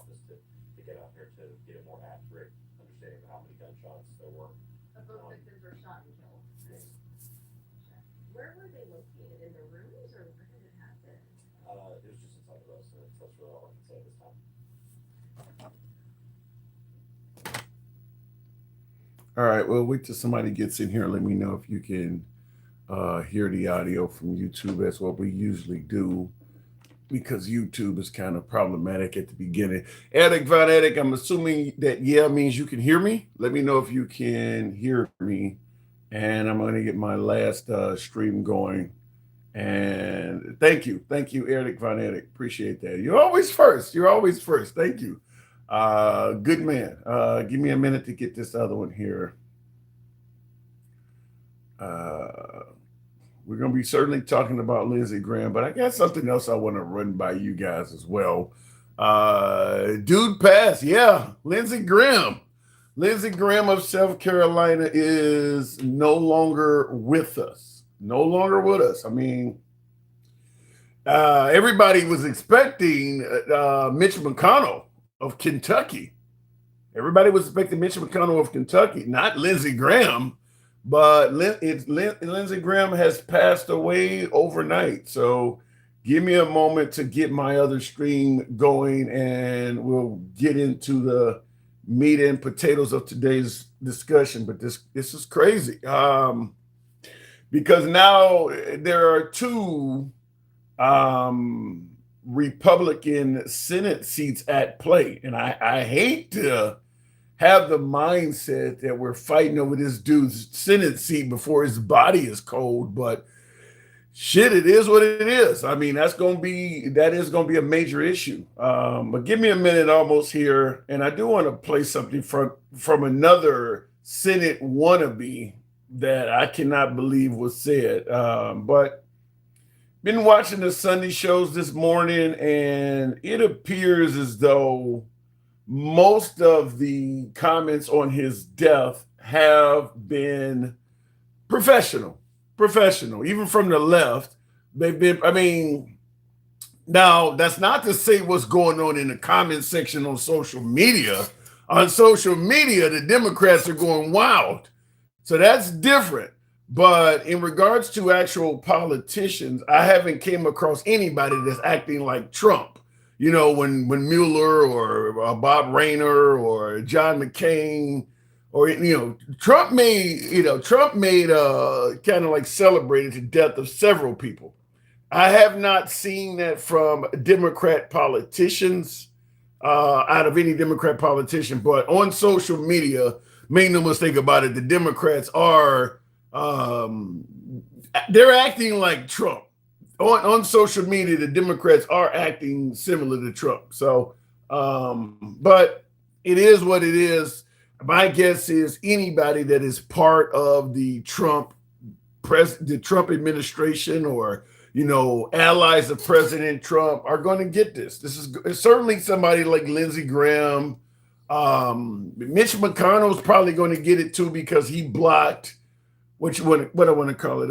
office to get out there to get a more accurate understanding of how many gunshots there were. Both victims were shot and killed. Right? Yes. Okay. Where were they located? In their rooms, or where did it happen? It was just inside the residence. That's really all I can say at this time. All right. Well, wait till somebody gets in here. Let me know if you can hear the audio from YouTube. That's what we usually do because YouTube is kind of problematic at the beginning. Attic Von Attic, I'm assuming that yeah means you can hear me. Let me know if you can hear me. And I'm going to get my last stream going. And thank you. Thank you, Eric Von Attic. Appreciate that. You're always first. You're always first. Thank you. Good man. Give me a minute to get this other one here. We're going to be certainly talking about Lindsey Graham, but I got something else I want to run by you guys as well. Dude passed. Yeah, Lindsey Graham. Lindsey Graham of South Carolina is no longer with us. No longer with us. I mean, everybody was expecting Mitch McConnell of Kentucky. Everybody was expecting Mitch McConnell of Kentucky, not Lindsey Graham, but Lindsey Graham has passed away overnight. So give me a moment to get my other stream going, and we'll get into the meat and potatoes of today's discussion. But this is crazy because now there are two Republican Senate seats at play. And I hate to have the mindset that we're fighting over this dude's Senate seat before his body is cold, but shit, it is what it is. I mean, that is going to be a major issue. But give me a minute almost here. And I do want to play something from another Senate wannabe that I cannot believe was said. But been watching the Sunday shows this morning, and it appears as though most of the comments on his death have been professional, even from the left. They've been, I mean, now that's not to say what's going on in the comment section on social media. On social media, the Democrats are going wild. So that's different. But in regards to actual politicians, I haven't came across anybody that's acting like Trump. You know, when Mueller or Bob Rayner or John McCain or, Trump made kind of like celebrated the death of several people. I have not seen that from Democrat politicians, out of any Democrat politician, but on social media, make no mistake about it, the Democrats are, they're acting like Trump. On social media, the Democrats are acting similar to Trump. So, but it is what it is. My guess is anybody that is part of the Trump administration or, allies of President Trump are going to get this. This is certainly somebody like Lindsey Graham. Mitch McConnell is probably going to get it too because he blocked what I want to call it.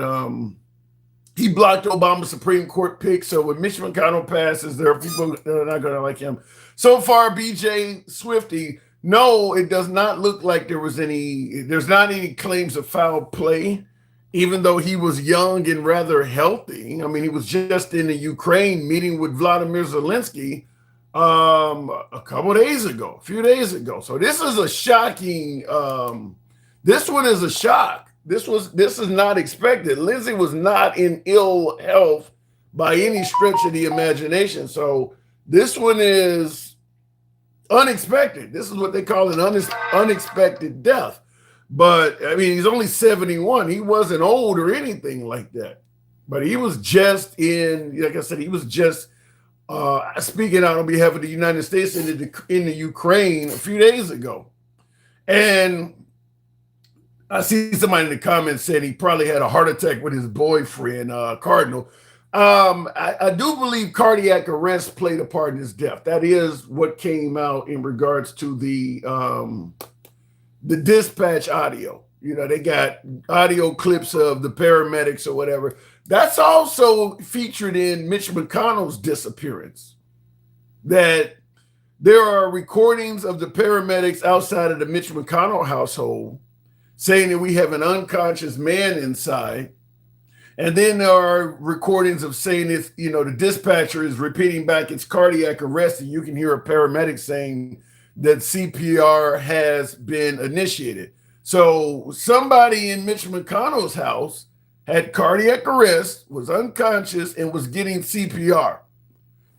He blocked Obama's Supreme Court pick. So when Mitch McConnell passes, there are people that are not going to like him. So far, BJ Swifty, no, it does not look like there's not any claims of foul play, even though he was young and rather healthy. I mean, he was just in the Ukraine meeting with Vladimir Zelensky a few days ago. So this is a shocking, this one is a shock. This is not expected. Lindsey was not in ill health by any stretch of the imagination. So this one is unexpected. This is what they call an unexpected death. But I mean, he's only 71. He wasn't old or anything like that. But he was just like I said, he was just speaking out on behalf of the United States in the Ukraine a few days ago. And I see somebody in the comments said he probably had a heart attack with his boyfriend, Cardinal. I do believe cardiac arrest played a part in his death. That is what came out in regards to the dispatch audio. They got audio clips of the paramedics or whatever. That's also featured in Mitch McConnell's disappearance. That There are recordings of the paramedics outside of the Mitch McConnell household saying that we have an unconscious man inside. And then there are recordings of saying it's, the dispatcher is repeating back it's cardiac arrest, and you can hear a paramedic saying that CPR has been initiated. So somebody in Mitch McConnell's house had cardiac arrest, was unconscious, and was getting CPR.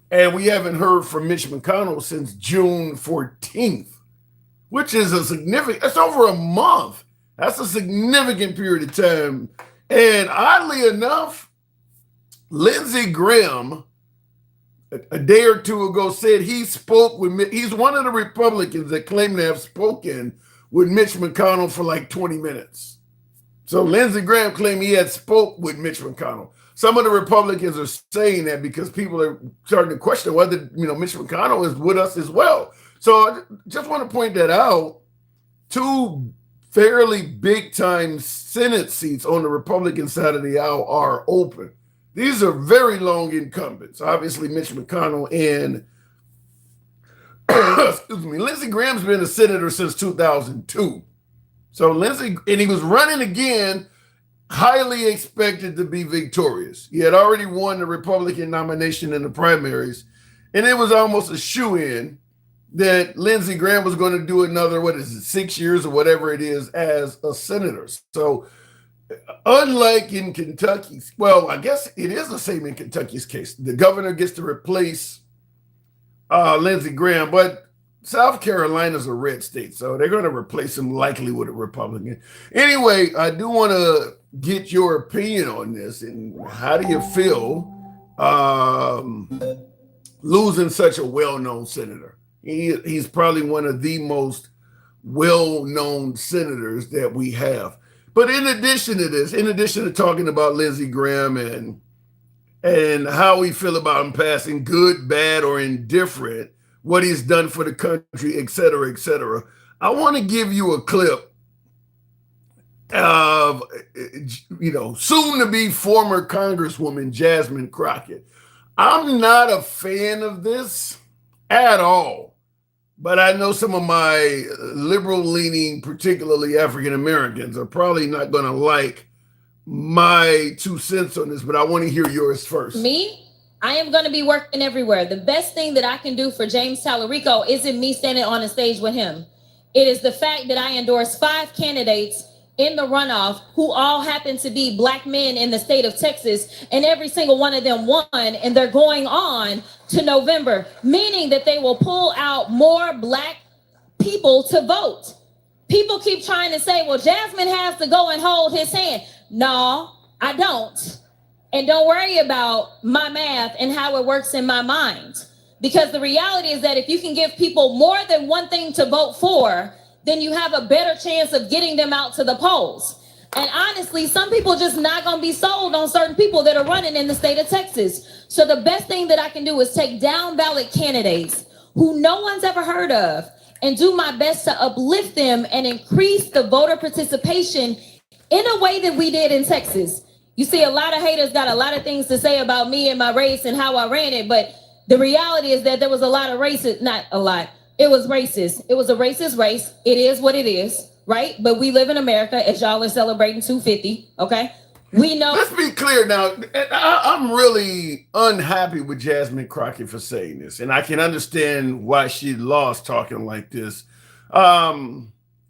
And we haven't heard from Mitch McConnell since June 14th, which is that's over a month. That's a significant period of time. And oddly enough, Lindsey Graham, a day or two ago, said he's one of the Republicans that claim to have spoken with Mitch McConnell for like 20 minutes. So Lindsey Graham claimed he had spoke with Mitch McConnell. Some of the Republicans are saying that because people are starting to question whether, Mitch McConnell is with us as well. So I just want to point that out. Two fairly big time Senate seats on the Republican side of the aisle are open. These are very long incumbents. Obviously, Mitch McConnell and Lindsey Graham's been a senator since 2002. So and he was running again, highly expected to be victorious. He had already won the Republican nomination in the primaries, and it was almost a shoo-in that Lindsey Graham was going to do another, 6 years or whatever it is, as a senator. So unlike in Kentucky, well, I guess it is the same in Kentucky's case. The governor gets to replace Lindsey Graham, but South Carolina's a red state, so they're going to replace him likely with a Republican. Anyway, I do want to get your opinion on this, and how do you feel losing such a well-known senator? He's probably one of the most well-known senators that we have. But in addition to this, in addition to talking about Lindsey Graham and how we feel about him passing, good, bad, or indifferent, what he's done for the country, et cetera, I want to give you a clip of, soon-to-be former Congresswoman Jasmine Crockett. I'm not a fan of this at all, but I know some of my liberal-leaning, particularly African-Americans, are probably not going to like my 2 cents on this, but I want to hear yours first. Me? I am going to be working everywhere. The best thing that I can do for James Tallarico isn't me standing on a stage with him. It is the fact that I endorsed 5 candidates in the runoff who all happen to be Black men in the state of Texas, and every single one of them won, and they're going on to November, meaning that they will pull out more Black people to vote. People keep trying to say, well, Jasmine has to go and hold his hand. No, I don't. And don't worry about my math and how it works in my mind. Because the reality is that if you can give people more than one thing to vote for, then you have a better chance of getting them out to the polls. And honestly, some people just not going to be sold on certain people that are running in the state of Texas. So the best thing that I can do is take down ballot candidates who no one's ever heard of and do my best to uplift them and increase the voter participation in a way that we did in Texas. You see, a lot of haters got a lot of things to say about me and my race and how I ran it, but the reality is that there was a lot of racist, not a lot, it was racist. It was a racist race. It is what it is, right? But we live in America, as y'all are celebrating 250, okay? We know. Let's be clear now. I'm really unhappy with Jasmine Crockett for saying this, and I can understand why she lost talking like this.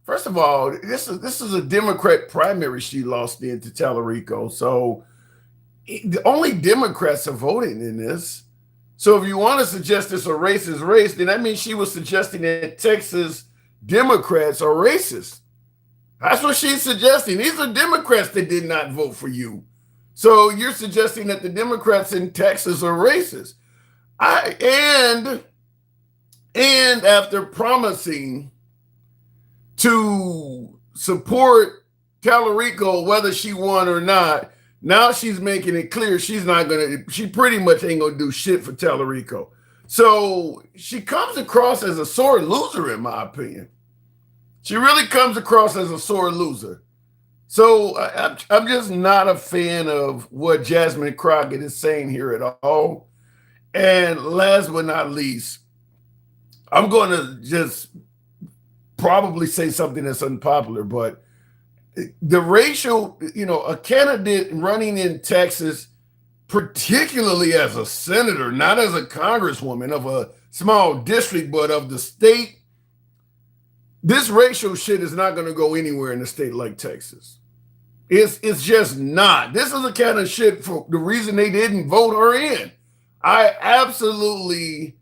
First of all, this is a Democrat primary she lost in to Tallarico. So the only Democrats are voting in this. So if you want to suggest it's a racist race, then that means she was suggesting that Texas Democrats are racist. That's what she's suggesting. These are Democrats that did not vote for you. So you're suggesting that the Democrats in Texas are racist. And after promising to support Tallarico, whether she won or not, now she's making it clear she pretty much ain't gonna do shit for Tallarico. So she comes across as a sore loser, in my opinion. She really comes across as a sore loser. So I'm just not a fan of what Jasmine Crockett is saying here at all. And last but not least, I'm going to just probably say something that's unpopular, but the racial, a candidate running in Texas, particularly as a senator, not as a congresswoman of a small district, but of the state, this racial shit is not going to go anywhere in a state like Texas. It's just not. This is the kind of shit for the reason they didn't vote her in. I absolutely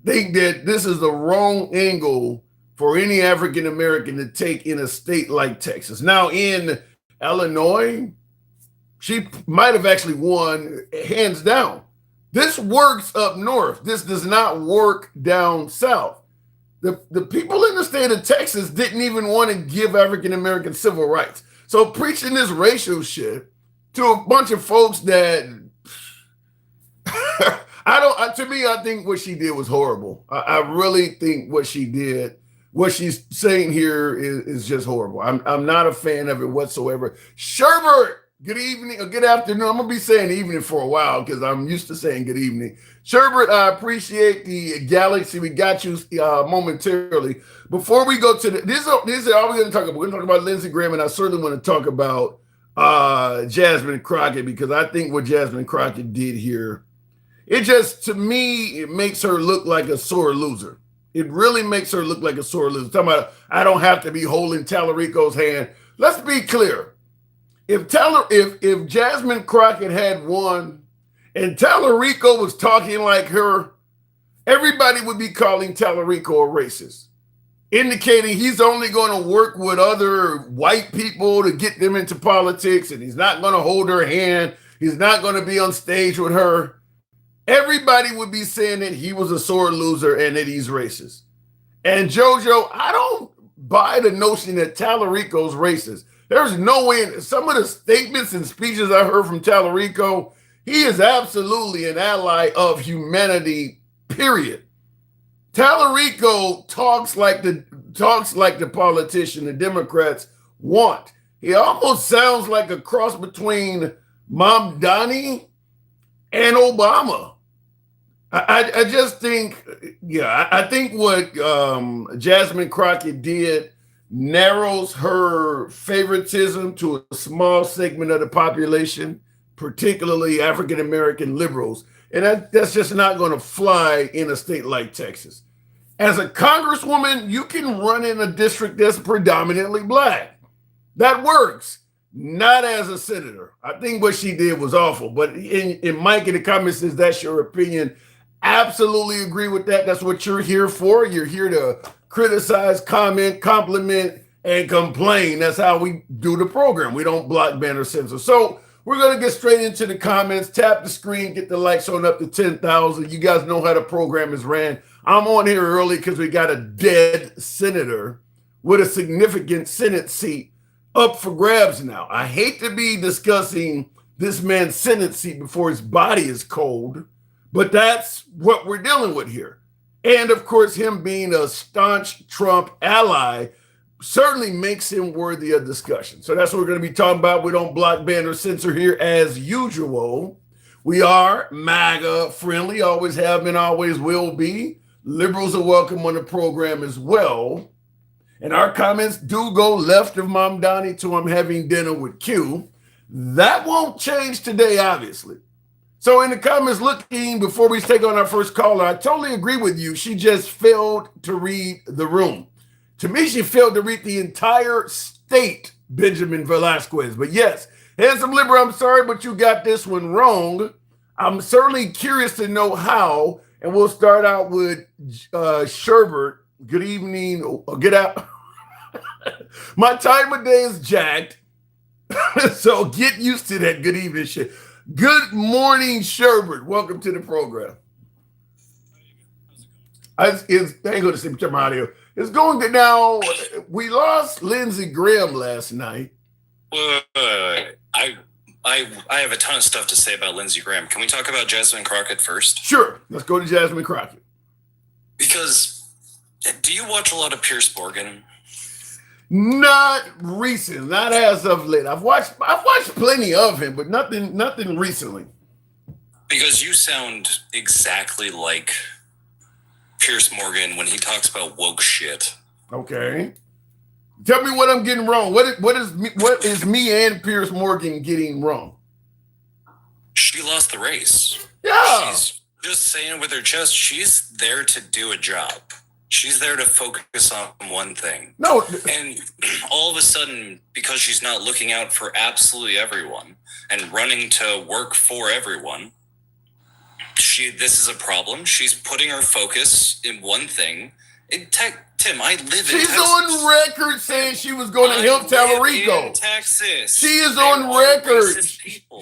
think that this is the wrong angle for any African American to take in a state like Texas. Now, in Illinois, she might have actually won hands down. This works up north. This does not work down south. The people in the state of Texas didn't even want to give African American civil rights. So preaching this racial shit to a bunch of folks that I think what she did was horrible. I really think what she did, what she's saying here is just horrible. I'm not a fan of it whatsoever. Sherbert, good evening or good afternoon. I'm going to be saying evening for a while because I'm used to saying good evening. Sherbert, I appreciate the galaxy. We got you momentarily. Before we go to this is all we're going to talk about. We're going to talk about Lindsey Graham, and I certainly want to talk about Jasmine Crockett because I think what Jasmine Crockett did here, it just, to me, it makes her look like a sore loser. It really makes her look like a sore loser. Talking about, I don't have to be holding Tallarico's hand. Let's be clear. If Jasmine Crockett had won and Tallarico was talking like her, everybody would be calling Tallarico a racist, indicating he's only going to work with other white people to get them into politics, and he's not going to hold her hand. He's not going to be on stage with her. Everybody would be saying that he was a sore loser and that he's racist. And JoJo, I don't buy the notion that Tallarico's racist. There's no way. Some of the statements and speeches I heard from Tallarico, he is absolutely an ally of humanity, period. Tallarico talks like the politician the Democrats want. He almost sounds like a cross between Mamdani and Obama. I just think, I think what Jasmine Crockett did narrows her favoritism to a small segment of the population, particularly African-American liberals. And that's just not going to fly in a state like Texas. As a congresswoman, you can run in a district that's predominantly black. That works. Not as a senator. I think what she did was awful. But in Mike in the comments says that's your opinion. Absolutely agree with that. That's what you're here for. You're here to criticize, comment, compliment, and complain. That's how we do the program. We don't block, ban, or censor. So we're going to get straight into the comments. Tap the screen, get the likes on up to 10,000. You guys know how the program is ran. I'm on here early because we got a dead senator with a significant Senate seat up for grabs now. I hate to be discussing this man's Senate seat before his body is cold, but that's what we're dealing with here. And of course, him being a staunch Trump ally certainly makes him worthy of discussion. So that's what we're going to be talking about. We don't block, ban, or censor here as usual. We are MAGA friendly, always have been, always will be. Liberals are welcome on the program as well. And our comments do go left of Mamdani to I'm having dinner with Q. That won't change today, obviously. So in the comments looking, before we take on our first caller, I totally agree with you. She just failed to read the room. To me, she failed to read the entire state, Benjamin Velasquez. But yes, handsome liberal, I'm sorry, but you got this one wrong. I'm certainly curious to know how. And we'll start out with Sherbert. Good evening. Or get out. My time of day is jacked. So get used to that good evening shit. Good morning, Sherbert. Welcome to the program. I ain't going to see my audio. It's going good now. We lost Lindsey Graham last night. I have a ton of stuff to say about Lindsey Graham. Can we talk about Jasmine Crockett first? Sure. Let's go to Jasmine Crockett. Because do you watch a lot of Pierce Morgan? Not recent, not as of late. I've watched plenty of him, but nothing recently. Because you sound exactly like Pierce Morgan when he talks about woke shit. Okay. Tell me what I'm getting wrong. What is me and Pierce Morgan getting wrong? She lost the race. Yeah. She's just saying with her chest, she's there to do a job. She's there to focus on one thing. No. And all of a sudden, because she's not looking out for absolutely everyone and running to work for everyone, this is a problem. She's putting her focus in one thing. Tim, I live in Texas. She's on record saying she was going to help Tallarico. In Texas. She is on record.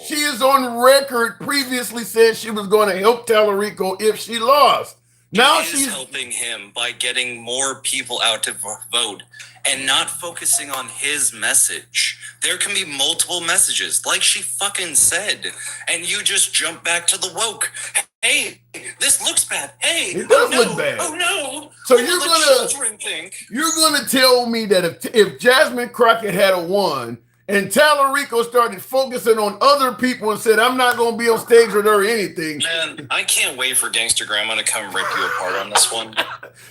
She is on record previously said she was going to help Tallarico if she lost. Now she's helping him by getting more people out to vote and not focusing on his message. There can be multiple messages, like she fucking said, and you just jump back to the woke. Hey, this looks bad. Hey, it does look bad. Oh no! So you're gonna tell me that if Jasmine Crockett had won and Tallarico started focusing on other people and said, I'm not going to be on stage with her or anything. Man, I can't wait for Gangster Grandma to come rip you apart on this one.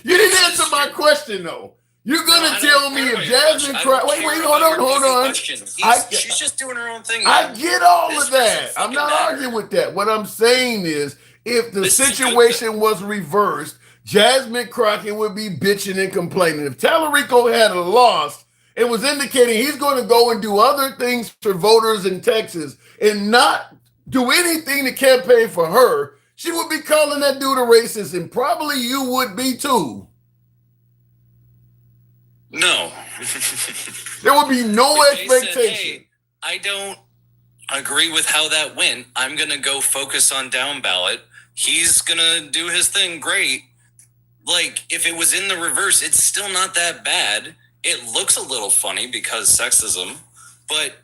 You didn't answer my question, though. You're going to tell me if Jasmine Crockett... Wait, hold on. She's just doing her own thing. I get all of that. I'm not arguing with that. What I'm saying is, if the situation was reversed, Jasmine Crockett would be bitching and complaining. If Tallarico had lost, it was indicating he's going to go and do other things for voters in Texas and not do anything to campaign for her, she would be calling that dude a racist, and probably you would be too. No. There would be no expectation. Said, hey, I don't agree with how that went. I'm going to go focus on down ballot. He's going to do his thing. Great. Like, if it was in the reverse, it's still not that bad. It looks a little funny because sexism, but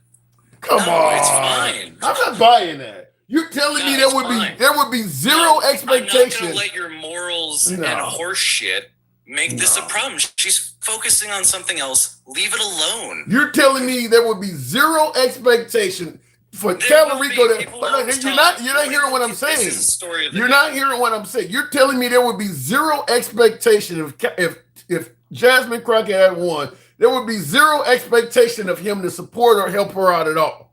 come on, it's fine. I'm not buying that. You're telling me there would be zero expectation. I'm not gonna let your morals and horse shit make this a problem. She's focusing on something else. Leave it alone. You're telling me there would be zero expectation for Tallarico to. You're not hearing what I'm saying. This is the story of the You're not hearing what I'm saying. You're telling me there would be zero expectation if Jasmine Crockett had won, there would be zero expectation of him to support or help her out at all.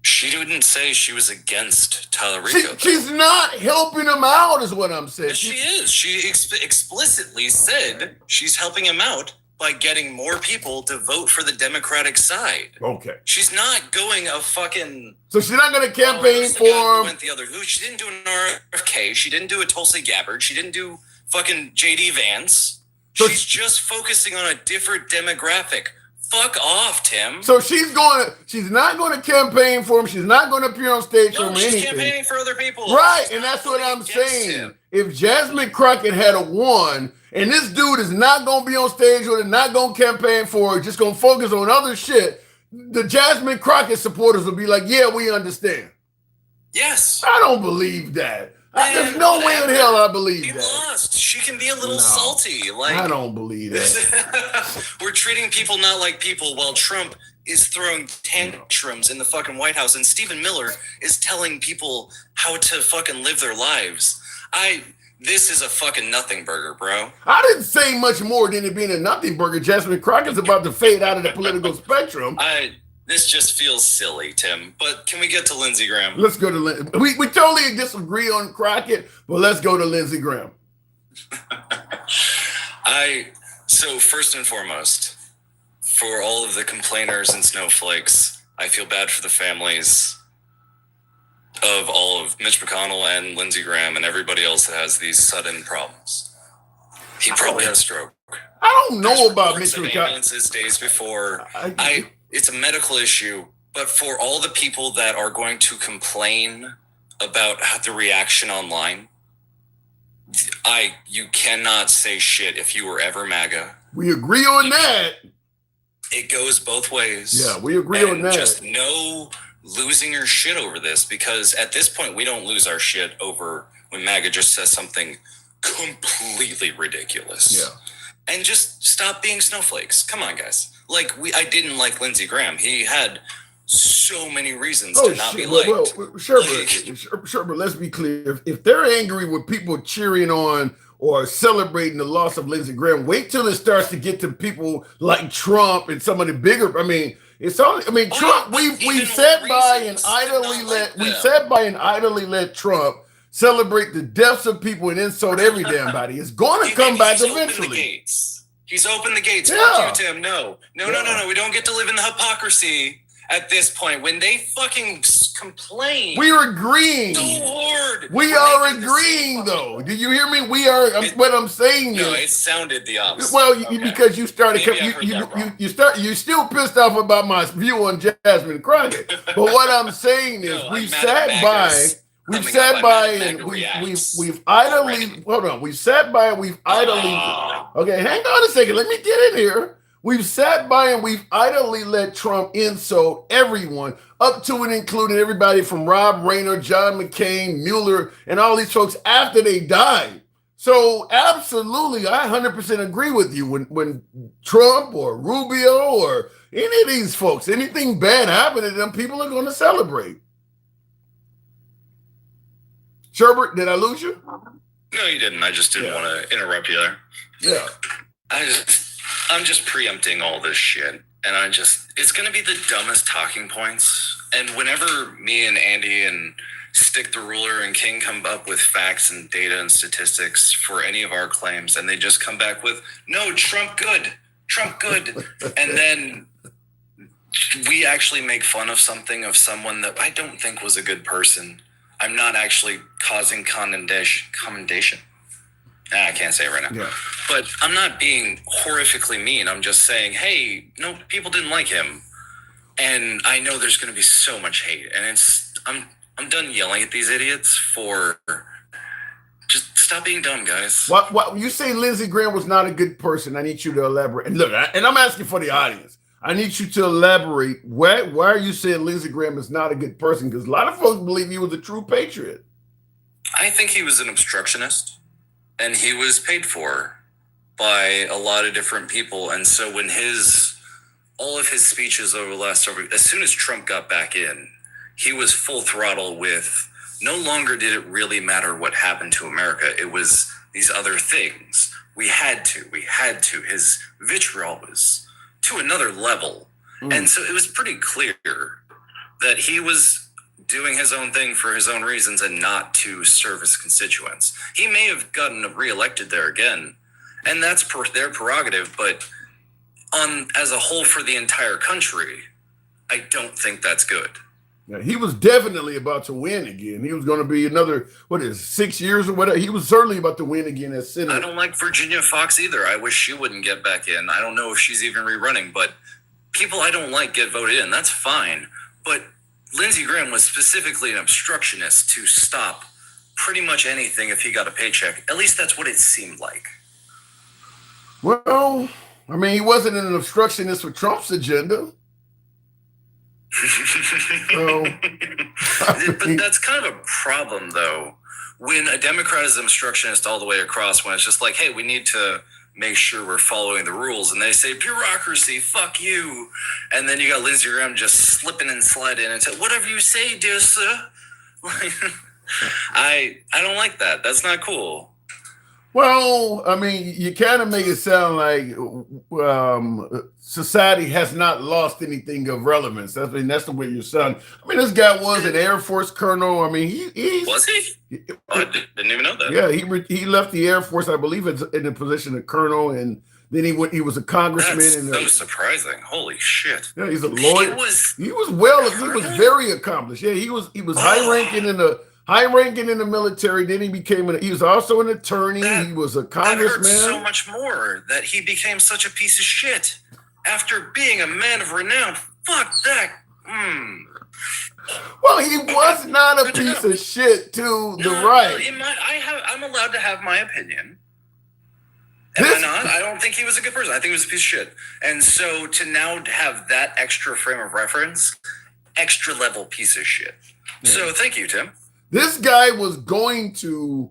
She didn't say she was against Tallarico. She's not helping him out, is what I'm saying. Yes, she is. She explicitly said she's helping him out by getting more people to vote for the Democratic side. Okay. She's not going a fucking... So she's not going to campaign for him. Went the other who? She didn't do an RFK. She didn't do a Tulsi Gabbard. She didn't do fucking J.D. Vance. She's just focusing on a different demographic. Fuck off, Tim. So she's not going to campaign for him. She's not going to appear on stage for him or anything. She's campaigning for other people. Right, and that's what I'm saying. If Jasmine Crockett had won, and this dude is not going to be on stage with her, not going to campaign for her, just going to focus on other shit, the Jasmine Crockett supporters will be like, yeah, we understand. Yes. I don't believe that. There's no way in hell I believe that. Lost. She can be a little salty. Like, I don't believe that. We're treating people not like people while Trump is throwing tantrums in the fucking White House and Stephen Miller is telling people how to fucking live their lives. This is a fucking nothing burger, bro. I didn't say much more than it being a nothing burger. Jasmine Crockett's about to fade out of the political spectrum. This just feels silly, Tim. But can we get to Lindsey Graham? Let's go to Lindsey. We totally disagree on Crockett, but let's go to Lindsey Graham. So first and foremost, for all of the complainers and snowflakes, I feel bad for the families of all of Mitch McConnell and Lindsey Graham and everybody else that has these sudden problems. He probably had a stroke. I don't know about Mitch McConnell. Ambulances days before. It's a medical issue, but for all the people that are going to complain about the reaction online, you cannot say shit if you were ever MAGA. We agree on that. It goes both ways. Yeah, we agree on that. Just no losing your shit over this, because at this point we don't lose our shit over when MAGA just says something completely ridiculous. Yeah. And just stop being snowflakes. Come on, guys. Like, I didn't like Lindsey Graham. He had so many reasons to not be liked. Sure, but let's be clear. If they're angry with people cheering on or celebrating the loss of Lindsey Graham. Wait till it starts to get to people like Trump and some of the bigger. I mean, it's only. I mean, Trump. We sat by and idly let Trump celebrate the deaths of people and insult every damn body. It's going to come back eventually. He's opened the gates. Yeah. Fuck you, Tim. No. We don't get to live in the hypocrisy at this point. When they fucking complain, we are agreeing. So hard. We are agreeing, though. Did you hear me? We are. What I'm saying no, is, it sounded the opposite. Well, because you started, you're still pissed off about my view on Jasmine Crockett. But what I'm saying is, we've sat by and we've idly hold on. We've sat by and we've idly. Okay, hang on a second. Let me get in here. We've sat by and we've idly let Trump insult everyone, up to and including everybody from Rob Rayner, John McCain, Mueller, and all these folks after they died. So absolutely, I 100% agree with you. When Trump or Rubio or any of these folks, anything bad happened to them, people are going to celebrate. Sherbert, did I lose you? No, you didn't. I just didn't want to interrupt you there. Yeah. I'm just preempting all this shit. And it's going to be the dumbest talking points. And whenever me and Andy and Stick the Ruler and King come up with facts and data and statistics for any of our claims, and they just come back with, no, Trump good. And then we actually make fun of someone that I don't think was a good person. I'm not actually causing commendation. I can't say it right now. Yeah. But I'm not being horrifically mean. I'm just saying, hey, no, people didn't like him. And I know there's going to be so much hate. And I'm done yelling at these idiots for just stop being dumb, guys. What you say Lindsey Graham was not a good person. I need you to elaborate. And look, and I'm asking for the audience. I need you to elaborate. Why are you saying Lindsey Graham is not a good person? Because a lot of folks believe he was a true patriot. I think he was an obstructionist, and he was paid for by a lot of different people. And so when all of his speeches over the last as soon as Trump got back in, he was full throttle with no longer did it really matter what happened to America. It was these other things. We had to. His vitriol was to another level. And so it was pretty clear that he was doing his own thing for his own reasons and not to serve his constituents. He may have gotten reelected there again, and that's their prerogative, but as a whole for the entire country, I don't think that's good. Yeah, he was definitely about to win again. He was going to be another, 6 years or whatever. He was certainly about to win again as Senator. I don't like Virginia Fox either. I wish she wouldn't get back in. I don't know if she's even rerunning, but people I don't like get voted in. That's fine. But Lindsey Graham was specifically an obstructionist to stop pretty much anything if he got a paycheck. At least that's what it seemed like. Well, I mean, he wasn't an obstructionist for Trump's agenda. But that's kind of a problem, though, when a Democrat is an obstructionist all the way across, when it's just like, hey, we need to make sure we're following the rules, and they say bureaucracy, fuck you, and then you got Lindsey Graham just slipping and sliding and say, whatever you say, dear sir. I don't like that. That's not cool. Well, I mean, you kind of make it sound like society has not lost anything of relevance. That's the way you sound. I mean, this guy was an Air Force colonel. I mean, he was he? I didn't even know that. Yeah, he left the Air Force, I believe, in the position of colonel, and then he was a congressman. That's so surprising. Holy shit! Yeah, he's a lawyer. He was very accomplished. Yeah, he was high ranking in the military. Then he was also an attorney. He was a congressman. That hurts so much more that he became such a piece of shit after being a man of renown. Fuck that. Well, he was not a piece of shit to the right. I'm allowed to have my opinion. Am I not? I don't think he was a good person. I think he was a piece of shit. And so to now have that extra frame of reference, extra level piece of shit. Yeah. So thank you, Tim. This guy was going to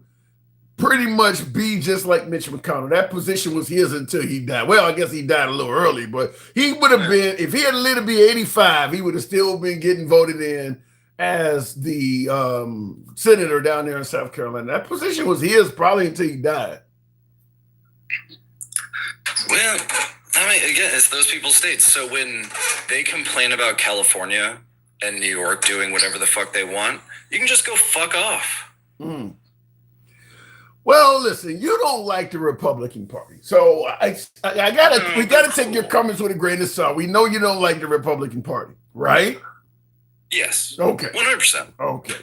pretty much be just like Mitch McConnell. That position was his until he died. Well, I guess he died a little early, but he would have been, if he had lived to be 85, he would have still been getting voted in as the senator down there in South Carolina. That position was his probably until he died. Well, I mean, again, it's those people's states. So when they complain about California and New York doing whatever the fuck they want, you can just go fuck off. Mm. Well, listen, you don't like the Republican Party, so we gotta take your comments with a grain of salt. We know you don't like the Republican Party, right? Yes. Okay. 100%. Okay.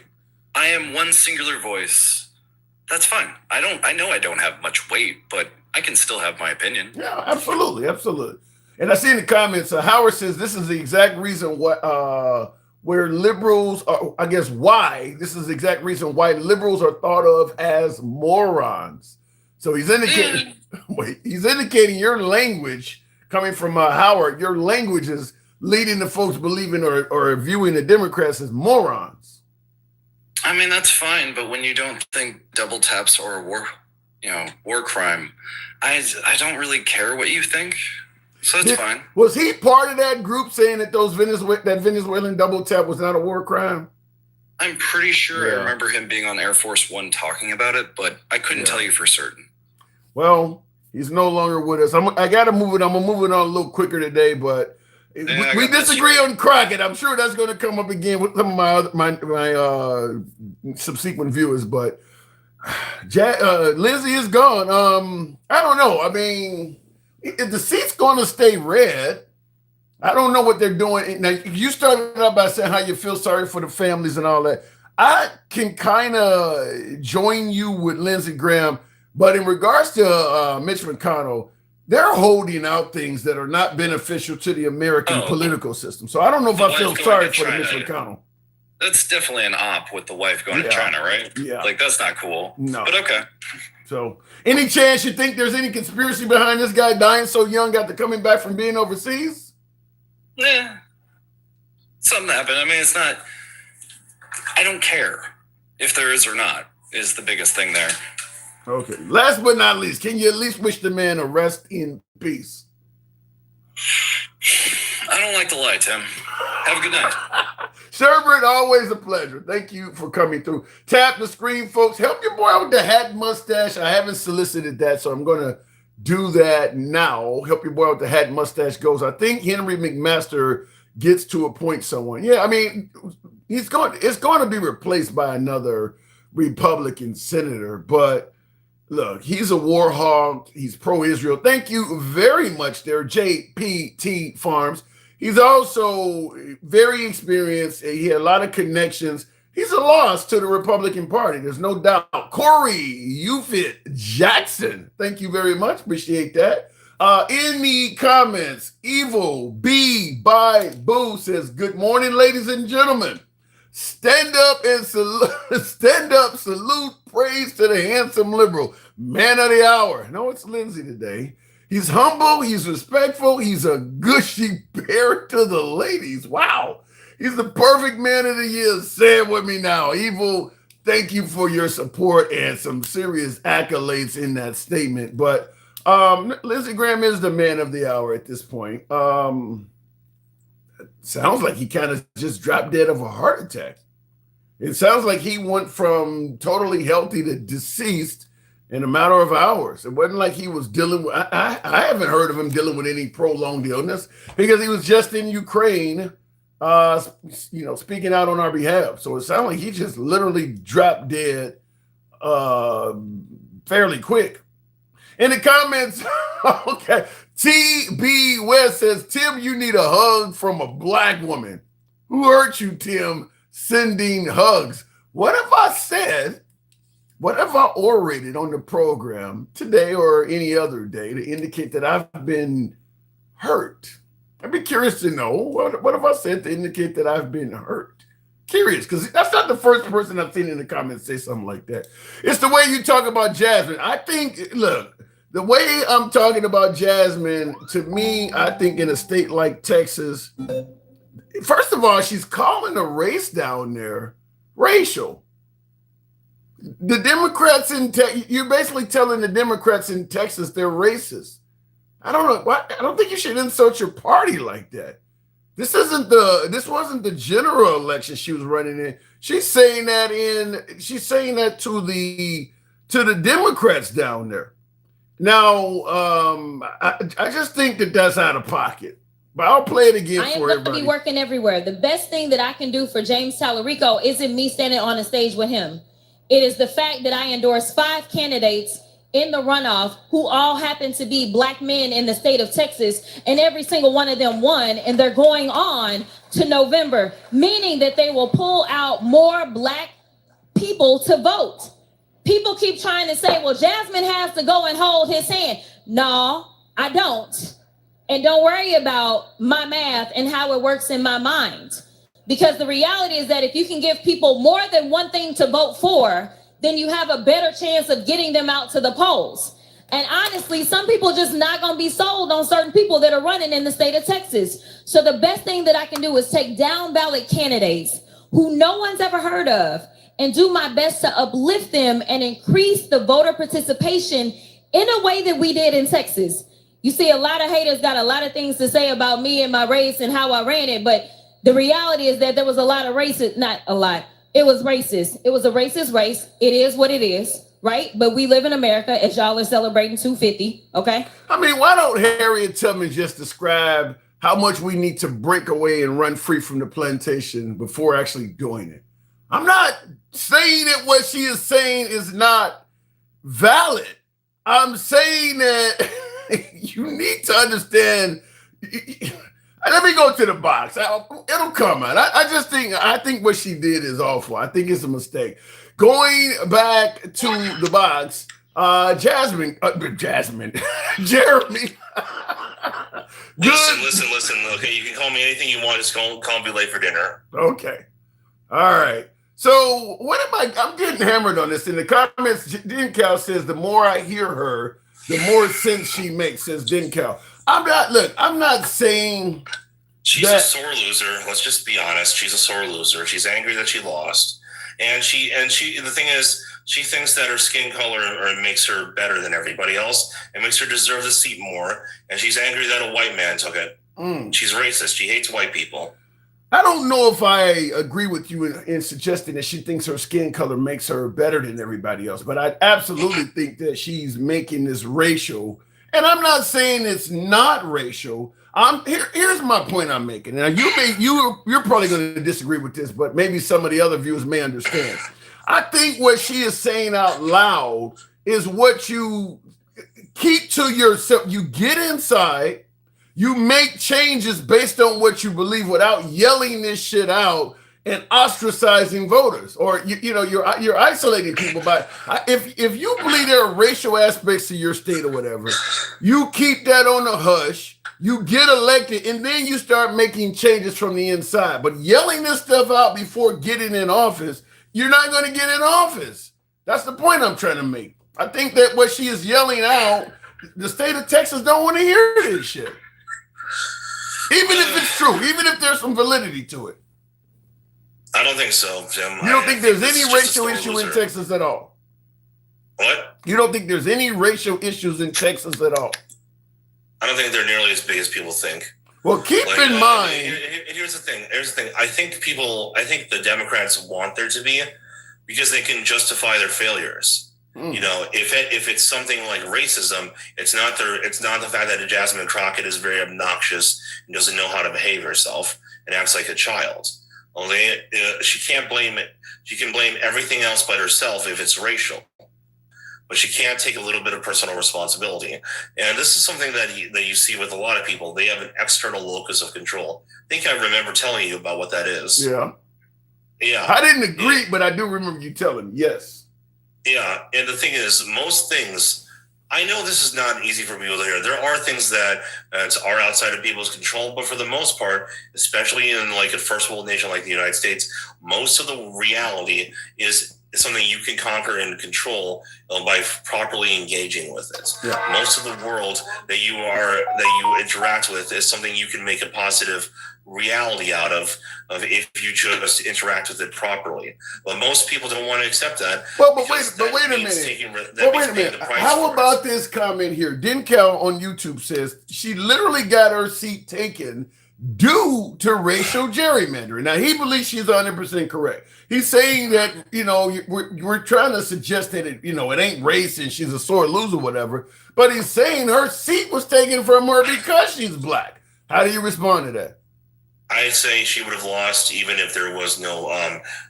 I am one singular voice. That's fine. I know I don't have much weight, but I can still have my opinion. Yeah, absolutely, absolutely. And I see in the comments, Howard says this is the exact reason where liberals are, I guess why, this is the exact reason why liberals are thought of as morons. So he's indicating, he's indicating your language coming from Howard, your language is leading the folks believing or viewing the Democrats as morons. I mean, that's fine, but when you don't think double taps are a war crime, I don't really care what you think. So that's fine. Was he part of that group saying that that Venezuelan double tap was not a war crime? I'm pretty sure I remember him being on Air Force One talking about it, but I couldn't tell you for certain. Well, he's no longer with us. I got to move it. I'm going to move it on a little quicker today, but we disagree on Crockett. I'm sure that's going to come up again with some of my subsequent viewers, but Lindsey is gone. I don't know. I mean, if the seat's going to stay red, I don't know what they're doing. Now, you started out by saying how you feel sorry for the families and all that. I can kind of join you with Lindsey Graham, but in regards to Mitch McConnell, they're holding out things that are not beneficial to the American political system. So I don't know if I feel sorry for Mitch McConnell. That's definitely an op with the wife going to China, right? Yeah. Like, that's not cool. No. But okay. So, any chance you think there's any conspiracy behind this guy dying so young after coming back from being overseas? Yeah. Something happened. I mean, it's not, I don't care if there is or not, is the biggest thing there. Okay. Last but not least, can you at least wish the man a rest in peace? I don't like to lie, Tim. Have a good night. Sherbert, always a pleasure. Thank you for coming through. Tap the screen, folks. Help your boy out with the hat mustache. I haven't solicited that, so I'm going to do that now. Help your boy out with the hat mustache goes. I think Henry McMaster gets to appoint someone. Yeah, I mean, it's going to be replaced by another Republican senator, but look, he's a war hog. He's pro-Israel. Thank you very much there, JPT Farms. He's also very experienced. He had a lot of connections. He's a loss to the Republican Party. There's no doubt. Corey Ufit Jackson. Thank you very much. Appreciate that. In the comments, Evil B by Boo says, good morning, ladies and gentlemen. Stand up and salute, praise to the handsome liberal, man of the hour. No, it's Lindsey today. He's humble, he's respectful, he's a gushy bear to the ladies. Wow. He's the perfect man of the year. Say it with me now. Evil, thank you for your support and some serious accolades in that statement. But Lindsey Graham is the man of the hour at this point. Sounds like he kind of just dropped dead of a heart attack. It sounds like he went from totally healthy to deceased in a matter of hours. It wasn't like he was dealing with, I haven't heard of him dealing with any prolonged illness because he was just in Ukraine, speaking out on our behalf. So it sounded like he just literally dropped dead fairly quick. In the comments, okay, TB West says, Tim, you need a hug from a black woman. Who hurt you, Tim? Sending hugs. What if I orated on the program today or any other day to indicate that I've been hurt? I'd be curious to know, what have I said to indicate that I've been hurt? Curious, because that's not the first person I've seen in the comments say something like that. It's the way you talk about Jasmine. I think, look, the way I'm talking about Jasmine, to me, I think in a state like Texas, first of all, she's calling a race down there racial. The Democrats in you're basically telling the Democrats in Texas they're racist. I don't know. I don't think you should insult your party like that. This wasn't the general election she was running in. She's saying that to the Democrats down there. Now, I just think that that's out of pocket. But I'll play it again I am for going to everybody. be working everywhere. The best thing that I can do for James Tallarico isn't me standing on a stage with him. It is the fact that I endorsed 5 candidates in the runoff who all happen to be black men in the state of Texas, and every single one of them won, and they're going on to November, meaning that they will pull out more black people to vote. People keep trying to say, well, Jasmine has to go and hold his hand. No, I don't. And don't worry about my math and how it works in my mind. Because the reality is that if you can give people more than one thing to vote for, then you have a better chance of getting them out to the polls. And honestly, some people just not going to be sold on certain people that are running in the state of Texas. So the best thing that I can do is take down ballot candidates who no one's ever heard of and do my best to uplift them and increase the voter participation in a way that we did in Texas. You see, a lot of haters got a lot of things to say about me and my race and how I ran it, but the reality is that there was a lot of racist, not a lot, it was racist. It was a racist race. It is what it is, right? But we live in America as y'all are celebrating 250, okay? I mean, why don't Harriet Tubman just describe how much we need to break away and run free from the plantation before actually doing it? I'm not saying that what she is saying is not valid. I'm saying that you need to understand. Let me go to the box. It'll come out. I think what she did is awful. I think it's a mistake. Going back to the box, Jasmine, Jeremy. Listen. Okay, you can call me anything you want. Just call me late for dinner. Okay. All right. So what am I'm getting hammered on this. In the comments, Dencal says the more I hear her, the more sense she makes, says Dencal. I'm not saying she's a sore loser. Let's just be honest. She's a sore loser. She's angry that she lost. And she the thing is, she thinks that her skin color makes her better than everybody else and makes her deserve the seat more. And she's angry that a white man took it. She's racist. She hates white people. I don't know if I agree with you in suggesting that she thinks her skin color makes her better than everybody else, but I absolutely think that she's making this racial. And I'm not saying it's not racial. Here's my point I'm making. Now you're probably going to disagree with this, but maybe some of the other viewers may understand. I think what she is saying out loud is what you keep to yourself. You get inside. You make changes based on what you believe without yelling this shit out and ostracizing voters, or you're isolating people. But if you believe there are racial aspects to your state or whatever, you keep that on the hush. You get elected, and then you start making changes from the inside. But yelling this stuff out before getting in office, you're not going to get in office. That's the point I'm trying to make. I think that what she is yelling out, the state of Texas don't want to hear this shit. Even if it's true, even if there's some validity to it. I don't think so, Jim. You don't think there's any racial issue in Texas at all? What? You don't think there's any racial issues in Texas at all? I don't think they're nearly as big as people think. Well, keep in mind. Here's the thing. I think the Democrats want there to be, because they can justify their failures. You know, if it's something like racism, it's not the fact that Jasmine Crockett is very obnoxious and doesn't know how to behave herself and acts like a child. Only she can't blame it. She can blame everything else but herself if it's racial, but she can't take a little bit of personal responsibility. And this is something that you see with a lot of people. They have an external locus of control. I think I remember telling you about what that is. Yeah. I didn't agree, but I do remember you telling me. Yes. Yeah, and the thing is, most things, I know this is not easy for people to hear. There are things that are outside of people's control, but for the most part, especially in like a first world nation like the United States, most of the reality is something you can conquer and control by properly engaging with it. Yeah. Most of the world that you interact with is something you can make a positive reality out of if you choose to interact with it properly. But most people don't want to accept that. Well, but wait a minute. How about this comment here? Denkel on YouTube says she literally got her seat taken due to racial gerrymandering. Now, he believes she's 100% correct. He's saying that, we're trying to suggest that it ain't race and she's a sore loser, whatever. But he's saying her seat was taken from her because she's black. How do you respond to that? I'd say she would have lost even if there was no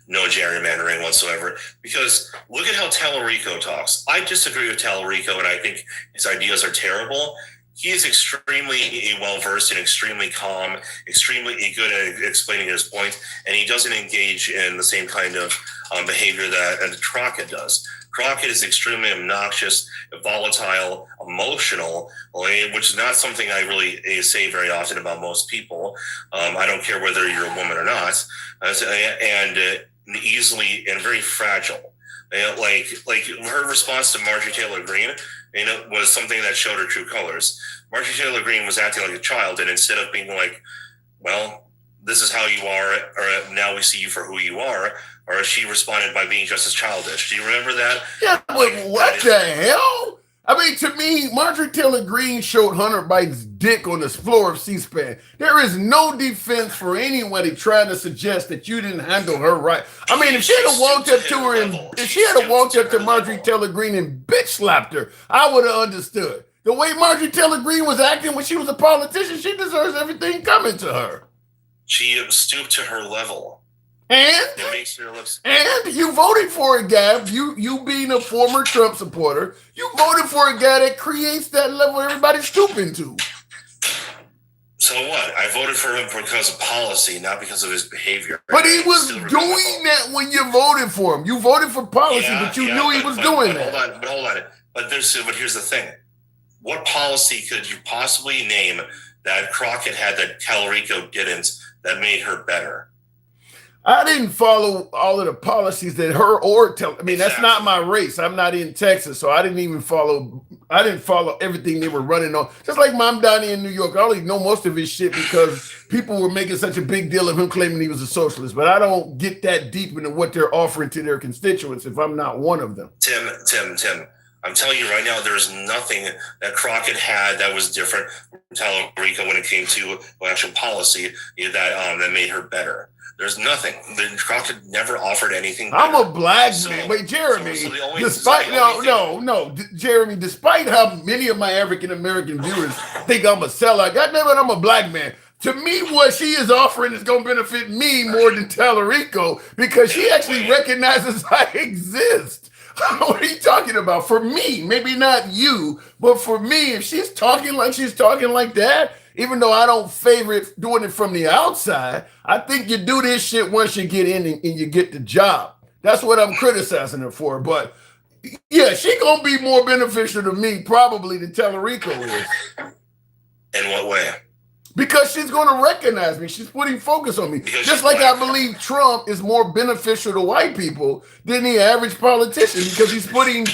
gerrymandering whatsoever. Because look at how Tallarico talks. I disagree with Tallarico, and I think his ideas are terrible. He is extremely well-versed and extremely calm, extremely good at explaining his point, and he doesn't engage in the same kind of behavior that Crockett does. Crockett is extremely obnoxious, volatile, emotional, which is not something I really say very often about most people. I don't care whether you're a woman or not, and easily and very fragile. Like her response to Marjorie Taylor Greene, was something that showed her true colors. Marjorie Taylor Greene was acting like a child, and instead of being like, well, this is how you are, or now we see you for who you are, or she responded by being just as childish. Do you remember that? Yeah, but what the hell? I mean, to me, Marjorie Taylor Greene showed Hunter Biden's dick on the floor of C-SPAN. There is no defense for anybody trying to suggest that you didn't handle her right. I mean, if she had walked up to her and if she had walked up to Marjorie Taylor Greene and bitch slapped her, I would have understood. The way Marjorie Taylor Greene was acting when she was a politician, she deserves everything coming to her. She stooped to her level. And it makes her look. And you voted for a guy, you being a former Trump supporter, you voted for a guy that creates that level everybody's stooping to. So what? I voted for him because of policy, not because of his behavior. But he was doing that when you voted for him. You voted for policy, but you knew he was doing that. Hold on. But here's the thing. What policy could you possibly name that Crockett had that Tallarico didn't that made her better? I didn't follow all of the policies that that's not my race. I'm not in Texas, so I didn't follow everything they were running on. Just like Mom Donnie in New York, I only know most of his shit because people were making such a big deal of him claiming he was a socialist. But I don't get that deep into what they're offering to their constituents if I'm not one of them. Tim, I'm telling you right now, there's nothing that Crockett had that was different from Tallarico when it came to actual policy that made her better. There's nothing. Crockett never offered anything better. I'm a black man. Wait, Jeremy, Jeremy, despite how many of my African-American viewers think I'm a sellout, goddammit, I'm a black man. To me, what she is offering is going to benefit me more than Tallarico because she actually recognizes I exist. What are you talking about? For me, maybe not you, but for me, if she's talking like that, even though I don't favor it doing it from the outside, I think you do this shit once you get in and you get the job. That's what I'm criticizing her for. But yeah, she gonna be more beneficial to me probably than Tallarico is. In what way? Because she's gonna recognize me. She's putting focus on me. Just like I believe Trump is more beneficial to white people than the average politician because he's putting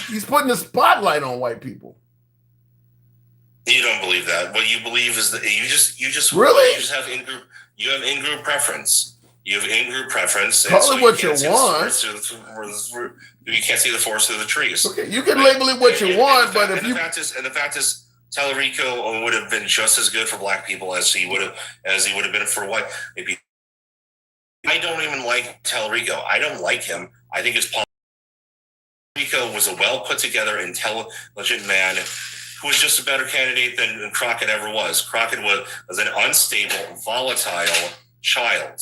a spotlight on white people. You don't believe that. What you believe is that you just really have in-group preference. You have in-group preference. Call it what you want. You can't see the forest through the trees. Okay, you can label it what you want, but if you the fact is, Tallarico would have been just as good for black people as he would have been for white people. I don't even like Tallarico. I don't like him. I think his Tallarico was a well put together, intelligent man who was just a better candidate than Crockett ever was. Crockett was an unstable, volatile child,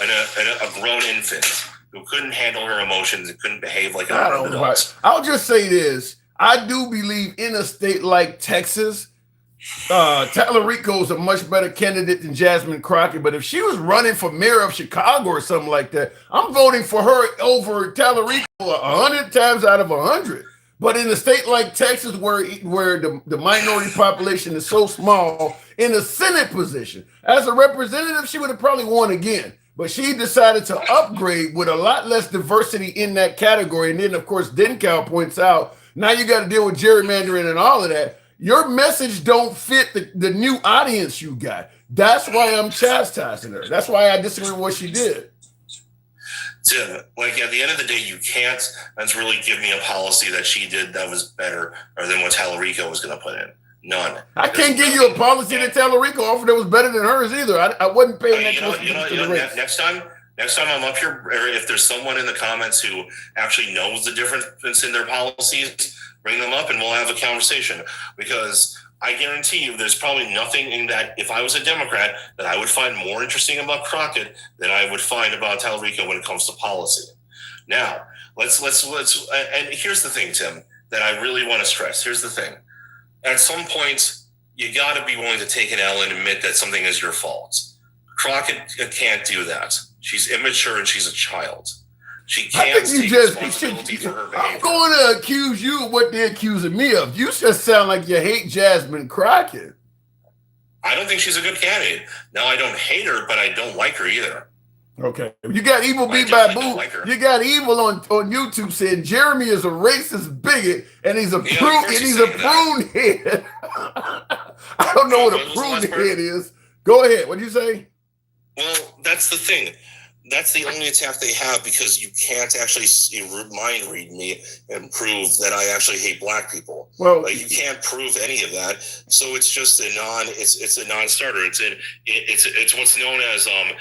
and a grown infant who couldn't handle her emotions and couldn't behave like an adult. I'll just say this. I do believe in a state like Texas, Tallarico is a much better candidate than Jasmine Crockett. But if she was running for mayor of Chicago or something like that, I'm voting for her over Tallarico 100 times out of 100. But in a state like Texas, where the minority population is so small, in a Senate position, as a representative, she would have probably won again. But she decided to upgrade with a lot less diversity in that category. And then, of course, Denkow points out, now you got to deal with gerrymandering and all of that. Your message don't fit the new audience you got. That's why I'm chastising her. That's why I disagree with what she did. Tim, like at the end of the day, you can't really give me a policy that she did that was better or than what Tallarico was going to put in. None. I can't give you a policy that Tallarico offered that was better than hers either. I wasn't paying that close attention to the race. Next time I'm up here, or if there's someone in the comments who actually knows the difference in their policies, bring them up and we'll have a conversation. Because I guarantee you there's probably nothing in that, if I was a Democrat, that I would find more interesting about Crockett than I would find about Tallarico when it comes to policy. Now, let's and here's the thing, Tim, that I really want to stress. Here's the thing. At some point, you got to be willing to take an L and admit that something is your fault. Crockett can't do that. She's immature and she's a child. She can't take responsibility for her behavior. I'm going to accuse you of what they're accusing me of. You just sound like you hate Jasmine Crockett. I don't think she's a good candidate. Now, I don't hate her, but I don't like her either. Okay. You got Evil B Babu. You got Evil on YouTube saying Jeremy is a racist bigot and he's a prune head. I don't know what a prune head is. Go ahead. What'd you say? Well, that's the thing. That's the only attack they have, because you can't actually mind read me and prove that I actually hate black people. Well, like, you can't prove any of that. So it's just it's a non-starter. It's what's known as an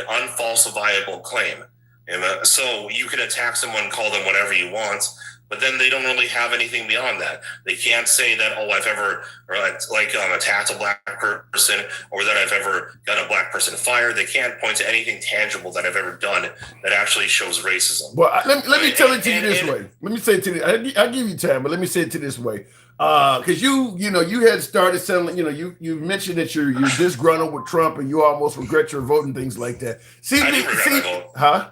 unfalsifiable claim. And so you can attack someone, call them whatever you want, but then they don't really have anything beyond that. They can't say that, oh, I've ever attacked a black person, or that I've ever got a black person fired. They can't point to anything tangible that I've ever done that actually shows racism. Well, let me tell it to you this way. Let me say it to you. I'll give you time, but let me say it to this way. Because you had started selling, you mentioned that you're disgruntled with Trump and you almost regret your vote and things like that. I do regret my vote. Huh?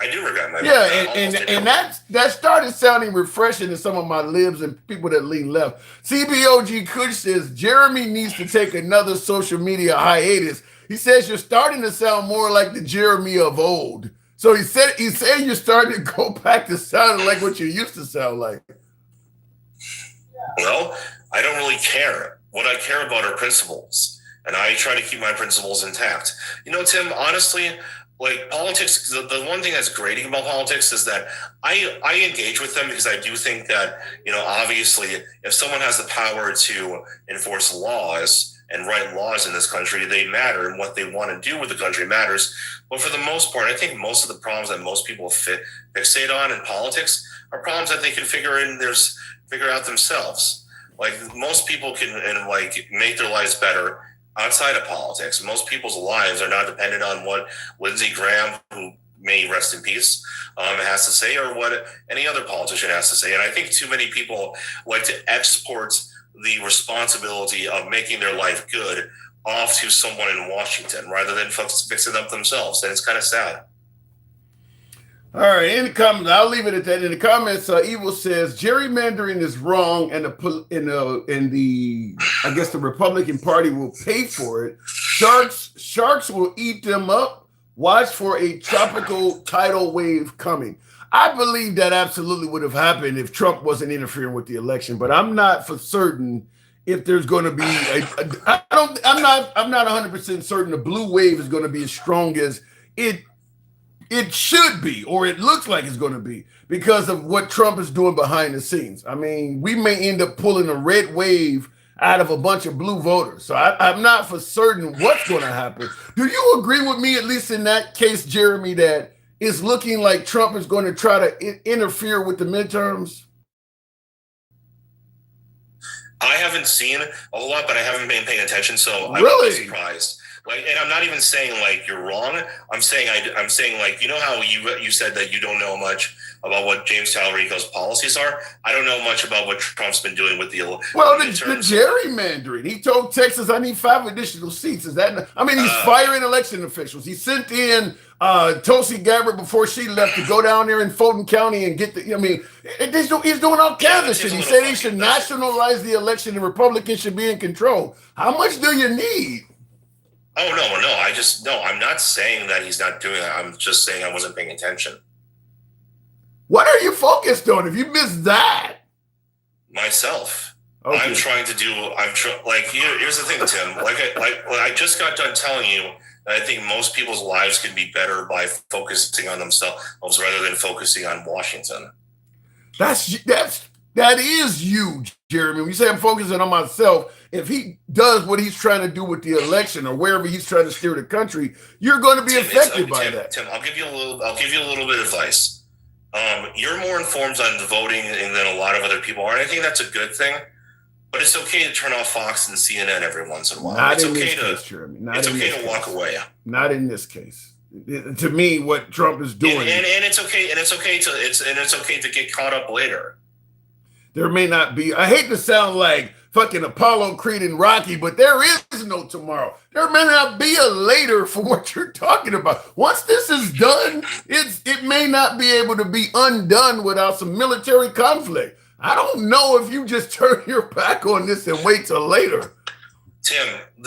I do regret my vote. Yeah, and that started sounding refreshing to some of my libs and people that lean left. CBOG Kush says Jeremy needs to take another social media hiatus. He says you're starting to sound more like the Jeremy of old. So he said you're starting to go back to sounding like what you used to sound like. Well, I don't really care. What I care about are principles, and I try to keep my principles intact. Tim, honestly, like, politics, the one thing that's grating about politics is that I engage with them because I do think that, obviously, if someone has the power to enforce laws and write laws in this country, they matter, and what they want to do with the country matters. But for the most part, I think most of the problems that most people fixate on in politics are problems that they can figure out themselves. Like, most people can make their lives better outside of politics. Most people's lives are not dependent on what Lindsey Graham, who may rest in peace, has to say, or what any other politician has to say. And I think too many people like to export the responsibility of making their life good off to someone in Washington rather than fix it up themselves. And it's kind of sad. All right, in the comments, I'll leave it at that. In the comments, Evil says gerrymandering is wrong, and the I guess the Republican Party will pay for it. Sharks will eat them up. Watch for a tropical tidal wave coming. I believe that absolutely would have happened if Trump wasn't interfering with the election, but I'm not for certain if there's going to be I'm not 100% certain the blue wave is going to be as strong as it should be, or it looks like it's going to be, because of what Trump is doing behind the scenes. I mean, we may end up pulling a red wave out of a bunch of blue voters. So I'm not for certain what's going to happen. Do you agree with me, at least in that case, Jeremy, that it's looking like Trump is going to try to interfere with the midterms? I haven't seen a whole lot, but I haven't been paying attention, so I really? would be surprised. And I'm not even saying you're wrong. I'm saying how you said that you don't know much about what James Tallarico's policies are. I don't know much about what Trump's been doing with the gerrymandering. He told Texas, "I need 5 additional seats." Is that? I mean, he's firing election officials. He sent in Tulsi Gabbard before she left to go down there in Fulton County and get the. I mean, he's doing all kinds of shit. He said he should nationalize the election and Republicans should be in control. How much do you need? Oh, no. I'm not saying that he's not doing that. I'm just saying I wasn't paying attention. What are you focused on? If you missed that, myself. Okay. I'm trying to do. Here's the thing, Tim. I just got done telling you that I think most people's lives could be better by focusing on themselves rather than focusing on Washington. That is you, Jeremy. When you say I'm focusing on myself, if he does what he's trying to do with the election or wherever he's trying to steer the country, you're going to be affected by that. Tim, I'll give you a little bit of advice. You're more informed on the voting than a lot of other people are, and I think that's a good thing. But it's okay to turn off Fox and CNN every once in a while. It's okay to walk away. Not in this case. To me, what Trump is doing, and it's okay to get caught up later. There may not be. I hate to sound like fucking Apollo Creed and Rocky, but there is no tomorrow. There may not be a later for what you're talking about. Once this is done, it may not be able to be undone without some military conflict. I don't know if you just turn your back on this and wait till later. Tim, I'm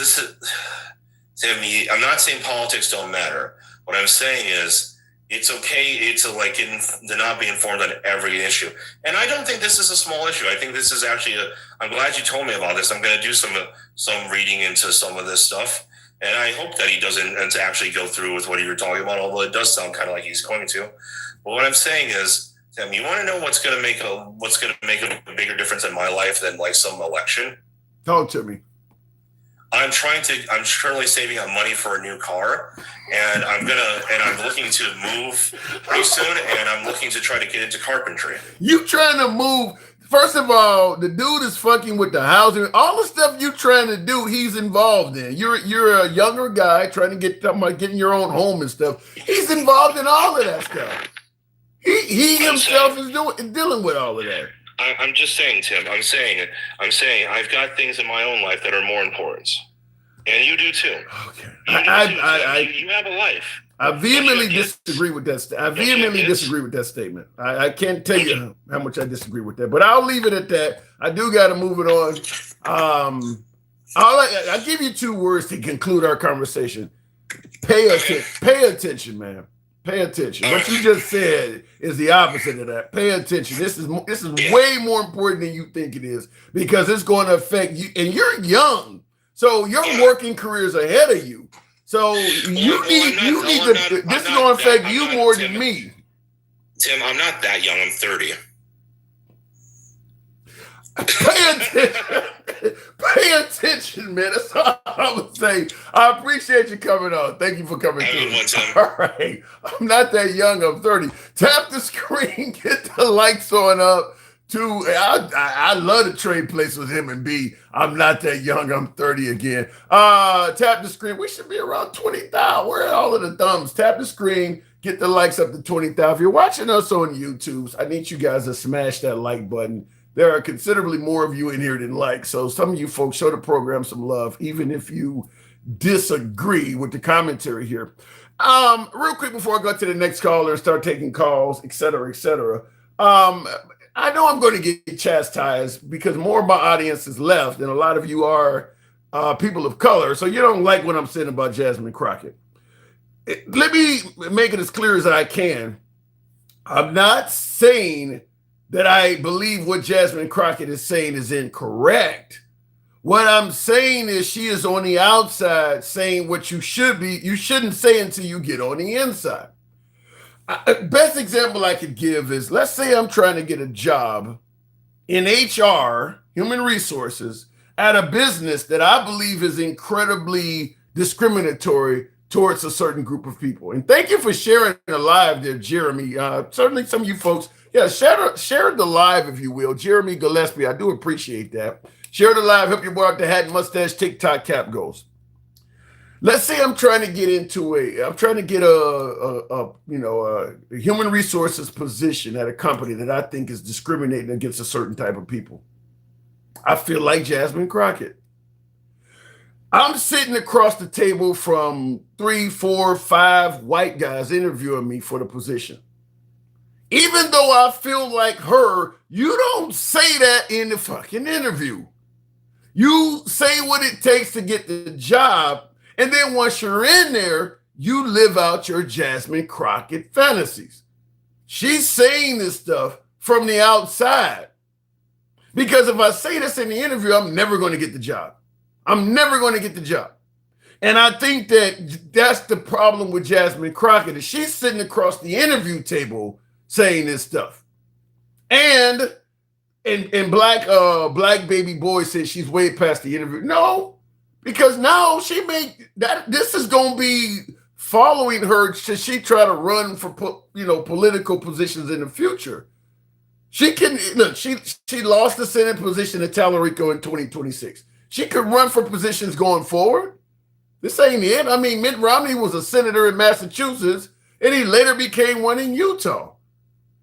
not saying politics don't matter. What I'm saying is it's okay to not be informed on every issue. And I don't think this is a small issue. I think this is actually I'm glad you told me about this. I'm going to do some reading into some of this stuff. And I hope that he doesn't actually go through with what you were talking about, although it does sound kind of like he's going to. But what I'm saying is, Tim, you want to know what's going to make a bigger difference in my life than like some election? Talk to me. I'm currently saving up money for a new car, and I'm looking to move pretty soon, and I'm looking to try to get into carpentry. You trying to move? First of all, the dude is fucking with the housing. All the stuff you trying to do, he's involved in. You're a younger guy trying to getting your own home and stuff. He's involved in all of that stuff. He himself is dealing with all of that. I'm just saying, Tim. I'm saying I've got things in my own life that are more important, and you do too. Okay, you have a life. I vehemently disagree with that. Disagree with that statement. I can't tell you how much I disagree with that, but I'll leave it at that. I do got to move it on. I'll give you 2 words to conclude our conversation. Pay attention, man. Pay attention. What you just said is the opposite of that. Pay attention. This is way more important than you think it is, because it's going to affect you. And you're young, so your working career is ahead of you. So this is going to affect you more than me. Tim, I'm not that young. I'm 30. Pay attention, man. That's all I would say. I appreciate you coming on. Thank you for coming through. All right. I'm not that young. I'm 30. Tap the screen. Get the likes on up. I love to trade places with him and B. I'm not that young. I'm 30 again. Tap the screen. We should be around 20,000. Where are all of the thumbs? Tap the screen. Get the likes up to 20,000. If you're watching us on YouTube, I need you guys to smash that like button. There are considerably more of you in here than like. So some of you folks show the program some love, even if you disagree with the commentary here. Real quick before I go to the next caller and start taking calls, et cetera, et cetera. I know I'm going to get chastised because more of my audience is left, and a lot of you are people of color. So you don't like what I'm saying about Jasmine Crockett. Let me make it as clear as I can. I'm not saying that I believe what Jasmine Crockett is saying is incorrect. What I'm saying is she is on the outside saying what you shouldn't say until you get on the inside. Best example I could give is, let's say I'm trying to get a job in HR, human resources, at a business that I believe is incredibly discriminatory towards a certain group of people. And thank you for sharing the live there, Jeremy. Certainly some of you folks, share the live, if you will. Jeremy Gillespie, I do appreciate that. Share the live, help your boy out the hat, mustache, TikTok cap goes. Let's say I'm trying to get a human resources position at a company that I think is discriminating against a certain type of people. I feel like Jasmine Crockett. I'm sitting across the table from 3, 4, 5 white guys interviewing me for the position. Even though I feel like her, you don't say that in the fucking interview. You say what it takes to get the job, and then once you're in there, you live out your Jasmine Crockett fantasies. She's saying this stuff from the outside. Because if I say this in the interview, I'm never going to get the job. I'm never going to get the job. And I think that that's the problem with Jasmine Crockett, is she's sitting across the interview table saying this stuff. And and black baby boy says she's way past the interview. No, because now she make that this is gonna be following her should she try to run for political positions in the future. She can look, she lost the Senate position to Tallarico in 2026. She could run for positions going forward. This ain't it. I mean, Mitt Romney was a senator in Massachusetts, and he later became one in Utah.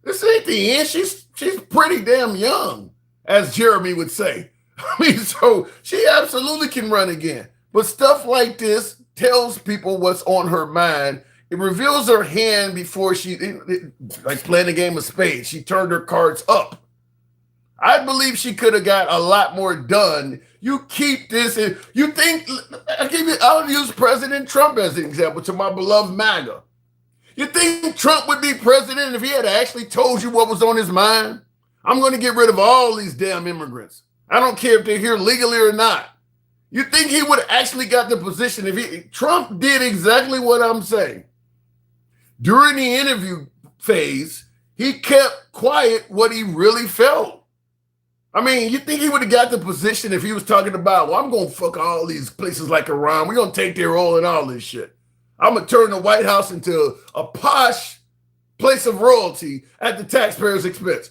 This ain't the end. She's pretty damn young, as Jeremy would say. I mean, so she absolutely can run again. But stuff like this tells people what's on her mind. It reveals her hand before like playing a game of spades. She turned her cards up. I believe she could have got a lot more done. You keep this in. You think, I'll use President Trump as an example to my beloved MAGA. You think Trump would be president if he had actually told you what was on his mind? I'm going to get rid of all these damn immigrants. I don't care if they're here legally or not. You think he would have actually got the position if Trump did exactly what I'm saying. During the interview phase, he kept quiet what he really felt. I mean, you think he would have got the position if he was talking about, well, I'm going to fuck all these places like Iran. We're going to take their oil and all this shit. I'm going to turn the White House into a posh place of royalty at the taxpayer's expense.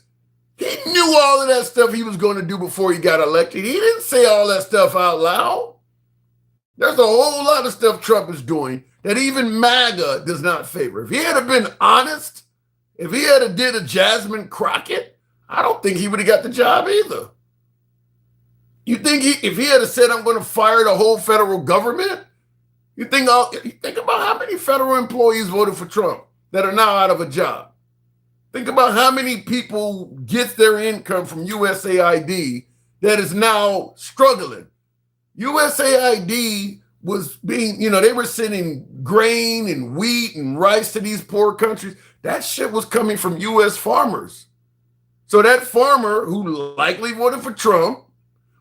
He knew all of that stuff he was going to do before he got elected. He didn't say all that stuff out loud. There's a whole lot of stuff Trump is doing that even MAGA does not favor. If he had been honest, if he had did a Jasmine Crockett, I don't think he would have got the job either. You think if he had said, I'm going to fire the whole federal government, you think about how many federal employees voted for Trump that are now out of a job. Think about how many people get their income from USAID that is now struggling. USAID was being, they were sending grain and wheat and rice to these poor countries. That shit was coming from US farmers. So that farmer who likely voted for Trump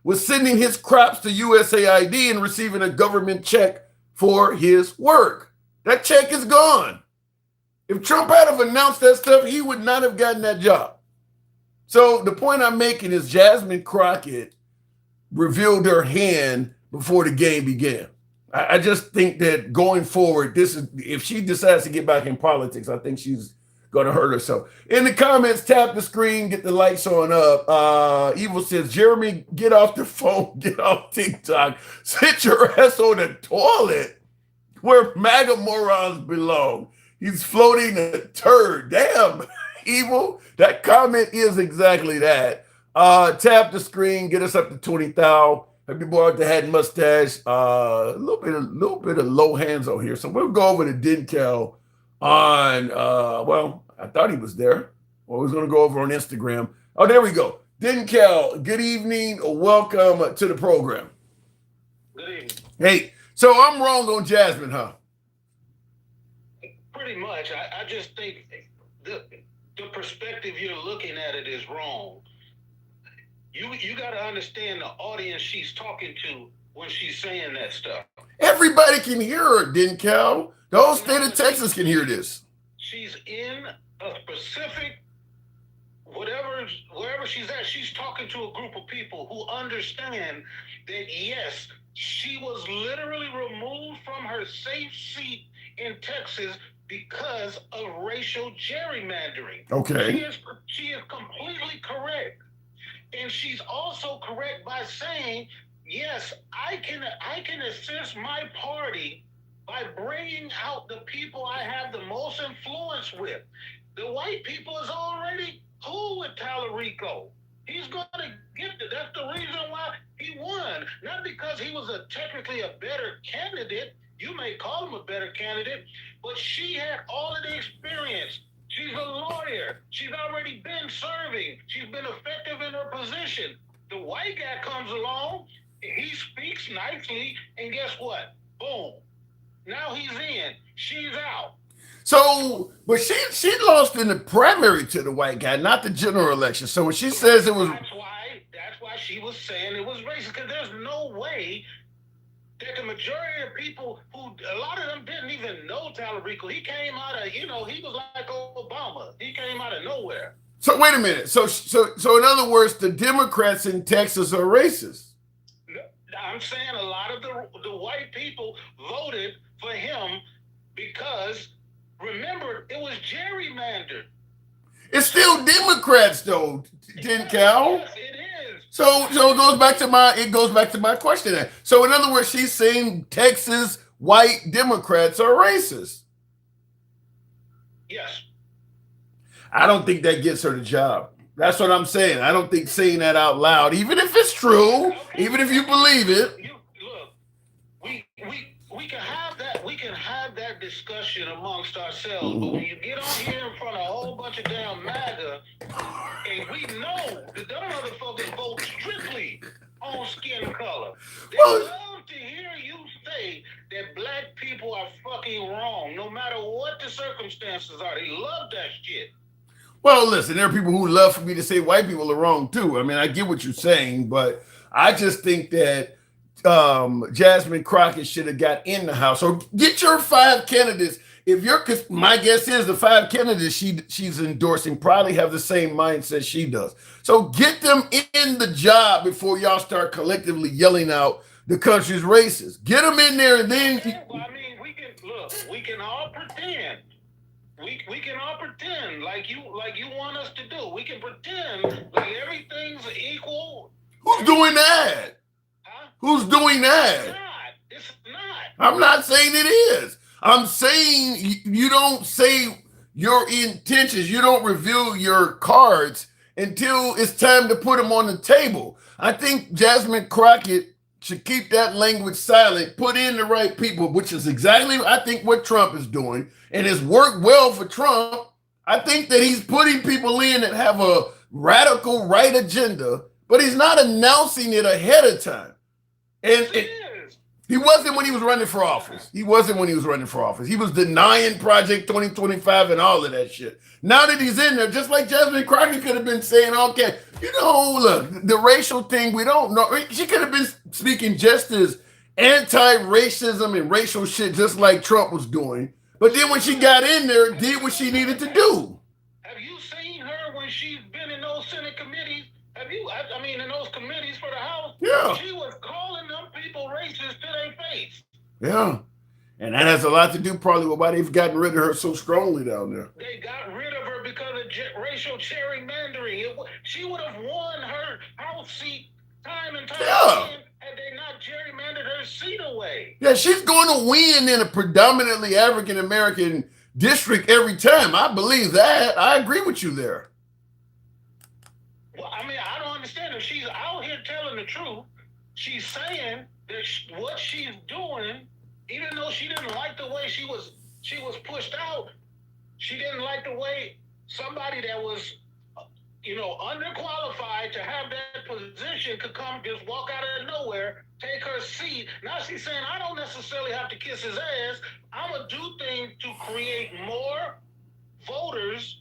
was sending his crops to USAID and receiving a government check for his work. That check is gone. If Trump had have announced that stuff, he would not have gotten that job. So the point I'm making is Jasmine Crockett revealed her hand before the game began. I just think that going forward, if she decides to get back in politics, I think she's going to hurt herself. In the comments, tap the screen, get the lights on up. Evil says, Jeremy, get off the phone, get off TikTok, sit your ass on the toilet where MAGA morons belong. He's floating a turd. Damn, Evil. That comment is exactly that. Tap the screen, get us up to 20,000. Happy boy with the hat and mustache. A little bit of low hands on here. So we'll go over to Dinkel on, I thought he was there. Well, we're going to go over on Instagram. Oh, there we go. Dinkel, good evening. Welcome to the program. Good evening. Hey, so I'm wrong on Jasmine, huh? Pretty much. I just think the perspective you're looking at it is wrong. You got to understand the audience she's talking to when she's saying that stuff. Everybody can hear her, Dinkel. The whole state of Texas can hear this. She's in a specific, wherever she's at, she's talking to a group of people who understand that, yes, she was literally removed from her safe seat in Texas because of racial gerrymandering. Okay. She is completely correct. And she's also correct by saying, yes, I can assist my party by bringing out the people I have the most influence with. The white people is already cool with Tallarico. He's going to get it. That's the reason why he won. Not because he was technically a better candidate. You may call him a better candidate, but she had all of the experience. She's a lawyer. She's already been serving. She's been effective in her position. The white guy comes along, he speaks nicely, and guess what? Boom. Now he's in. She's out. So, but she lost in the primary to the white guy, not the general election. So when she says it was... That's why she was saying it was racist, because there's no way that the majority of people a lot of them didn't even know Tallarico. He came out of, he was like Obama. He came out of nowhere. So wait a minute. So in other words, the Democrats in Texas are racist. I'm saying a lot of the white people voted for him because, remember, it was gerrymandered. It's still Democrats though, Tin Cow. Yes, it is. So it goes back to my question. Then. So in other words, she's saying Texas white Democrats are racist. Yes. I don't think that gets her the job. That's what I'm saying. I don't think saying that out loud, even if it's true, even if you believe it. Look, we can have that. We can have that discussion amongst ourselves. But when you get on here in front of a whole bunch of damn MAGA, and we know that them motherfuckers vote strictly on skin color, they love to hear you say that black people are fucking wrong, no matter what the circumstances are. They love that shit. Well, listen, there are people who love for me to say white people are wrong too. I mean, I get what you're saying, but I just think that Jasmine Crockett should have got in the House. So get your 5 candidates. Because my guess is the 5 candidates she's endorsing probably have the same mindset she does. So get them in the job before y'all start collectively yelling out the country's racist. Get them in there, and then. Well, I mean, we can all pretend. We can all pretend like you want us to do. We can pretend like everything's equal. Who's doing that? Huh? Who's doing that? It's not. I'm not saying it is. I'm saying you don't say your intentions. You don't reveal your cards until it's time to put them on the table. I think Jasmine Crockett should keep that language silent, put in the right people, which is exactly, I think, what Trump is doing. And it's worked well for Trump. I think that he's putting people in that have a radical right agenda, but he's not announcing it ahead of time. And he wasn't when he was running for office. He was denying Project 2025 and all of that shit. Now that he's in there, just like Jasmine Crockett could have been saying, okay, look, the racial thing, we don't know. She could have been speaking just as anti-racism and racial shit, just like Trump was doing. But then when she got in there, did what she needed to do. Have you seen her when she's been in those Senate committees? In those committees for the House? Yeah. She was calling them people racist to their face. Yeah. And that has a lot to do probably with why they've gotten rid of her so strongly down there. They got rid of her because of racial gerrymandering. She would have won her House seat time and time again had they not gerrymandered her seat away. Yeah, she's going to win in a predominantly African-American district every time. I believe that. I agree with you there. Well, I don't understand. If she's out here telling the truth, she's saying that what she's doing, even though she didn't like the way she was pushed out, she didn't like the way somebody that was, underqualified to have that position could come, just walk out of nowhere, take her seat. Now she's saying, I don't necessarily have to kiss his ass. I'm going to do things to create more voters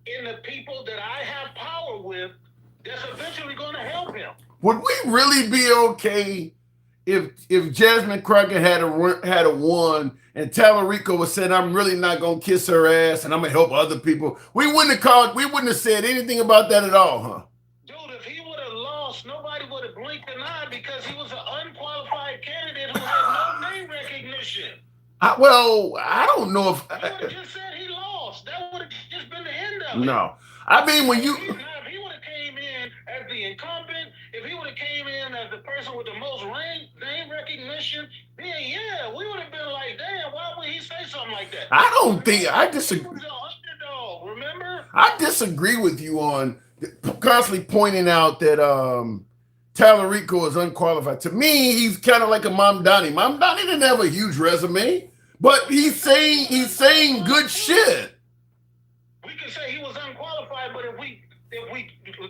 in the people that I have power with that's eventually going to help him. Would we really be okay if Jasmine Crockett had a won and Tallarico was saying, I'm really not going to kiss her ass and I'm going to help other people? We wouldn't have said anything about that at all, huh? Dude, if he would have lost, nobody would have blinked an eye because he was an unqualified candidate who had no name recognition. I don't know if... You would have just said he lost. That would have just been the end of it. No. I mean, when you... If he would have came in as the incumbent, if he would have came in as the person with the most name recognition, then yeah, we would have been like, damn, why would he say something like that? I disagree. He was an underdog, remember? I disagree with you on constantly pointing out that Tallarico is unqualified. To me, he's kind of like a Mamdani. Mamdani didn't have a huge resume, but he's saying good shit. We can say he was unqualified, but if we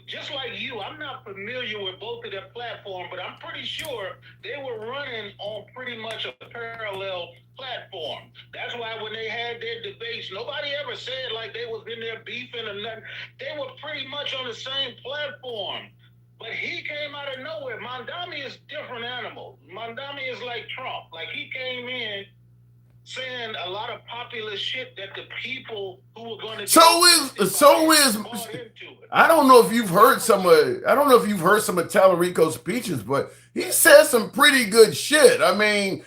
just like you, I'm not familiar with both of their platform, but I'm pretty sure they were running on pretty much a parallel platform. That's why when they had their debates, nobody ever said like they was in there beefing or nothing. They were pretty much on the same platform. But he came out of nowhere. Mamdani is a different animal. Mamdani is like Trump. Like he came in saying a lot of popular shit that the people who were going to bought into it. I don't know if you've heard some of Tallarico's speeches, but he said some pretty good shit. I mean,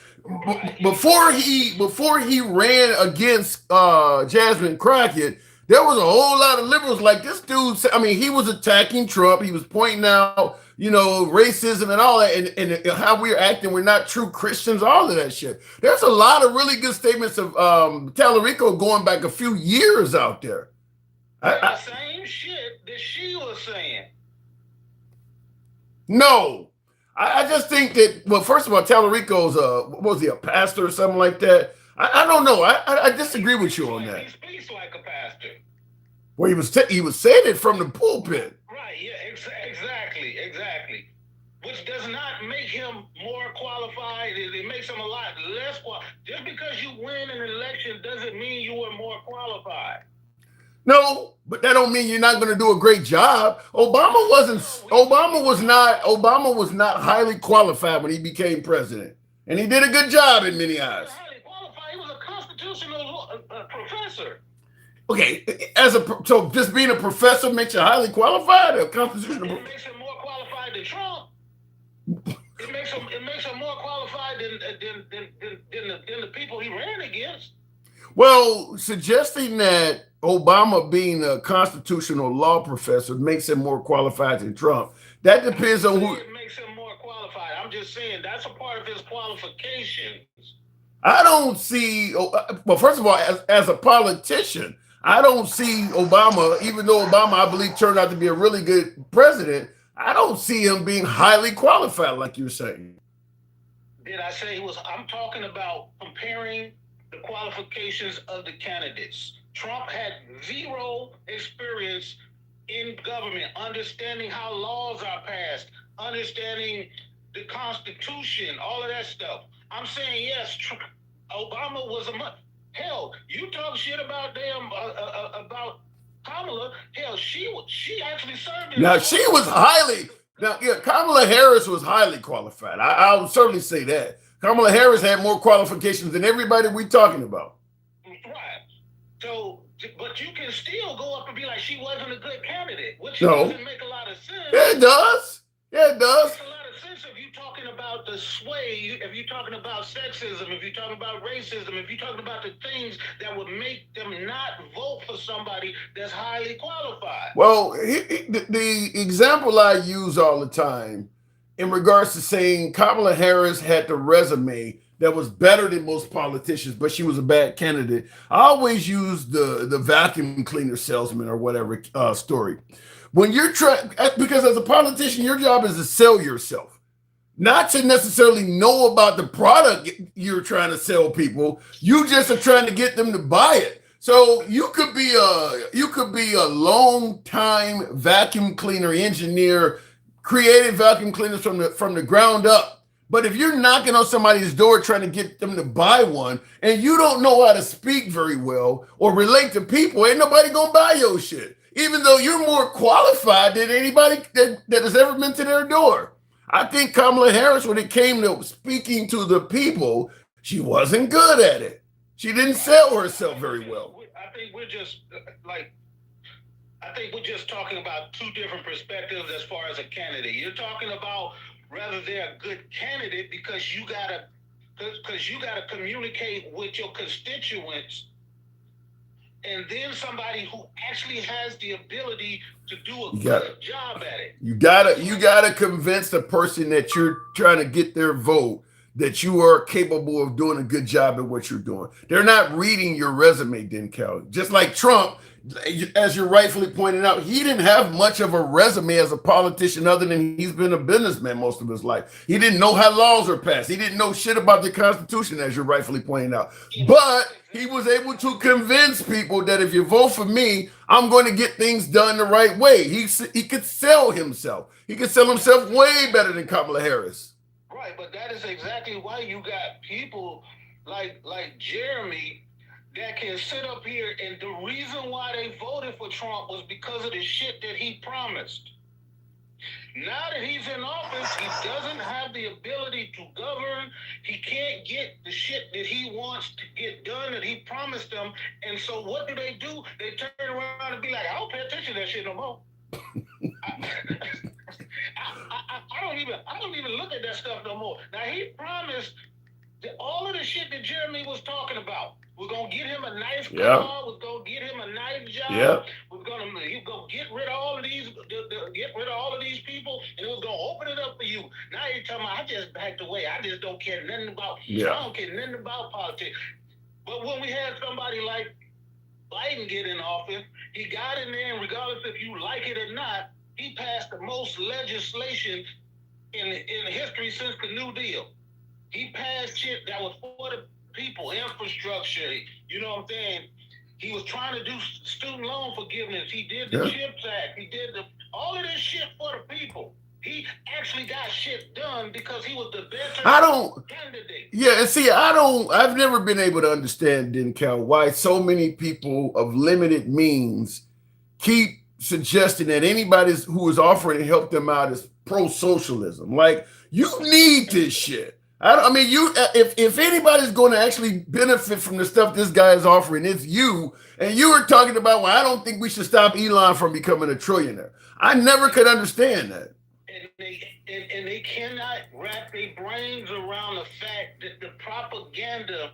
before he ran against Jasmine Crockett, there was a whole lot of liberals like this dude. I mean, he was attacking Trump. He was pointing out, racism and all that, and how we're acting. We're not true Christians, all of that shit. There's a lot of really good statements of Tallarico going back a few years out there. The same shit that she was saying. No. I just think that, well, first of all, Tallarico's what was he, a pastor or something like that? I don't know. I disagree with you on that. He speaks like a pastor. Well, he was saying it from the pulpit. Right, yeah, exactly. Which does not make him more qualified. It makes him a lot less qualified. Just because you win an election doesn't mean you were more qualified. No, but that don't mean you're not going to do a great job. Obama was not highly qualified when he became president, and he did a good job in many eyes. Highly qualified. He was a constitutional professor. Okay, so just being a professor makes you highly qualified. A constitutional. It makes him more qualified than Trump. It makes him more qualified than the people he ran against. Well, suggesting that Obama being a constitutional law professor makes him more qualified than Trump. That depends on who. It makes him more qualified. I'm just saying that's a part of his qualifications. I don't see. Well, first of all, as a politician, I don't see Obama, even though Obama, I believe, turned out to be a really good president. I don't see him being highly qualified, like you're saying. Did I say he was? I'm talking about comparing the qualifications of the candidates. Trump had zero experience in government, understanding how laws are passed, understanding the Constitution, all of that stuff. I'm saying, yes, Obama was hell, you talk shit about about Kamala. Hell, she actually served in. Now, she was Kamala Harris was highly qualified. I would certainly say that. Kamala Harris had more qualifications than everybody we're talking about. Right. So, but you can still go up and be like, she wasn't a good candidate, which No. doesn't make a lot of sense. Yeah, it does. Yeah, it does. It makes a lot of sense if you're talking about the sway, if you're talking about sexism, if you're talking about racism, if you're talking about the things that would make them not vote for somebody that's highly qualified. Well, the example I use all the time in regards to saying Kamala Harris had the resume that was better than most politicians, but she was a bad candidate. I always use the vacuum cleaner salesman or whatever story. When you're trying, because as a politician, your job is to sell yourself, not to necessarily know about the product you're trying to sell people. You just are trying to get them to buy it. So you could be a long time vacuum cleaner engineer, creating vacuum cleaners from the ground up. But if you're knocking on somebody's door trying to get them to buy one, and you don't know how to speak very well or relate to people, ain't nobody gonna buy your shit. Even though you're more qualified than anybody that has ever been to their door. I think Kamala Harris, when it came to speaking to the people, she wasn't good at it. She didn't sell herself very well. I think we're just talking about two different perspectives as far as a candidate. You're talking about whether they're a good candidate because you gotta communicate with your constituents, and then somebody who actually has the ability to do a good job at it. You gotta convince the person that you're trying to get their vote that you are capable of doing a good job at what you're doing. They're not reading your resume, Cal. Just like Trump, as you're rightfully pointing out, he didn't have much of a resume as a politician other than he's been a businessman most of his life. He didn't know how laws are passed. He didn't know shit about the Constitution, as you're rightfully pointing out. But he was able to convince people that if you vote for me, I'm going to get things done the right way. He could sell himself. He could sell himself way better than Kamala Harris. Right, but that is exactly why you got people like Jeremy that can sit up here, and the reason why they voted for Trump was because of the shit that he promised. Now that he's in office, he doesn't have the ability to govern. He can't get the shit that he wants to get done that he promised them. And so what do? They turn around and be like, I don't pay attention to that shit no more. I don't even look at that stuff no more. Now he promised that all of the shit that Jeremy was talking about. We're gonna get him a nice car. We're gonna get him a nice job. Yep. We're gonna get rid of all of these, people, and it was gonna open it up for you. Now you're talking about I just backed away. I just don't care nothing about. I don't care nothing about politics. But when we had somebody like Biden get in office, he got in there, and regardless if you like it or not, he passed the most legislation in history since the New Deal. He passed shit that was for the people, infrastructure, you know what I'm saying? He was trying to do student loan forgiveness. He did the CHIPS Act. He did all of this shit for the people. He actually got shit done because he was the better candidate. Yeah, and see, I've never been able to understand, Denkel, why so many people of limited means keep suggesting that anybody who is offering to help them out is pro-socialism. Like, you need this shit. I mean, if anybody's going to actually benefit from the stuff this guy is offering, it's you. And you were talking about, well, I don't think we should stop Elon from becoming a trillionaire. I never could understand that. And they cannot wrap their brains around the fact that the propaganda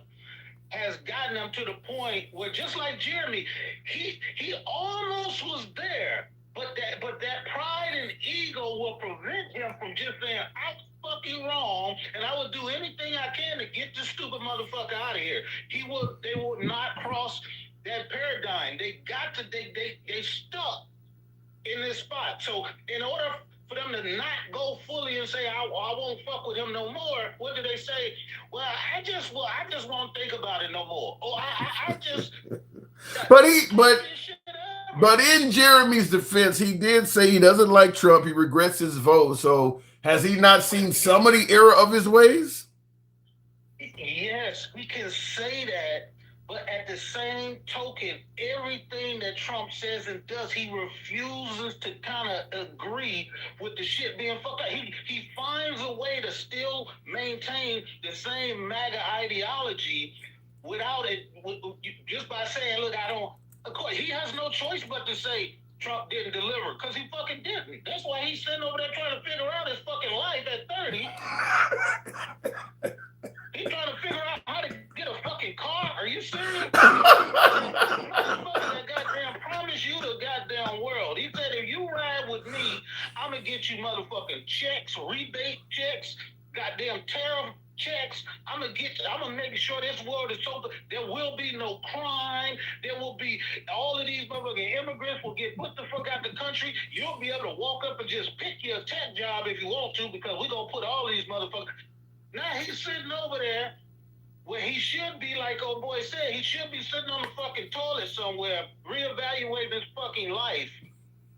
has gotten them to the point where, just like Jeremy, he almost was there, but that pride and ego will prevent him from just saying, I'm fucking wrong, and I will do anything I can to get this stupid motherfucker out of here. They will not cross that paradigm. They stuck in this spot. So in order for them to not go fully and say, I won't fuck with him no more, what do they say? Well, I just won't think about it no more. Or I just But in Jeremy's defense, he did say he doesn't like Trump. He regrets his vote. So has he not seen some of the error of his ways? Yes, we can say that. But at the same token, everything that Trump says and does, he refuses to kind of agree with the shit being fucked up. He finds a way to still maintain the same MAGA ideology without it, just by saying, look, I don't. Of course, he has no choice but to say Trump didn't deliver, because he fucking didn't. That's why he's sitting over there trying to figure out his fucking life at 30. He's trying to figure out how to get a fucking car. Are you serious? That goddamn promised you the goddamn world. He said, if you ride with me, I'm gonna get you motherfucking checks, rebate checks, goddamn tariff checks. I'm gonna make sure this world is so there will be no crime. There will be all of these motherfucking immigrants will get put the fuck out the country. You'll be able to walk up and just pick your tech job if you want to, because we're gonna put all these motherfuckers. Now he's sitting over there where he should be, like old boy said, he should be sitting on the fucking toilet somewhere, reevaluating his fucking life.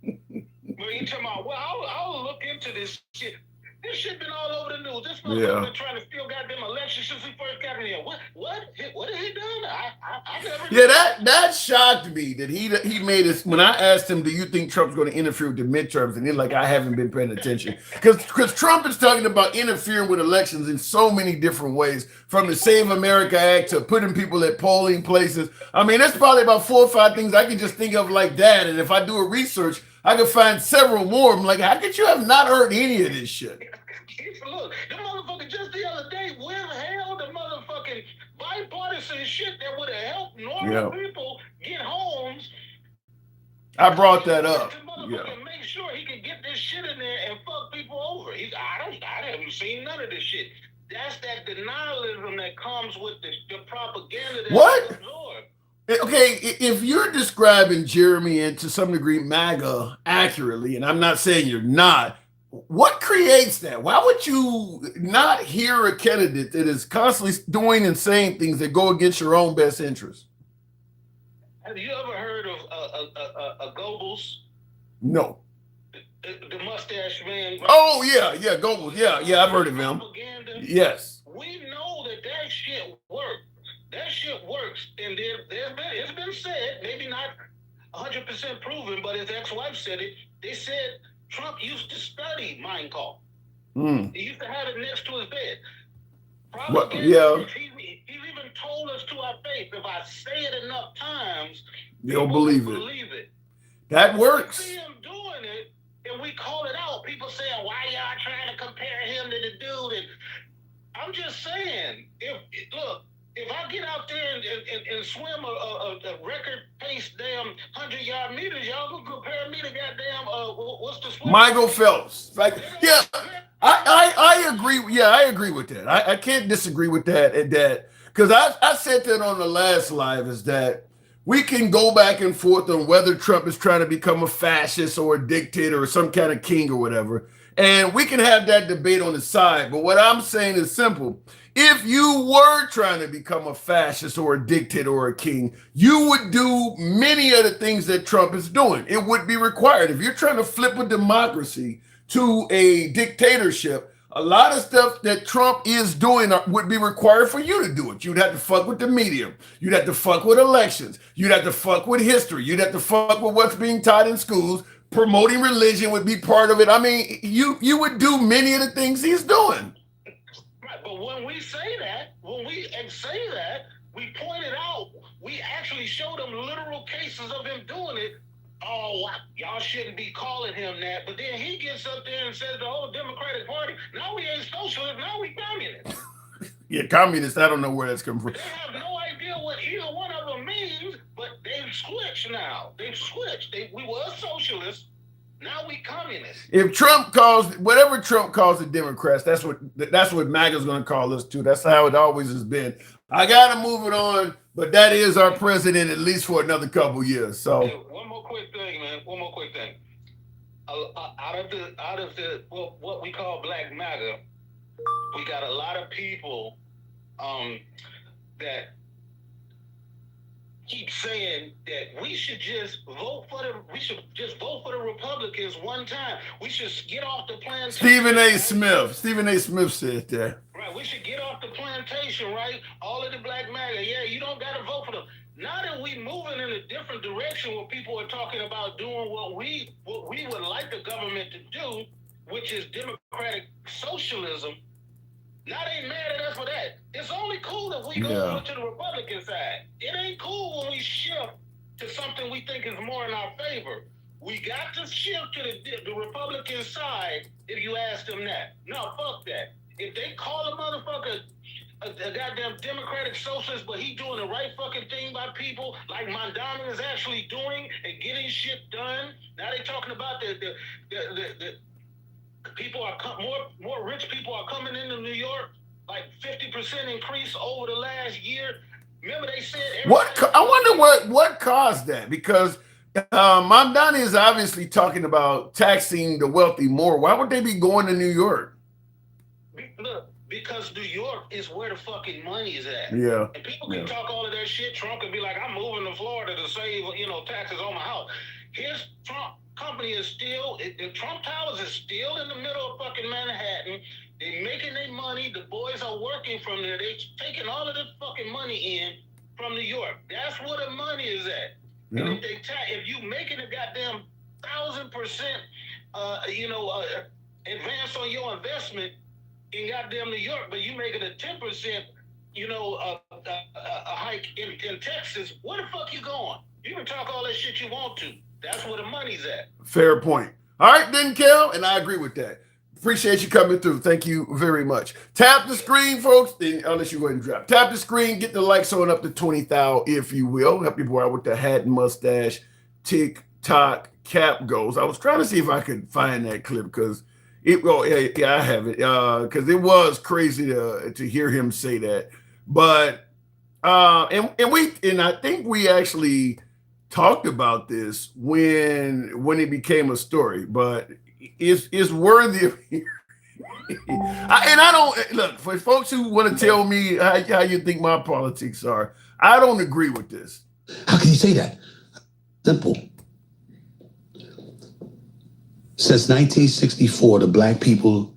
Where he talking about, well, I'll look into this shit. This shit been all over the news. This motherfucker been trying to steal goddamn elections since he first got in here. What has he done? I never. Yeah, that shocked me that he made us. When I asked him, do you think Trump's going to interfere with the midterms? And he's like, I haven't been paying attention. Because Trump is talking about interfering with elections in so many different ways, from the Save America Act to putting people at polling places. I mean, there's probably about 4 or 5 things I can just think of like that. And if I do a research, I can find several more. I'm like, how could you have not heard any of this shit? Look, the motherfucker just the other day withheld the motherfucking bipartisan shit that would have helped normal people get homes. I brought that up. Make sure he can get this shit in there and fuck people over. I haven't seen none of this shit. That's that denialism that comes with the propaganda that what? absorbed. Okay, if you're describing Jeremy and to some degree MAGA accurately, and I'm not saying you're not, what creates that? Why would you not hear a candidate that is constantly doing and saying things that go against your own best interest? Have you ever heard of a Goebbels? No. The mustache man. Oh, yeah, Goebbels. Yeah, I've heard of him. Propaganda. Yes. We know that shit works. That shit works. And it's been said, maybe not 100% proven, but his ex-wife said it. They said Trump used to study Mein Kampf. He used to have it next to his bed. What? Yeah. He even told us to our face, if I say it enough times, they'll believe it. That works. We see him doing it, and we call it out. People saying, why y'all trying to compare him to the dude? And I'm just saying, if I get out there and swim a record pace damn 100-yard meters, y'all gonna compare me to goddamn what's the swim? Michael Phelps. Like, yeah, I agree. Yeah, I agree with that. I can't disagree with that. And that, because I said that on the last live, is that we can go back and forth on whether Trump is trying to become a fascist or a dictator or some kind of king or whatever. And we can have that debate on the side. But what I'm saying is simple. If you were trying to become a fascist or a dictator or a king, you would do many of the things that Trump is doing. It would be required. If you're trying to flip a democracy to a dictatorship, a lot of stuff that Trump is doing would be required for you to do it. You'd have to fuck with the media. You'd have to fuck with elections. You'd have to fuck with history. You'd have to fuck with what's being taught in schools. Promoting religion would be part of it. I mean, you would do many of the things he's doing. Right, but when we say that, we point it out. We actually show them literal cases of him doing it. Oh, y'all shouldn't be calling him that. But then he gets up there and says the whole Democratic Party, now we ain't socialists, now we communists. Yeah, communists, I don't know where that's coming from. They have no idea what either one of them means, but they've switched now. They've switched. We were socialists, now we communists. If Trump calls, whatever Trump calls the Democrats, that's what MAGA's going to call us too. That's how it always has been. I got to move it on, but that is our president at least for another couple years. So hey, one more quick thing, man. Out of the what we call Black MAGA, we got a lot of people that keep saying that we should just vote for the Republicans one time. We should get off the plantation. Stephen A. Smith said that. Right, we should get off the plantation, right? All of the Black MAGA, yeah, you don't got to vote for them. Now that we moving in a different direction where people are talking about doing what we would like the government to do, which is democratic socialism, now they mad at us for that. It's only cool if we go over to the Republican side. It ain't cool when we shift to something we think is more in our favor. We got to shift to the Republican side if you ask them that. No, fuck that. If they call a motherfucker a goddamn democratic socialist, but he doing the right fucking thing by people, like Mondani is actually doing and getting shit done. Now they talking about the people are more rich people are coming into New York, like 50% increase over the last year. Remember they said I wonder what caused that, because Mondani is obviously talking about taxing the wealthy more. Why would they be going to New York? Look, because New York is where the fucking money is at. Yeah. And people can talk all of that shit. Trump can be like, I'm moving to Florida to save, taxes on my house. His Trump company is still, the Trump Towers is still in the middle of fucking Manhattan. They're making their money. The boys are working from there. They're taking all of this fucking money in from New York. That's where the money is at. Yeah. And if you making a goddamn 1,000%, advance on your investment in goddamn New York, but you making a 10%, a hike in Texas, where the fuck you going? You can talk all that shit you want to. That's where the money's at. Fair point. All right, then, Kel, and I agree with that. Appreciate you coming through. Thank you very much. Tap the screen, folks. Unless you go ahead and drop. Tap the screen. Get the likes on up to 20,000, if you will. Help your boy out with the hat and mustache, TikTok cap goals. I was trying to see if I could find that clip because I have it. Because it was crazy to hear him say that. But and I think we actually talked about this when it became a story, but it's worthy of I don't look for folks who want to tell me how you think my politics are. I don't agree with this. How can you say that? Simple. Since 1964, the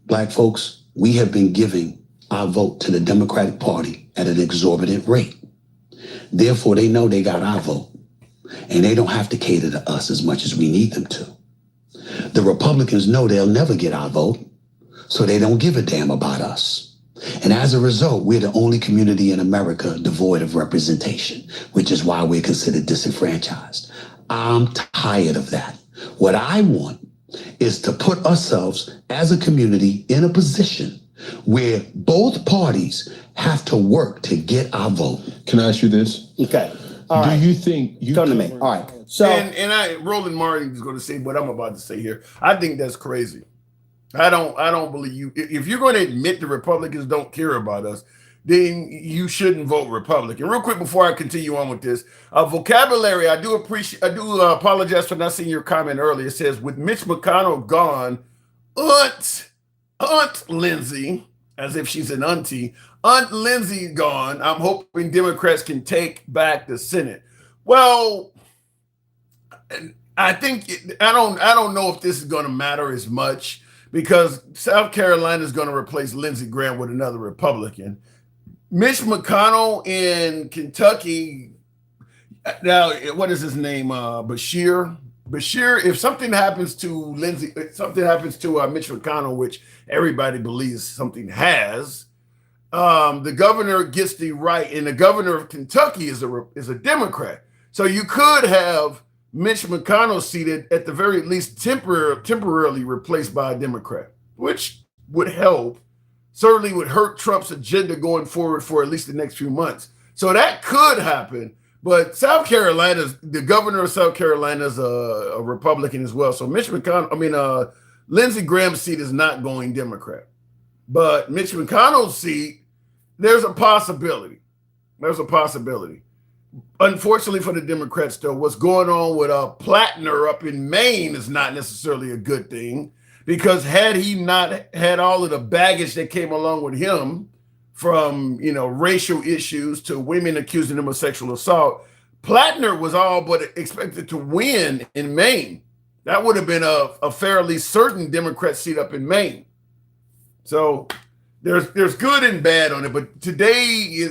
black folks, we have been giving our vote to the Democratic Party at an exorbitant rate. Therefore, they know they got our vote, and they don't have to cater to us as much as we need them to. The Republicans know they'll never get our vote, so they don't give a damn about us. And as a result, we're the only community in America devoid of representation, which is why we're considered disenfranchised. I'm tired of that. What I want is to put ourselves as a community in a position where both parties have to work to get our vote. Can I ask you this? Okay. All right. Do you think you come to me? All right. So Roland Martin is going to say what I'm about to say here. I think that's crazy. I don't believe you. If you're going to admit the Republicans don't care about us, then you shouldn't vote Republican. Real quick before I continue on with this, vocabulary. I do apologize for not seeing your comment earlier. It says with Mitch McConnell gone, Aunt Lindsey, as if she's an auntie, Aunt Lindsey gone. I'm hoping Democrats can take back the Senate. Well, I think I don't know if this is going to matter as much because South Carolina is going to replace Lindsey Graham with another Republican. Mitch McConnell in Kentucky. Now, what is his name? Bashir. If something happens to Mitch McConnell, which everybody believes something has, the governor gets the right, and the governor of Kentucky is a Democrat. So you could have Mitch McConnell seated at the very least temporarily replaced by a Democrat, which would help. Certainly would hurt Trump's agenda going forward for at least the next few months. So that could happen. But the governor of South Carolina is a Republican as well. So Lindsey Graham's seat is not going Democrat. But Mitch McConnell's seat, there's a possibility. Unfortunately for the Democrats, though, what's going on with Plattner up in Maine is not necessarily a good thing. Because had he not had all of the baggage that came along with him from, racial issues to women accusing him of sexual assault, Plattner was all but expected to win in Maine. That would have been a fairly certain Democrat seat up in Maine. So there's good and bad on it. But today,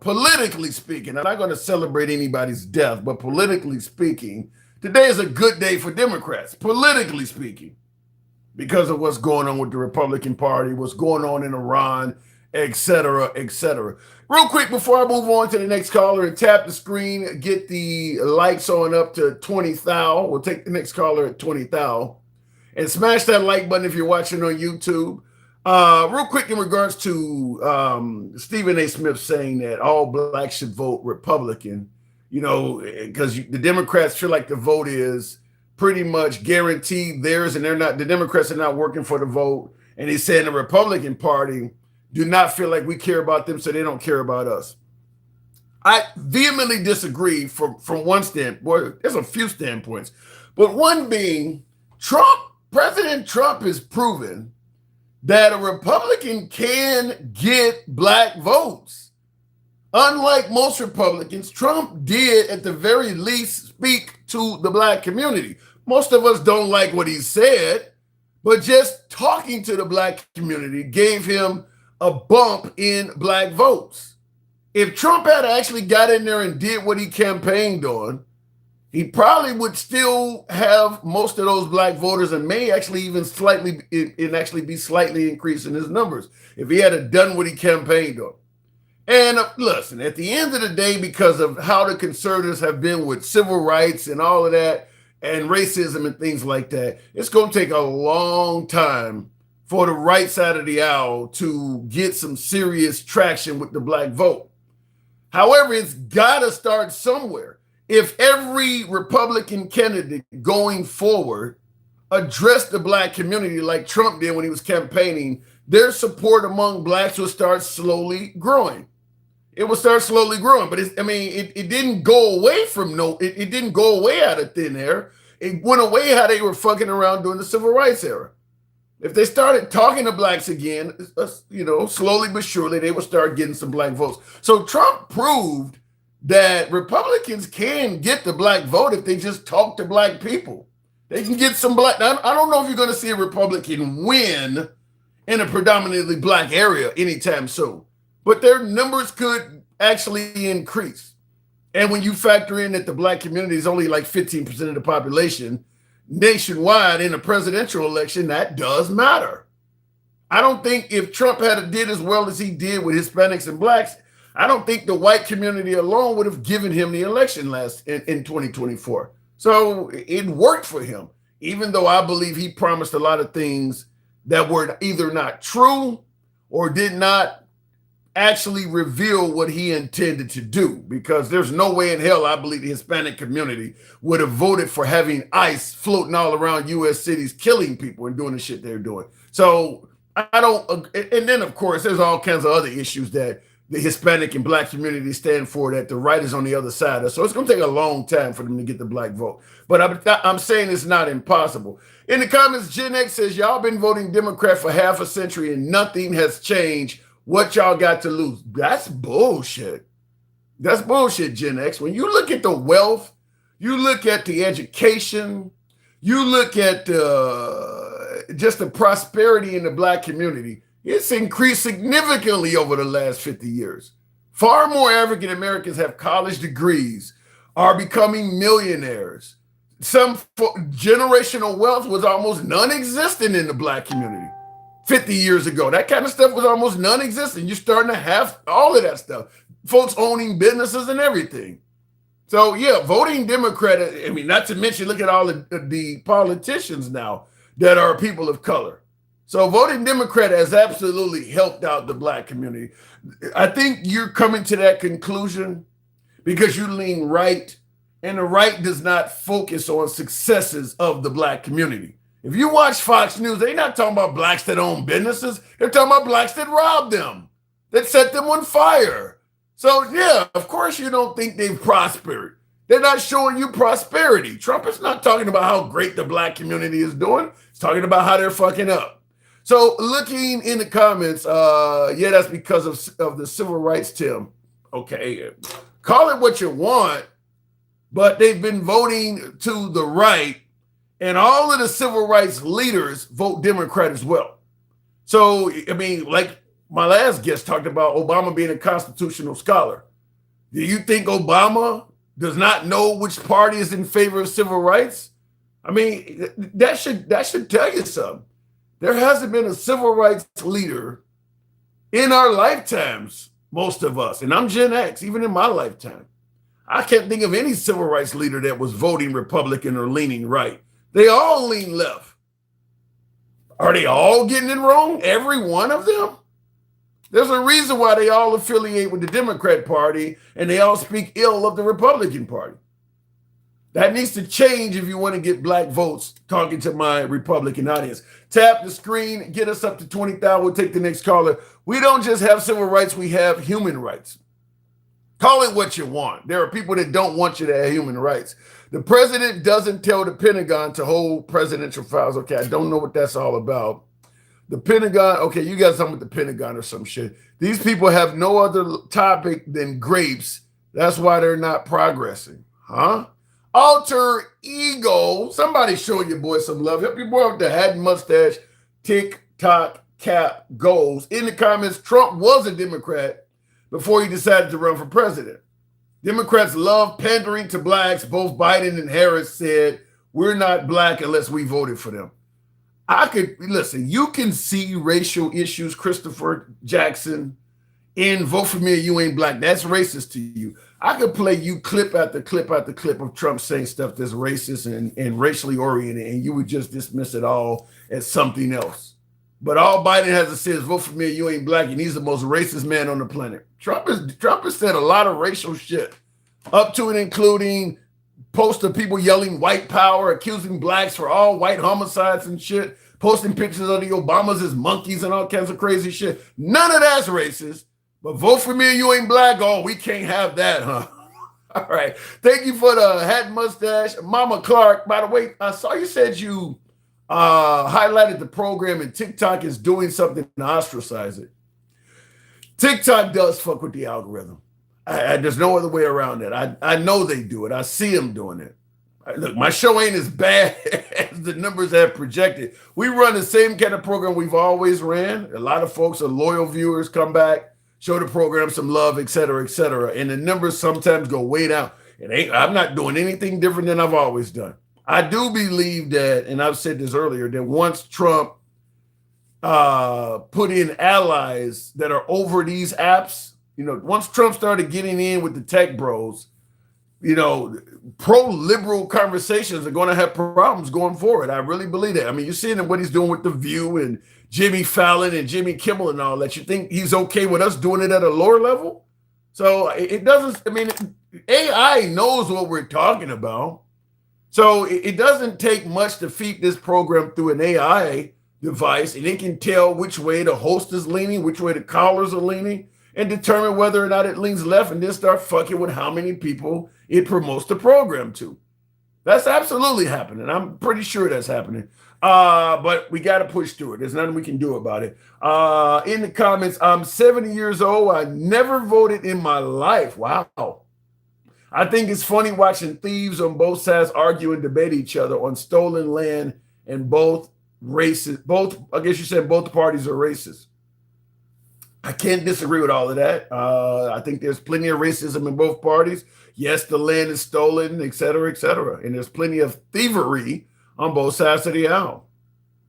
politically speaking, I'm not going to celebrate anybody's death, but politically speaking, today is a good day for Democrats, politically speaking. Because of what's going on with the Republican Party, what's going on in Iran, et cetera, et cetera. Real quick, before I move on to the next caller and tap the screen, get the likes on up to 20,000. We'll take the next caller at 20,000. And smash that like button if you're watching on YouTube. Real quick in regards to Stephen A. Smith saying that all blacks should vote Republican, because the Democrats feel like the vote is pretty much guaranteed theirs, and the Democrats are not working for the vote. And he's saying the Republican Party do not feel like we care about them, so they don't care about us. I vehemently disagree from one standpoint. There's a few standpoints, but one being President Trump has proven that a Republican can get black votes. Unlike most Republicans, Trump did at the very least speak to the black community. Most of us don't like what he said, but just talking to the black community gave him a bump in black votes. If Trump had actually got in there and did what he campaigned on, he probably would still have most of those black voters and may actually even be slightly increasing his numbers if he had done what he campaigned on. And listen, at the end of the day, because of how the conservatives have been with civil rights and all of that, and racism and things like that, it's going to take a long time for the right side of the aisle to get some serious traction with the black vote. However, it's got to start somewhere. If every Republican candidate going forward addressed the black community like Trump did when he was campaigning, their support among blacks will start slowly growing. It will start slowly growing, but it didn't go away it didn't go away out of thin air. It went away how they were fucking around during the civil rights era. If they started talking to blacks again, slowly but surely, they would start getting some black votes. So Trump proved that Republicans can get the black vote if they just talk to black people. They can get some black. I don't know if you're going to see a Republican win in a predominantly black area anytime soon, but their numbers could actually increase. And when you factor in that the black community is only like 15% of the population, nationwide in a presidential election, that does matter. I don't think if Trump did as well as he did with Hispanics and blacks, I don't think the white community alone would have given him the election in 2024. So it worked for him, even though I believe he promised a lot of things that were either not true or did not actually reveal what he intended to do, because there's no way in hell I believe the Hispanic community would have voted for having ICE floating all around U.S. cities, killing people and doing the shit they're doing. So I don't, and then of course there's all kinds of other issues that the Hispanic and black community stand for that the right is on the other side of. So it's going to take a long time for them to get the black vote. But I'm saying it's not impossible. In the comments, Gen X says, y'all been voting Democrat for half a century and nothing has changed. What y'all got to lose? That's bullshit. That's bullshit, Gen X. When you look at the wealth, you look at the education, you look at just the prosperity in the black community, it's increased significantly over the last 50 years. Far more African Americans have college degrees, are becoming millionaires. Some generational wealth was almost non-existent in the black community 50 years ago. That kind of stuff was almost non-existent. You're starting to have all of that stuff. Folks owning businesses and everything. So yeah, voting Democrat, I mean, not to mention, look at all the politicians now that are people of color. So voting Democrat has absolutely helped out the black community. I think you're coming to that conclusion because you lean right, and the right does not focus on successes of the black community. If you watch Fox News, they're not talking about blacks that own businesses. They're talking about blacks that robbed them, that set them on fire. So yeah, of course you don't think they've prospered. They're not showing you prosperity. Trump is not talking about how great the black community is doing. He's talking about how they're fucking up. So looking in the comments, yeah, that's because of the civil rights, Tim. Okay, call it what you want, but they've been voting to the right, and all of the civil rights leaders vote Democrat as well. So, I mean, like my last guest talked about Obama being a constitutional scholar. Do you think Obama does not know which party is in favor of civil rights? I mean, that should tell you something. There hasn't been a civil rights leader in our lifetimes, most of us, and I'm Gen X, even in my lifetime. I can't think of any civil rights leader that was voting Republican or leaning right. They all lean left. Are they all getting it wrong? Every one of them? There's a reason why they all affiliate with the Democrat Party and they all speak ill of the Republican Party. That needs to change if you want to get black votes, talking to my Republican audience. Tap the screen, get us up to 20,000. We'll take the next caller. We don't just have civil rights, we have human rights. Call it what you want. There are people that don't want you to have human rights. The president doesn't tell the Pentagon to hold presidential files. Okay, I don't know what that's all about. The Pentagon, okay, you got something with the Pentagon or some shit. These people have no other topic than grapes. That's why they're not progressing. Huh? Alter ego. Somebody show your boy some love. Help your boy with the hat and mustache, TikTok cap goals. In the comments, Trump was a Democrat before he decided to run for president. Democrats love pandering to blacks. Both Biden and Harris said, we're not black unless we voted for them. Listen, you can see racial issues, Christopher Jackson, in Vote For Me or You Ain't Black. That's racist to you. I could play you clip after clip after clip of Trump saying stuff that's racist and racially oriented, and you would just dismiss it all as something else. But all Biden has to say is vote for me or you ain't black, and he's the most racist man on the planet. Trump has said a lot of racial shit, up to and including posts of people yelling white power, accusing blacks for all white homicides and shit, posting pictures of the Obamas as monkeys and all kinds of crazy shit. None of that's racist. But vote for me or you ain't black. Oh, we can't have that, huh? All right. Thank you for the hat and mustache. Mama Clark, by the way, I saw you said you highlighted the program and TikTok is doing something to ostracize it. TikTok does fuck with the algorithm. There's no other way around it. I know they do it. I see them doing it. Look, my show ain't as bad as the numbers have projected. We run the same kind of program we've always ran. A lot of folks are loyal viewers, come back, show the program some love, et cetera, et cetera. And the numbers sometimes go way down. I'm not doing anything different than I've always done. I do believe that, and I've said this earlier, that once Trump put in allies that are over these apps, once Trump started getting in with the tech bros, pro-liberal conversations are going to have problems going forward. I really believe that. I mean, you're seeing what he's doing with The View and Jimmy Fallon and Jimmy Kimmel and all that. You think he's okay with us doing it at a lower level? So it doesn't, I mean, AI knows what we're talking about. So it doesn't take much to feed this program through an AI device, and it can tell which way the host is leaning, which way the callers are leaning, and determine whether or not it leans left, and then start fucking with how many people it promotes the program to. That's absolutely happening. I'm pretty sure that's happening. But we got to push through it. There's nothing we can do about it. In the comments, I'm 70 years old. I never voted in my life. Wow. I think it's funny watching thieves on both sides argue and debate each other on stolen land, and both races, I guess you said both parties are racist. I can't disagree with all of that. I think there's plenty of racism in both parties. Yes, the land is stolen, et cetera, et cetera. And there's plenty of thievery on both sides of the aisle.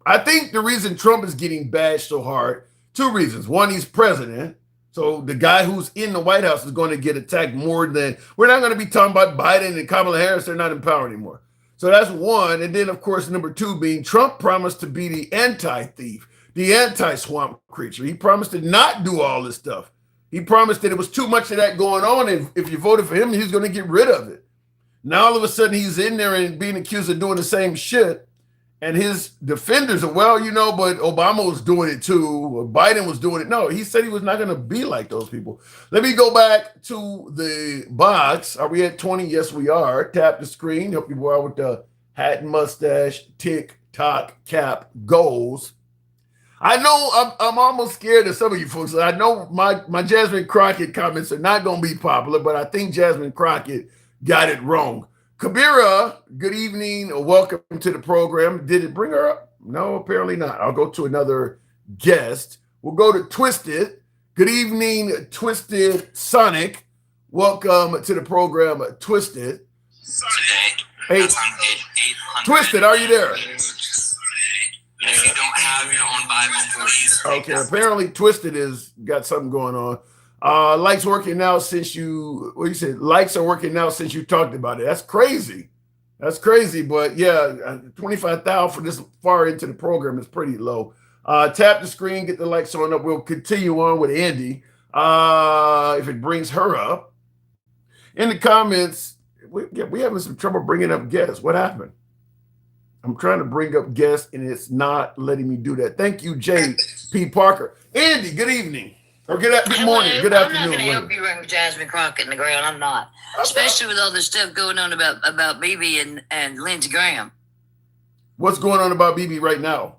I think the reason Trump is getting bashed so hard, two reasons. One, he's president. So the guy who's in the White House is going to get attacked more than, we're not going to be talking about Biden and Kamala Harris. They're not in power anymore. So that's one. And then, of course, number two being Trump promised to be the anti-thief, the anti-swamp creature. He promised to not do all this stuff. He promised that it was too much of that going on, and if you voted for him, he's going to get rid of it. Now, all of a sudden, he's in there and being accused of doing the same shit. And his defenders are, but Obama was doing it too, or Biden was doing it. No, he said he was not going to be like those people. Let me go back to the box. Are we at 20? Yes, we are. Tap the screen. Help you out with the hat and mustache, tick-tock cap goals. I know I'm almost scared of some of you folks. I know my Jasmine Crockett comments are not going to be popular, but I think Jasmine Crockett got it wrong. Kabira, good evening. Welcome to the program. Did it bring her up? No, apparently not. I'll go to another guest. We'll go to Twisted. Good evening, Twisted Sonic. Welcome to the program, Twisted. Hey, Twisted, are you there? If you don't have your own Bible, please. Okay, apparently Twisted has got something going on. Lights working now since lights are working now since you talked about it. That's crazy. But yeah, 25,000 for this far into the program is pretty low. Tap the screen, get the lights on up. We'll continue on with Andy if it brings her up. In the comments, we having some trouble bringing up guests. What happened? I'm trying to bring up guests, and it's not letting me do that. Thank you, J.P. Parker. Andy, good evening. Or good morning, good afternoon. I'm not going to help you run Jasmine Crockett in the ground. I'm not. Especially with all this stuff going on about Bibi and Lindsey Graham. What's going on about Bibi right now?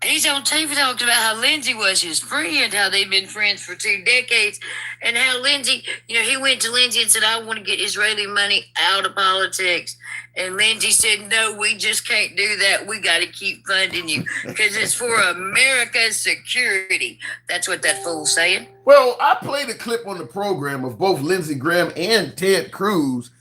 He's on TV talking about how Lindsey was his friend, how they've been friends for 2 decades, and how Lindsey, he went to Lindsey and said, I want to get Israeli money out of politics. And Lindsey said, no, we just can't do that. We got to keep funding you because it's for America's security. That's what that fool's saying. Well, I played a clip on the program of both Lindsey Graham and Ted Cruz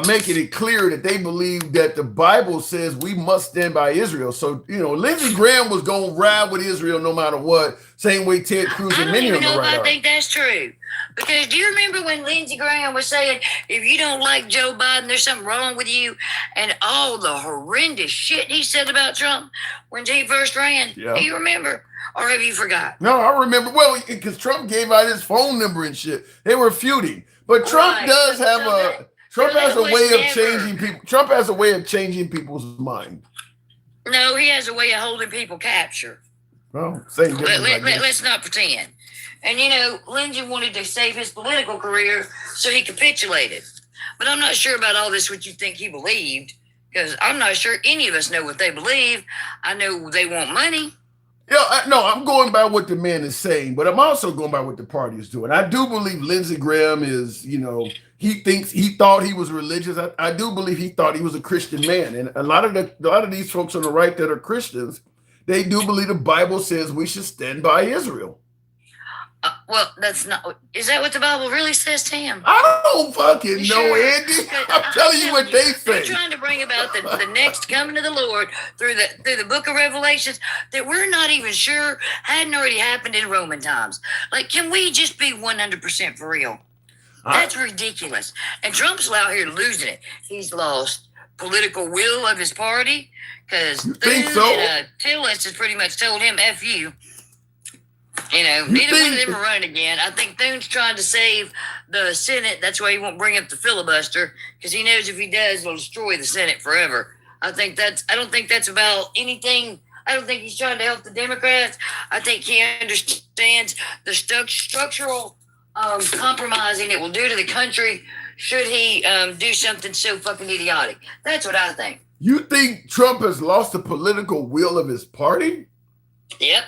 making it clear that they believe that the Bible says we must stand by Israel. So, Lindsey Graham was going to ride with Israel no matter what, same way Ted Cruz and many of them I think that's true. Because do you remember when Lindsey Graham was saying, if you don't like Joe Biden, there's something wrong with you, and all the horrendous shit he said about Trump when he first ran? Yeah. Do you remember? Or have you forgot? No, I remember. Well, because Trump gave out his phone number and shit. They were feuding. But Trump does have Trump has a way of changing people. Trump has a way of changing people's mind. No, he has a way of holding people captured. Well, same difference. Let's not pretend. And, Lindsey wanted to save his political career, so he capitulated. But I'm not sure about all this, what you think he believed, because I'm not sure any of us know what they believe. I know they want money. Yeah, no, I'm going by what the man is saying, but I'm also going by what the party is doing. I do believe Lindsey Graham is, he thought he was religious. I do believe he thought he was a Christian man. And a lot of these folks on the right that are Christians, they do believe the Bible says we should stand by Israel. Well, that's not. Is that what the Bible really says, Tim? I don't fucking know, Sure. Andy. I'm telling you what they They're say. trying to bring about the next coming of the Lord through the book of Revelations that we're not even sure hadn't already happened in Roman times. Like, can we just be 100% for real? That's ridiculous. And Trump's out here losing it. He's lost political will of his party because Tillis has pretty much told him F you. You know, neither one of them are running again. I think Thune's trying to save the Senate. That's why he won't bring up the filibuster, because he knows if he does, it'll destroy the Senate forever. I don't think that's about anything. I don't think he's trying to help the Democrats. I think he understands the structural compromising it will do to the country should he do something so fucking idiotic. That's what I think. You think Trump has lost the political will of his party? Yep.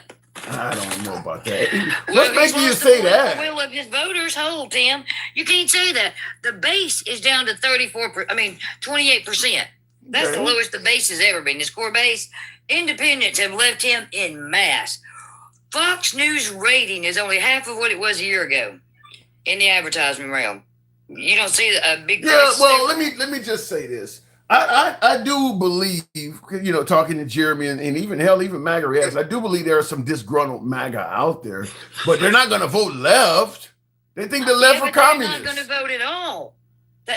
I don't know about that. Well, What's making you say that? The will of his voters hold, Tim. You can't say that. The base is down to 28%. That's the lowest the base has ever been. His core base. Independents have left him in mass. Fox News rating is only half of what it was a year ago in the advertisement realm. You don't see a big. Yeah, well, let me just say this. I do believe, you know, talking to Jeremy and even MAGA reacts, I do believe there are some disgruntled MAGA out there, but they're not going to vote left. They think the left are communists. They're not going to vote at all.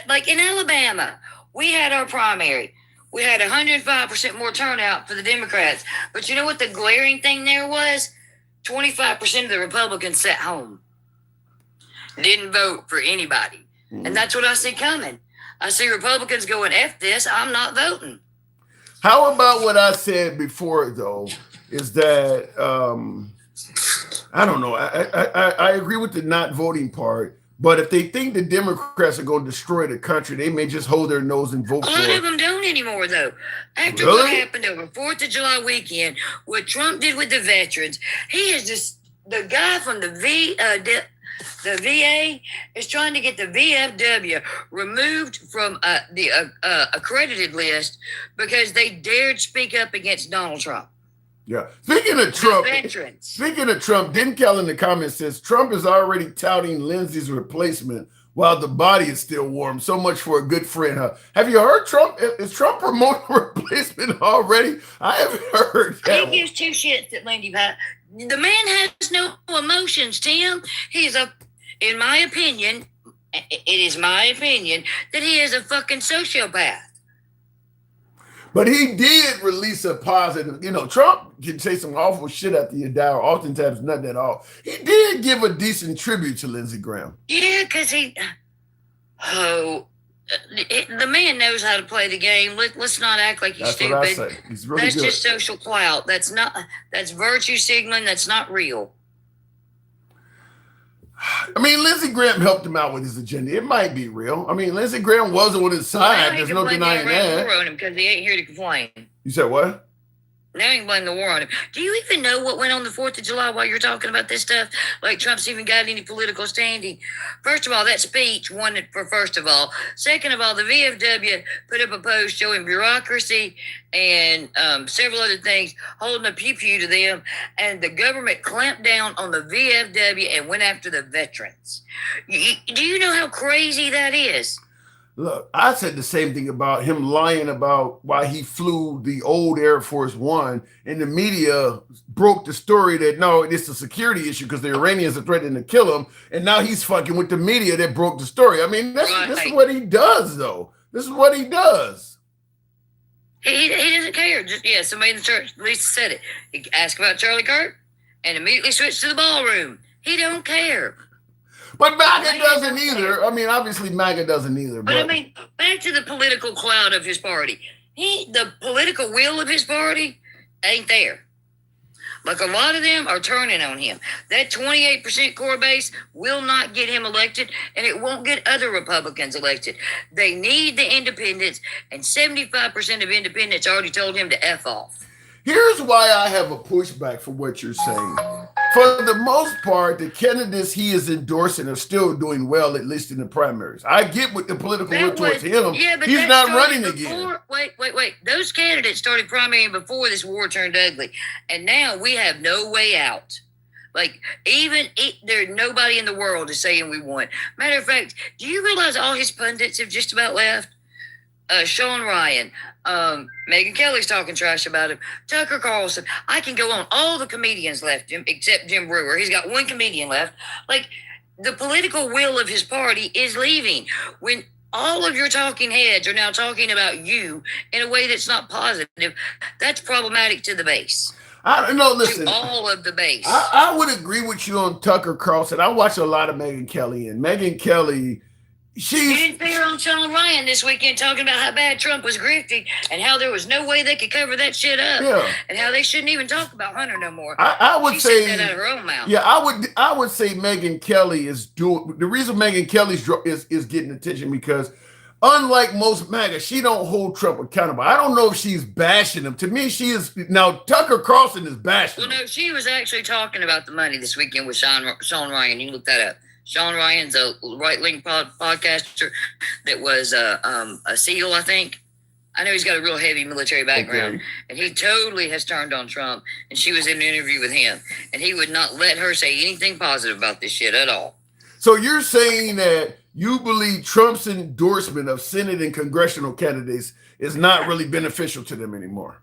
Like in Alabama, we had our primary. We had 105% more turnout for the Democrats. But you know what the glaring thing there was? 25% of the Republicans sat home. Didn't vote for anybody. And that's what I see coming. I see Republicans going, F this, I'm not voting. How about what I said before, though, is that, I don't know. I agree with the not voting part, but if they think the Democrats are going to destroy the country, they may just hold their nose and vote for it. A lot of them don't anymore, though. After what happened over 4th of July weekend, what Trump did with the veterans, he is just, the guy from the VA is trying to get the VFW removed from the accredited list because they dared speak up against Donald Trump. Yeah. Speaking of Trump, Denkel in the comments says Trump is already touting Lindsey's replacement while the body is still warm. So much for a good friend. Huh? Have you heard Trump? Is Trump promoting a replacement already? I haven't heard that. He gives two shits that Lindsey. The man has no emotions, Tim. He's in my opinion, it is my opinion that he is a fucking sociopath. But he did release a positive, you know, Trump can say some awful shit after you die, or oftentimes nothing at all. He did give a decent tribute to Lindsey Graham. Yeah, because the man knows how to play the game. Let's not act like he's stupid. That's what I say. He's really That's good. just social clout. That's virtue signaling. That's not real. I mean, Lindsey Graham helped him out with his agenda. It might be real. I mean, Lindsey Graham wasn't on his side. There's no denying that. On him because he ain't here to complain. You said what? Now you can blame the war on him. Do you even know what went on the 4th of July while you're talking about this stuff? Like Trump's even got any political standing? First of all, that speech won it for first of all. Second of all, the VFW put up a post showing bureaucracy and several other things, holding a pew-pew to them, and the government clamped down on the VFW and went after the veterans. Do you know how crazy that is? Look, I said the same thing about him lying about why he flew the old Air Force One, and the media broke the story that no, it's a security issue because the Iranians are threatening to kill him, and now he's fucking with the media that broke the story. I mean, this is what he does, though. This is what he does. He doesn't care. Somebody in the church at least said it. He asked about Charlie Kirk and immediately switched to the ballroom. He don't care. But MAGA doesn't either. I mean, obviously MAGA doesn't either. But I mean, back to the political clout of his party. The political will of his party ain't there. Like a lot of them are turning on him. That 28% core base will not get him elected, and it won't get other Republicans elected. They need the independents, and 75% of independents already told him to F off. Here's why I have a pushback for what you're saying. For the most part, the candidates he is endorsing are still doing well, at least in the primaries. I get what the political will towards him. Yeah, but he's not running again. Wait. Those candidates started primarying before this war turned ugly. And now we have no way out. Like, there's nobody in the world is saying we won. Matter of fact, do you realize all his pundits have just about left? Sean Ryan, Megyn Kelly's talking trash about him. Tucker Carlson, I can go on. All the comedians left him except Jim Brewer. He's got one comedian left. Like, the political will of his party is leaving. When all of your talking heads are now talking about you in a way that's not positive, that's problematic to the base. I don't know. Listen, to all of the base. I would agree with you on Tucker Carlson. I watch a lot of Megyn Kelly, and Megyn Kelly, you didn't hear on Sean Ryan this weekend talking about how bad Trump was grifting and how there was no way they could cover that shit up. Yeah. And how they shouldn't even talk about Hunter no more. I would she say said that out of her own mouth. Yeah, I would say Megyn Kelly is doing the reason Megyn Kelly is getting attention because unlike most MAGA, she don't hold Trump accountable. I don't know if she's bashing him. To me, she is now. Tucker Carlson is bashing him. Well, no, she was actually talking about the money this weekend with Sean Ryan. You can look that up. Sean Ryan's a right-wing podcaster that was a SEAL, I think. I know he's got a real heavy military background, and he totally has turned on Trump, and she was in an interview with him, and he would not let her say anything positive about this shit at all. So you're saying that you believe Trump's endorsement of Senate and congressional candidates is not really beneficial to them anymore?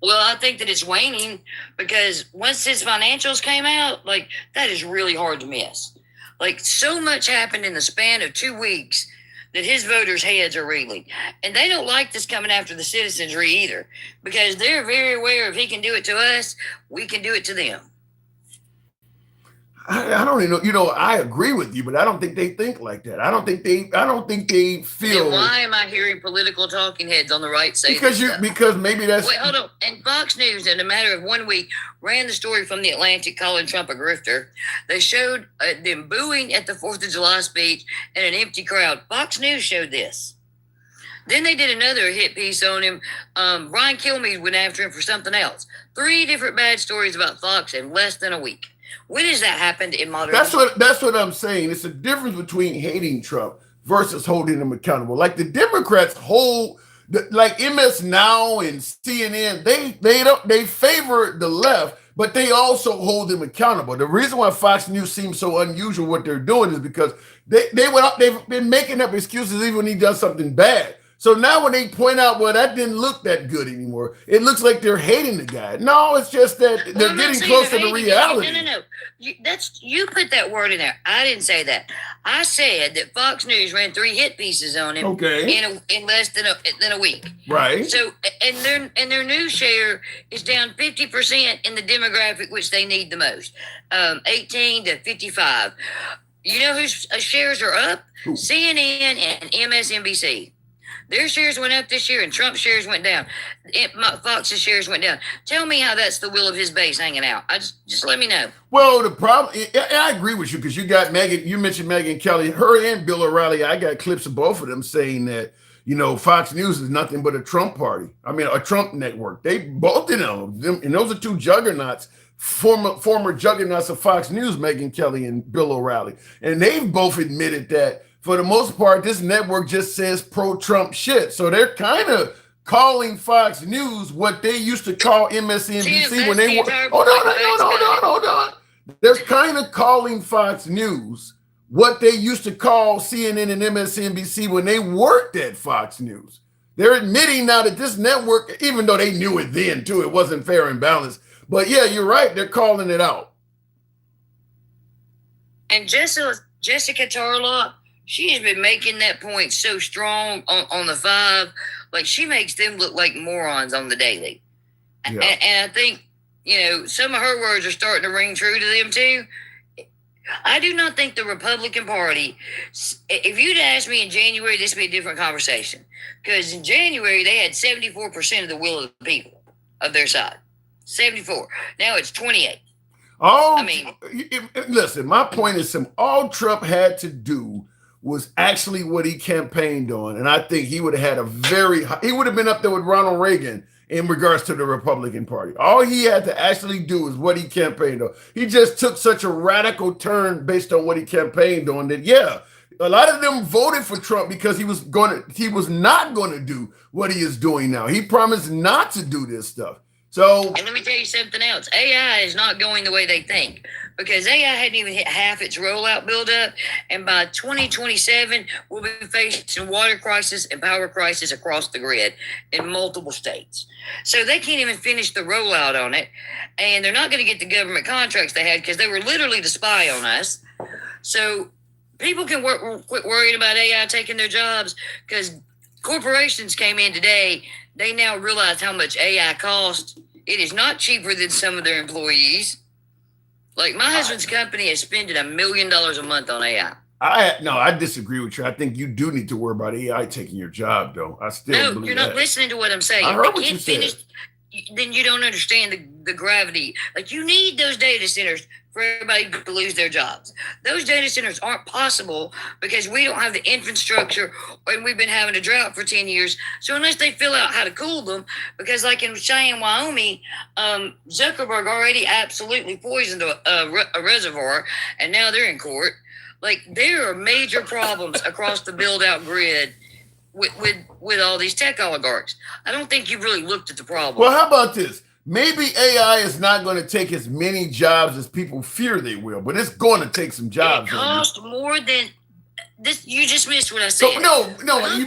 Well, I think that it's waning because once his financials came out, like, that is really hard to miss. Like, so much happened in the span of 2 weeks that his voters' heads are reeling. And they don't like this coming after the citizenry either because they're very aware if he can do it to us, we can do it to them. I don't even know. You know, I agree with you, but I don't think they think like that. I don't think they feel. Then why am I hearing political talking heads on the right say because maybe that's. Wait, hold on. And Fox News, in a matter of 1 week, ran the story from the Atlantic calling Trump a grifter. They showed them booing at the 4th of July speech and an empty crowd. Fox News showed this. Then they did another hit piece on him. Brian Kilmeade went after him for something else. 3 different bad stories about Fox in less than a week. When has that happened in modern? That's what I'm saying. It's a difference between hating Trump versus holding him accountable. Like the Democrats hold, like MS Now and CNN, they favor the left, but they also hold them accountable. The reason why Fox News seems so unusual what they're doing is because they've been making up excuses even when he does something bad. So now when they point out, well, that didn't look that good anymore, it looks like they're hating the guy. No, it's just that they're getting closer to reality. No. You put that word in there. I didn't say that. I said that Fox News ran 3 hit pieces on him in less than a week. Right. So and their news share is down 50% in the demographic which they need the most, 18 to 55. You know whose shares are up? Ooh. CNN and MSNBC. Their shares went up this year, and Trump's shares went down. Fox's shares went down. Tell me how that's the will of his base hanging out. Just let me know. Well, the problem, I agree with you because you got Megyn. You mentioned Megyn Kelly, her and Bill O'Reilly. I got clips of both of them saying that Fox News is nothing but a Trump party. I mean, a Trump network. They both them, and those are 2 juggernauts, former juggernauts of Fox News, Megyn Kelly and Bill O'Reilly, and they've both admitted that. For the most part, this network just says pro-Trump shit. So they're kind of calling Fox News what they used to call MSNBC when they were. Hold on. They're kind of calling Fox News what they used to call CNN and MSNBC when they worked at Fox News. They're admitting now that this network, even though they knew it then too, it wasn't fair and balanced. But yeah, you're right. They're calling it out. And Jessica Tarlock, she has been making that point so strong on the 5. Like, she makes them look like morons on the daily. Yeah. And I think, some of her words are starting to ring true to them too. I do not think the Republican Party, if you'd asked me in January, this would be a different conversation. Because in January, they had 74% of the will of the people of their side. 74. Now it's 28. Listen, my point is simple. All Trump had to do was actually what he campaigned on. And I think he would have had he would have been up there with Ronald Reagan in regards to the Republican Party. All he had to actually do is what he campaigned on. He just took such a radical turn based on what he campaigned on that, a lot of them voted for Trump because he was not going to do what he is doing now. He promised not to do this stuff. So, and let me tell you something else. AI is not going the way they think. because AI hadn't even hit half its rollout buildup, and by 2027, we'll be facing water crisis and power crisis across the grid in multiple states. So they can't even finish the rollout on it, and they're not going to get the government contracts they had because they were literally to spy on us. So people can quit worrying about AI taking their jobs, because corporations came in today. They now realize how much AI costs. It is not cheaper than some of their employees. Like my husband's company is spending $1 million a month on AI. I disagree with you. I think you do need to worry about AI taking your job, though. I still believe you're not that. listening to what I'm saying. I heard what you said. Then you don't understand the gravity. Like, you need those data centers for everybody to lose their jobs. Those data centers aren't possible because we don't have the infrastructure, and we've been having a drought for 10 years. So unless they figure out how to cool them, because like in Cheyenne, Wyoming, Zuckerberg already absolutely poisoned a reservoir, and now they're in court. Like, there are major problems across the build-out grid with all these tech oligarchs. I don't think you really looked at the problem. Well, how about this? Maybe AI is not going to take as many jobs as people fear they will, but it's going to take some jobs. It costs more than this. You just missed what I said. So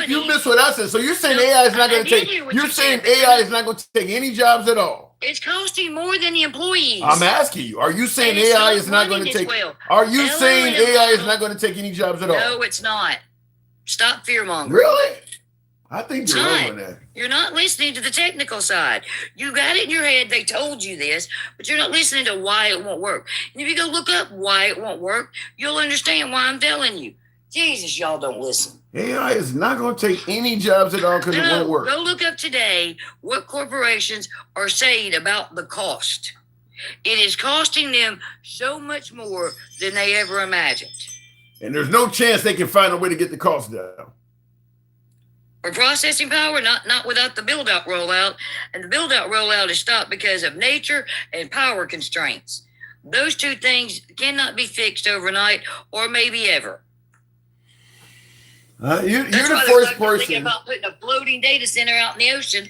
you missed what I said. So you're saying AI is not going to take. You're saying AI is not going to take any jobs at all. It's costing more than the employees. I'm asking you. Are you saying AI is not going to take? Are you saying AI is not going to take any jobs at all? No, it's not. Stop fear mongering. Really? I think you're wrong on that. You're not listening to the technical side. You got it in your head. They told you this, but you're not listening to why it won't work. And if you go look up why it won't work, you'll understand why I'm telling you. Jesus, y'all don't listen. AI is not going to take any jobs at all because it won't work. Go look up today what corporations are saying about the cost. It is costing them so much more than they ever imagined. And there's no chance they can find a way to get the cost down. For processing power, not without the build-out rollout. And the build-out rollout is stopped because of nature and power constraints. Those two things cannot be fixed overnight or maybe ever. You're the first person thinking about putting a floating data center out in the ocean,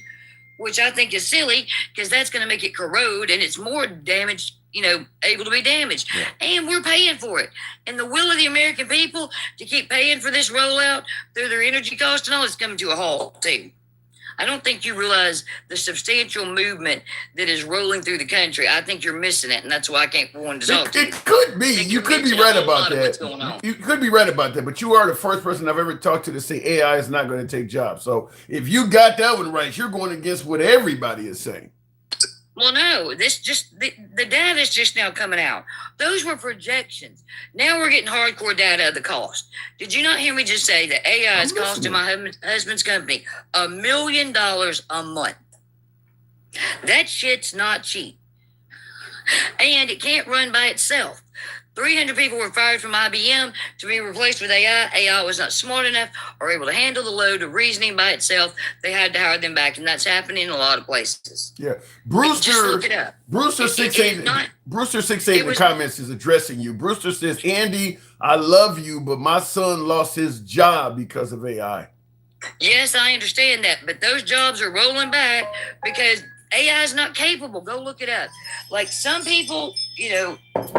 which I think is silly because that's going to make it corrode and it's more damaged, able to be damaged. Yeah. And we're paying for it. And the will of the American people to keep paying for this rollout through their energy cost and all is coming to a halt too. I don't think you realize the substantial movement that is rolling through the country. I think you're missing it, and that's why I can't want to talk to you. It could be. You could be right about that. You could be right about that, but you are the first person I've ever talked to say AI is not going to take jobs. So if you got that one right, you're going against what everybody is saying. Well, no, the data is just now coming out. Those were projections. Now we're getting hardcore data of the cost. Did you not hear me just say that AI is costing my husband's company $1 million a month? That shit's not cheap. And it can't run by itself. 300 people were fired from IBM to be replaced with AI. AI was not smart enough or able to handle the load of reasoning by itself. They had to hire them back, and that's happening in a lot of places. Yeah, Brewster 68 in the comments is addressing you. Brewster says, Andy, I love you, but my son lost his job because of AI. Yes, I understand that, but those jobs are rolling back because AI is not capable. Go look it up. Like, some people,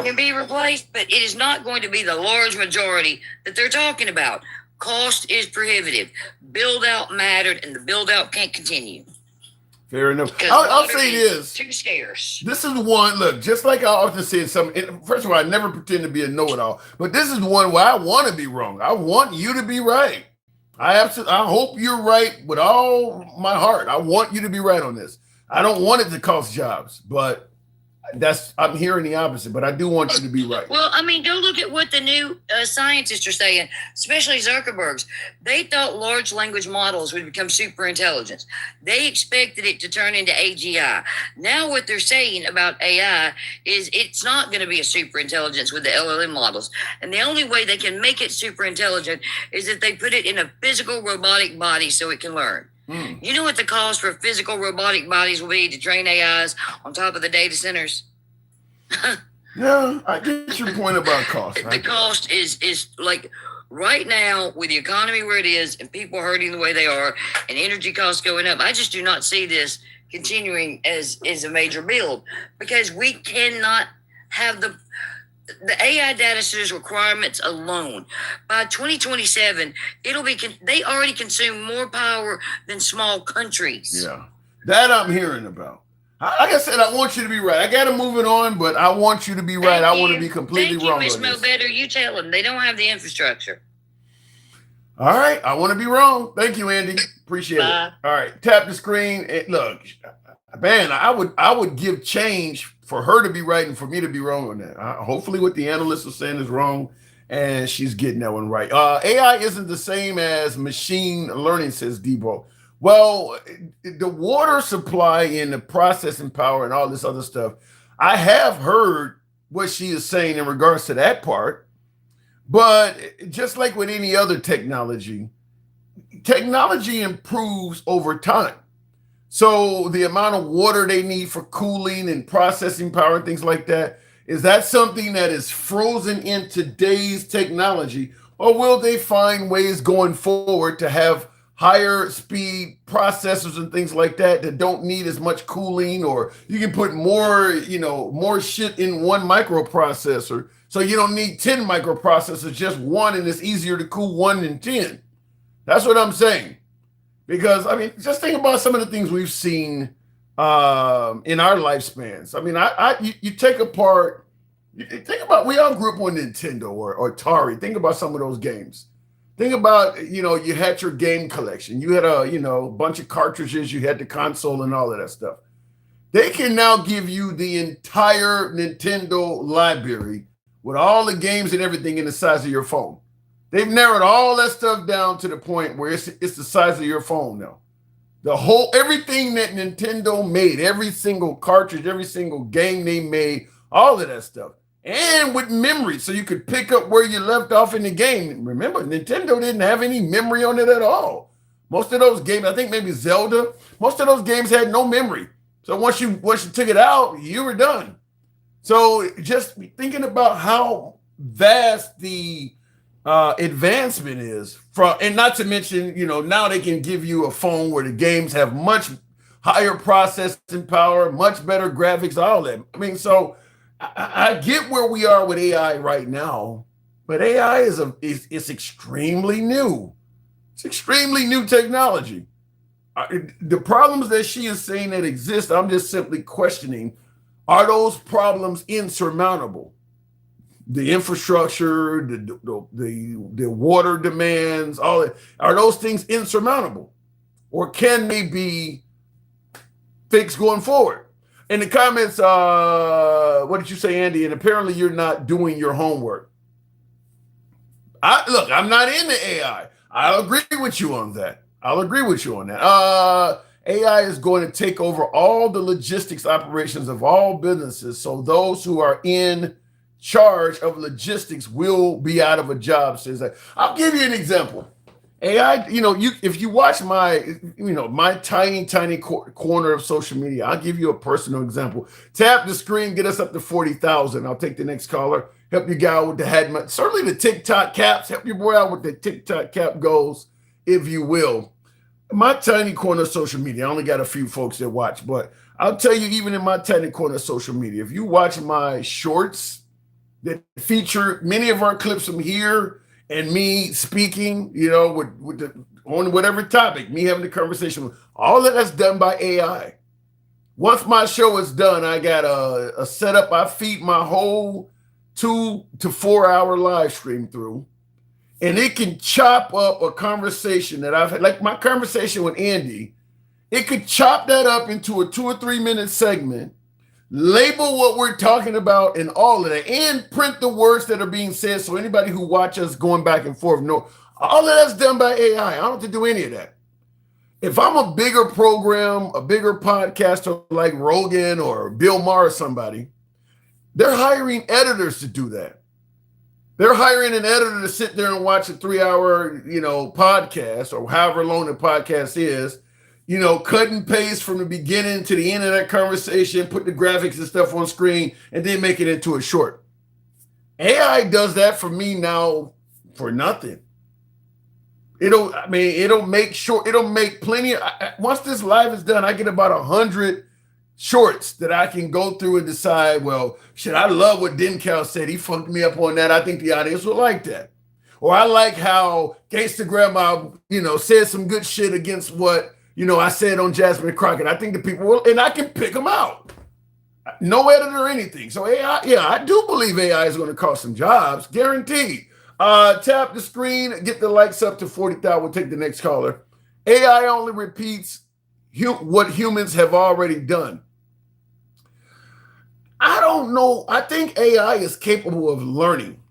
can be replaced, but it is not going to be the large majority that they're talking about. Cost is prohibitive. Build out mattered, and the build out can't continue. Fair enough. I'll say this. Too scarce. This is one, look, just like I often say first of all, I never pretend to be a know-it-all, but this is one where I want to be wrong. I want you to be right. I hope you're right with all my heart. I want you to be right on this. I don't want it to cost jobs, but I'm hearing the opposite, but I do want you to be right. Well, go look at what the new scientists are saying, especially Zuckerberg's. They thought large language models would become super intelligence. They expected it to turn into AGI. Now what they're saying about AI is it's not going to be a super intelligence with the LLM models. And the only way they can make it super intelligent is if they put it in a physical robotic body so it can learn. You know what the cost for physical robotic bodies will be to train AIs on top of the data centers? Yeah, I get your point about cost. The cost is like right now with the economy where it is and people hurting the way they are and energy costs going up. I just do not see this continuing as a major build because we cannot have the AI data centers requirements alone, by 2027, they already consume more power than small countries. Yeah, that I'm hearing about. Like I said, I want you to be right. I got to move it on, but I want you to be right. I want to be completely wrong. Thank you, Miss Mo Better. You tell them they don't have the infrastructure. All right, I want to be wrong. Thank you, Andy. Appreciate it. All right, tap the screen. Look, man, I would give change for her to be right and for me to be wrong on that. Hopefully, what the analysts are saying is wrong, and she's getting that one right. AI isn't the same as machine learning, says Debo. Well, the water supply and the processing power and all this other stuff, I have heard what she is saying in regards to that part. But just like with any other technology improves over time. So the amount of water they need for cooling and processing power and things like that, is that something that is frozen in today's technology? Or will they find ways going forward to have higher speed processors and things like that that don't need as much cooling, or you can put more, more shit in one microprocessor. So you don't need 10 microprocessors, just one, and it's easier to cool 1 than 10. That's what I'm saying. Because, I mean, just think about some of the things we've seen in our lifespans. I mean, you take apart, think about, we all grew up on Nintendo or Atari. Think about some of those games. Think about, you had your game collection. You had a bunch of cartridges. You had the console and all of that stuff. They can now give you the entire Nintendo library with all the games and everything in the size of your phone. They've narrowed all that stuff down to the point where it's the size of your phone now. Everything that Nintendo made, every single cartridge, every single game they made, all of that stuff. And with memory, so you could pick up where you left off in the game. Remember, Nintendo didn't have any memory on it at all. Most of those games, I think maybe Zelda, most of those games had no memory. So once you took it out, you were done. So just thinking about how vast the advancement is, and not to mention, now they can give you a phone where the games have much higher processing power, much better graphics, all that. I mean, so I get where we are with AI right now, but AI is extremely new. It's extremely new technology. The problems that she is saying that exist, I'm just simply questioning, are those problems insurmountable? The infrastructure, the water demands, all that, are those things insurmountable? Or can they be fixed going forward? In the comments, what did you say, Andy? And apparently you're not doing your homework. Look, I'm not into AI. I'll agree with you on that. AI is going to take over all the logistics operations of all businesses. So those who are in charge of logistics will be out of a job, says that. I'll give you an example. AI, if you watch my tiny corner of social media, I'll give you a personal example. Tap the screen, get us up to 40,000. I'll take the next caller. Help you guy with the head. Certainly the TikTok caps. Help your boy out with the TikTok cap goals, if you will. My tiny corner of social media, I only got a few folks that watch, but I'll tell you, even in my tiny corner of social media, if you watch my shorts that feature many of our clips from here, and me speaking, on whatever topic, me having the conversation with, all of that's done by AI. Once my show is done, I got a setup. I feed my whole 2 to 4 hour live stream through, and it can chop up a conversation that I've had, like my conversation with Andy. It could chop that up into a 2 or 3 minute segment, label what we're talking about and all of that, and print the words that are being said so anybody who watches going back and forth know. All of that's done by AI. I don't have to do any of that. If I'm a bigger program, a bigger podcaster like Rogan or Bill Maher or somebody, they're hiring editors to do that. They're hiring an editor to sit there and watch a 3 hour, podcast, or however long the podcast is, cut and paste from the beginning to the end of that conversation, put the graphics and stuff on screen, and then make it into a short. AI does that for me now for nothing. It'll make plenty. Once this live is done, I get about 100 shorts that I can go through and decide, well, shit, I love what Dencal said. He fucked me up on that. I think the audience will like that. Or I like how Gangsta Grandma, said some good shit against what, I said on Jasmine Crockett. I think the people will, and I can pick them out. No editor or anything. So AI, yeah, I do believe AI is going to cost some jobs, guaranteed. Tap the screen, get the likes up to 40,000. We'll take the next caller. AI only repeats what humans have already done. I don't know. I think AI is capable of learning.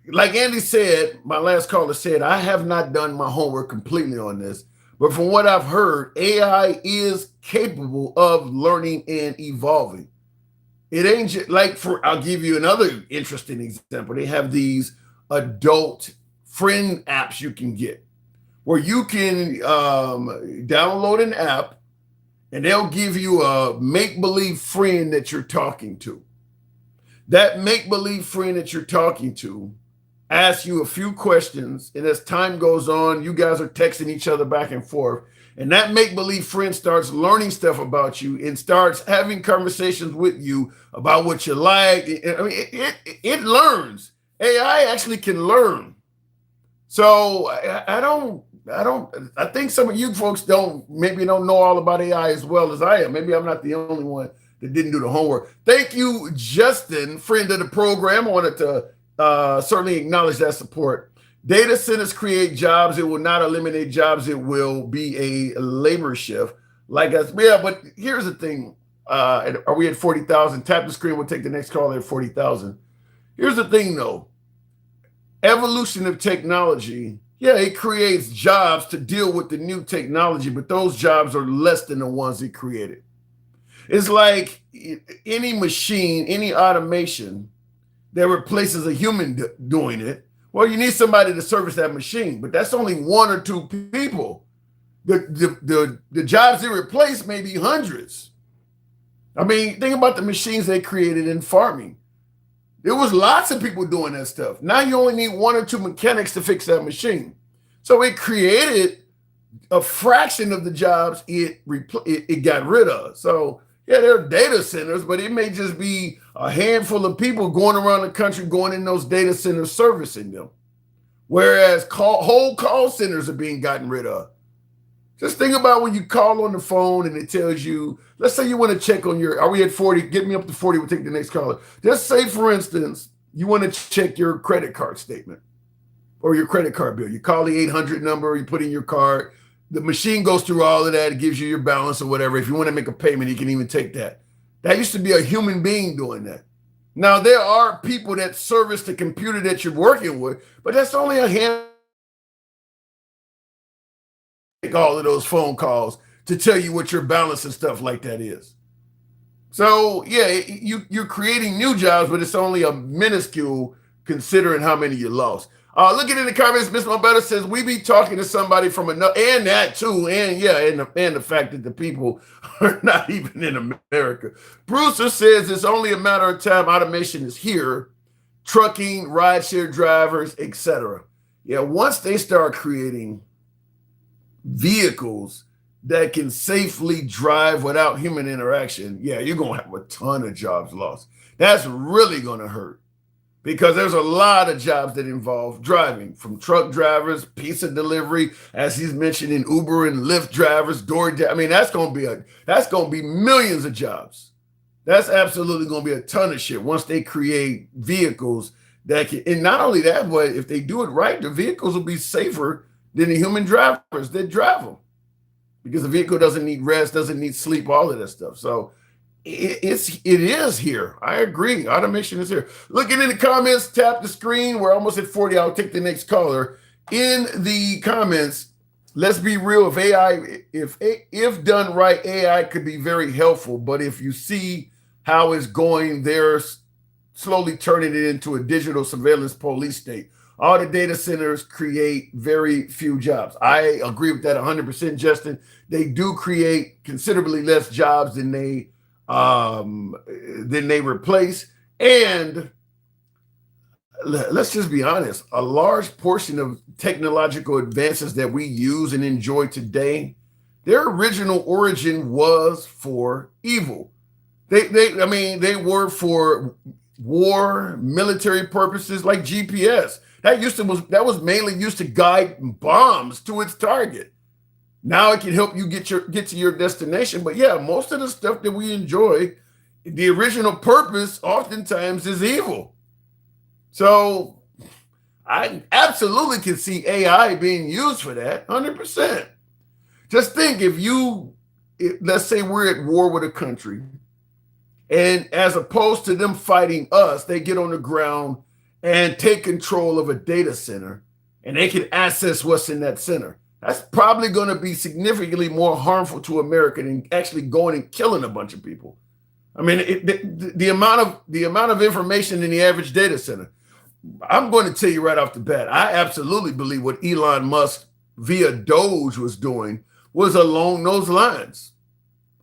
Like Andy said, my last caller said, I have not done my homework completely on this, but from what I've heard, AI is capable of learning and evolving. It ain't just I'll give you another interesting example. They have these adult friend apps you can get where you can download an app and they'll give you a make-believe friend that you're talking to. That make-believe friend that you're talking to asks you a few questions, and as time goes on, you guys are texting each other back and forth, and that make-believe friend starts learning stuff about you and starts having conversations with you about what you like. I mean, it learns. AI actually can learn. So I think some of you folks maybe don't know all about AI as well as I am. Maybe I'm not the only one that didn't do the homework. Thank you, Justin, friend of the program. I wanted to certainly acknowledge that support. Data centers create jobs. It will not eliminate jobs. It will be a labor shift. But here's the thing. Are we at 40,000? Tap the screen. We'll take the next call at 40,000. Here's the thing, though. Evolution of technology, yeah, it creates jobs to deal with the new technology, but those jobs are less than the ones it created. It's like any machine, any automation that replaces a human doing it. Well, you need somebody to service that machine, but that's only one or two people. The jobs they replace may be hundreds. I mean, think about the machines they created in farming. There was lots of people doing that stuff. Now you only need one or two mechanics to fix that machine. So it created a fraction of the jobs it got rid of. So yeah, there are data centers, but it may just be a handful of people going around the country going in those data centers servicing them. Whereas whole call centers are being gotten rid of. Just think about when you call on the phone and it tells you, let's say you want to check on are we at 40? Get me up to 40, we'll take the next caller. Just say, for instance, you want to check your credit card statement or your credit card bill. You call the 800 number, you put in your card. The machine goes through all of that. It gives you your balance or whatever. If you want to make a payment, you can even take that. That used to be a human being doing that. Now, there are people that service the computer that you're working with, but that's only a handful. All of those phone calls to tell you what your balance and stuff like that is. So yeah, you're creating new jobs, but it's only a minuscule considering how many you lost. Looking in the comments, Miss Mobetta says we be talking to somebody from another, and that too, and the fact that the people are not even in America. Brewster says it's only a matter of time. Automation is here, trucking, rideshare drivers, etc. Yeah, once they start creating vehicles that can safely drive without human interaction, yeah, you're going to have a ton of jobs lost. That's really going to hurt because there's a lot of jobs that involve driving, from truck drivers, pizza delivery, as he's mentioning, Uber and Lyft drivers, DoorDash. I mean, that's going to be millions of jobs. That's absolutely going to be a ton of shit once they create vehicles that can, and not only that, but if they do it right, the vehicles will be safer than the human drivers that drive them, because the vehicle doesn't need rest, doesn't need sleep, all of that stuff. So it is here. I agree. Automation is here. Looking in the comments, tap the screen. We're almost at 40. I'll take the next caller. In the comments, let's be real. If AI, if done right, AI could be very helpful. But if you see how it's going, they're slowly turning it into a digital surveillance police state. All the data centers create very few jobs. I agree with that 100%, Justin. They do create considerably less jobs than they replace. And let's just be honest, a large portion of technological advances that we use and enjoy today, their original origin was for evil. I mean, they work for war, military purposes, like GPS. That was mainly used to guide bombs to its target. Now it can help you get to your destination. But yeah, most of the stuff that we enjoy, the original purpose oftentimes is evil. So I absolutely can see AI being used for that, 100%. Just think let's say we're at war with a country, and as opposed to them fighting us, they get on the ground and take control of a data center, and they can access what's in that center. That's probably going to be significantly more harmful to America than actually going and killing a bunch of people. I mean, the amount of information in the average data center. I'm going to tell you right off the bat, I absolutely believe what Elon Musk via Doge was doing was along those lines.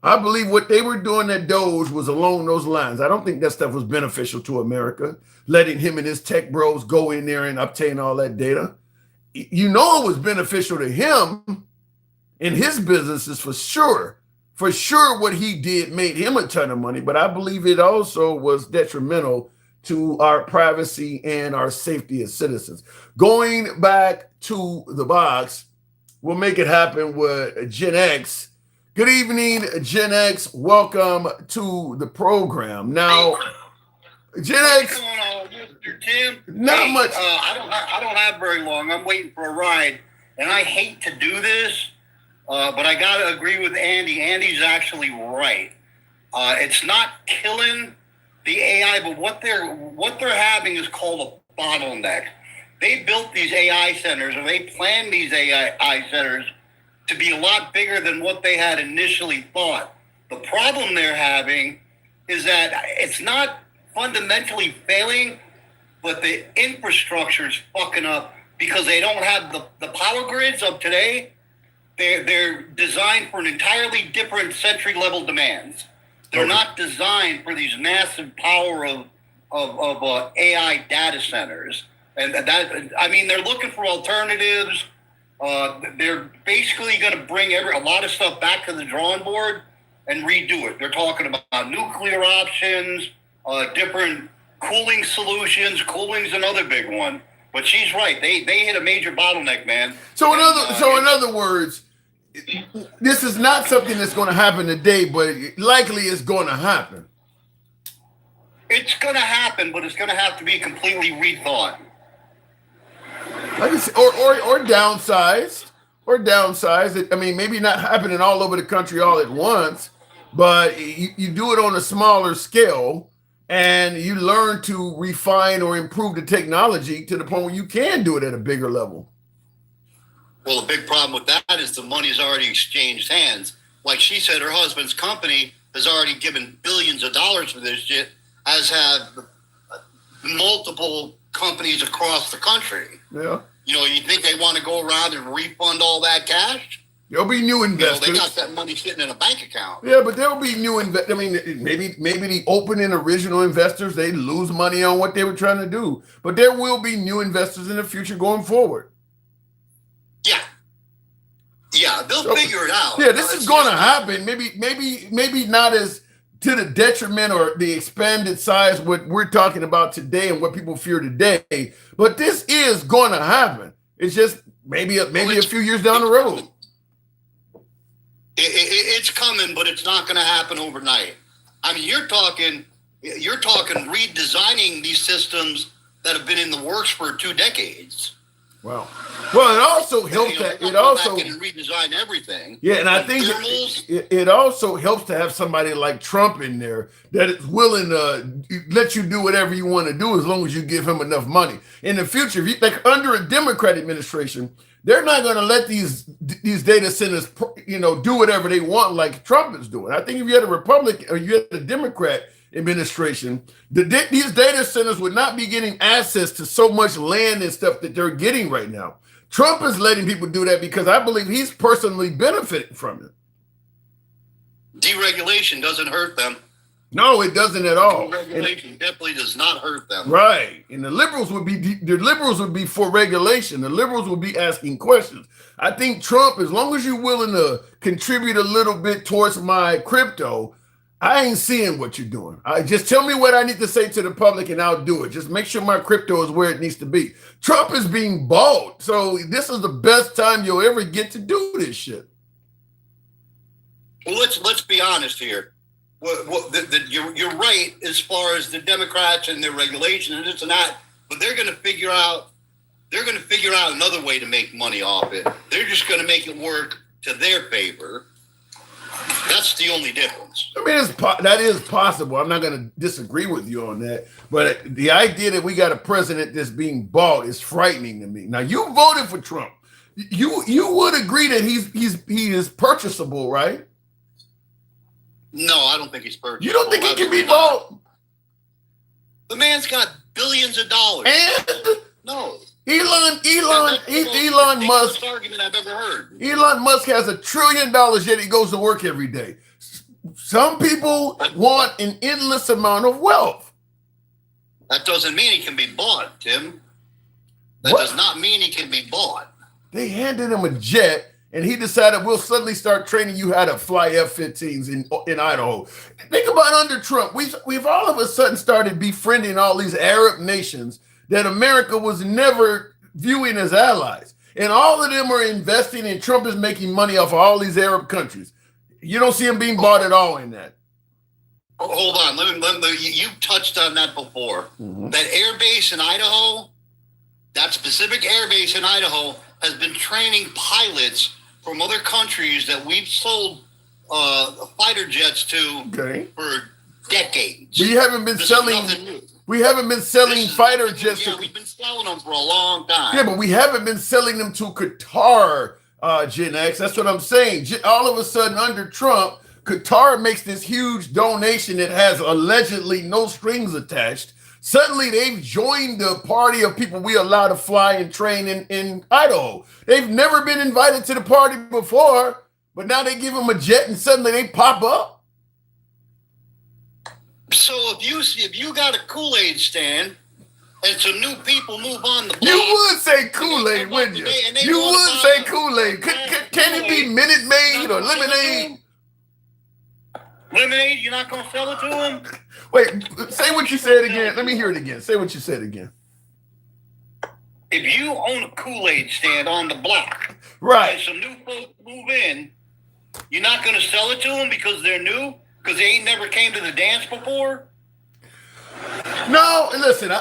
I believe what they were doing at Doge was along those lines. I don't think that stuff was beneficial to America, letting him and his tech bros go in there and obtain all that data. You know, it was beneficial to him in his businesses for sure. For sure, what he did made him a ton of money, but I believe it also was detrimental to our privacy and our safety as citizens. Going back to the box, we'll make it happen with Gen X. Good evening, Gen X. Welcome to the program. Now, Gen X. What's going on, Mr. Tim? Not much. I don't have very long. I'm waiting for a ride, and I hate to do this, but I got to agree with Andy. Andy's actually right. It's not killing the AI, but what they're having is called a bottleneck. They built these AI centers, or they planned these AI centers to be a lot bigger than what they had initially thought. The problem they're having is that it's not fundamentally failing, but the infrastructure is fucking up because they don't have the power grids of today. They're designed for an entirely different century level demands. They're not designed for these massive power of AI data centers. And that, I mean, they're looking for alternatives. They're basically going to bring a lot of stuff back to the drawing board and redo it. They're talking about nuclear options, different cooling solutions. Cooling's another big one. But she's right. They hit a major bottleneck, man. So in other words, this is not something that's going to happen today, but likely it's going to happen. It's going to happen, but it's going to have to be completely rethought. Like I said, or downsized, I mean, maybe not happening all over the country all at once, but you do it on a smaller scale, and you learn to refine or improve the technology to the point where you can do it at a bigger level. Well, the big problem with that is the money's already exchanged hands. Like she said, her husband's company has already given billions of dollars for this shit, as have multiple companies across the country. Yeah. You know, you think they want to go around and refund all that cash? There'll be new investors. You know, they got that money sitting in a bank account. Yeah, but there'll be new investors. I mean, maybe the opening original investors, they lose money on what they were trying to do. But there will be new investors in the future going forward. Yeah, they'll figure it out. Yeah, this is going to happen. Maybe not as to the detriment or the expanded size what we're talking about today and what people fear today. But this is going to happen. It's just maybe a few years down the road. It's coming, but it's not going to happen overnight. I mean, you're talking redesigning these systems that have been in the works for 2 decades. Wow. Well, it also helps that it also redesign everything. Yeah, and I think it also helps to have somebody like Trump in there that is willing to let you do whatever you want to do as long as you give him enough money. In the future, if you like under a Democrat administration, they're not going to let these data centers, do whatever they want like Trump is doing. I think if you had a Republican or you had a Democrat administration, these data centers would not be getting access to so much land and stuff that they're getting right now. Trump is letting people do that because I believe he's personally benefiting from it. Deregulation doesn't hurt them. No, it doesn't at all. Deregulation definitely does not hurt them. Right. And the liberals would be for regulation. The liberals would be asking questions. I think Trump, as long as you're willing to contribute a little bit towards my crypto, I ain't seeing what you're doing. Just tell me what I need to say to the public and I'll do it. Just make sure my crypto is where it needs to be. Trump is being bought. So this is the best time you'll ever get to do this shit. Well, let's be honest here. You're right as far as the Democrats and their regulation and this and that, but they're going to figure out another way to make money off it. They're just going to make it work to their favor. That's the only difference. I mean, that is possible. I'm not going to disagree with you on that. But the idea that we got a president that's being bought is frightening to me. Now, you voted for Trump. You would agree that he is purchasable, right? No, I don't think he's purchasable. You don't think he can be bought? The man's got billions of dollars. And no. Elon Musk. Argument I've ever heard. Elon Musk has $1 trillion, yet he goes to work every day. Some people want an endless amount of wealth. That doesn't mean he can be bought, Tim. That does not mean he can be bought. They handed him a jet, and he decided we'll suddenly start training you how to fly F-15s in Idaho. Think about under Trump. We've all of a sudden started befriending all these Arab nations that America was never viewing as allies. And all of them are investing, and Trump is making money off of all these Arab countries. You don't see him being bought at all in that. Hold on. You touched on that before. Mm-hmm. That air base in Idaho, that specific air base in Idaho has been training pilots from other countries that we've sold fighter jets to for decades. We haven't been selling... We haven't been selling fighter jets. Yeah, we've been selling them for a long time. Yeah, but we haven't been selling them to Qatar, Gen X. That's what I'm saying. All of a sudden, under Trump, Qatar makes this huge donation that has allegedly no strings attached. Suddenly, they've joined the party of people we allow to fly and train in Idaho. They've never been invited to the party before, but now they give them a jet and suddenly they pop up. So if you got a Kool-Aid stand and some new people move on the block, you would say Kool-Aid, wouldn't you? You would say Kool-Aid. Can it be Minute Maid or lemonade? Lemonade? You're not gonna sell it to them? Wait, say what you said again. Let me hear it again. Say what you said again. If you own a Kool-Aid stand on the block, right, and some new folks move in, you're not gonna sell it to them because they're new? Because they ain't never came to the dance before? No, listen,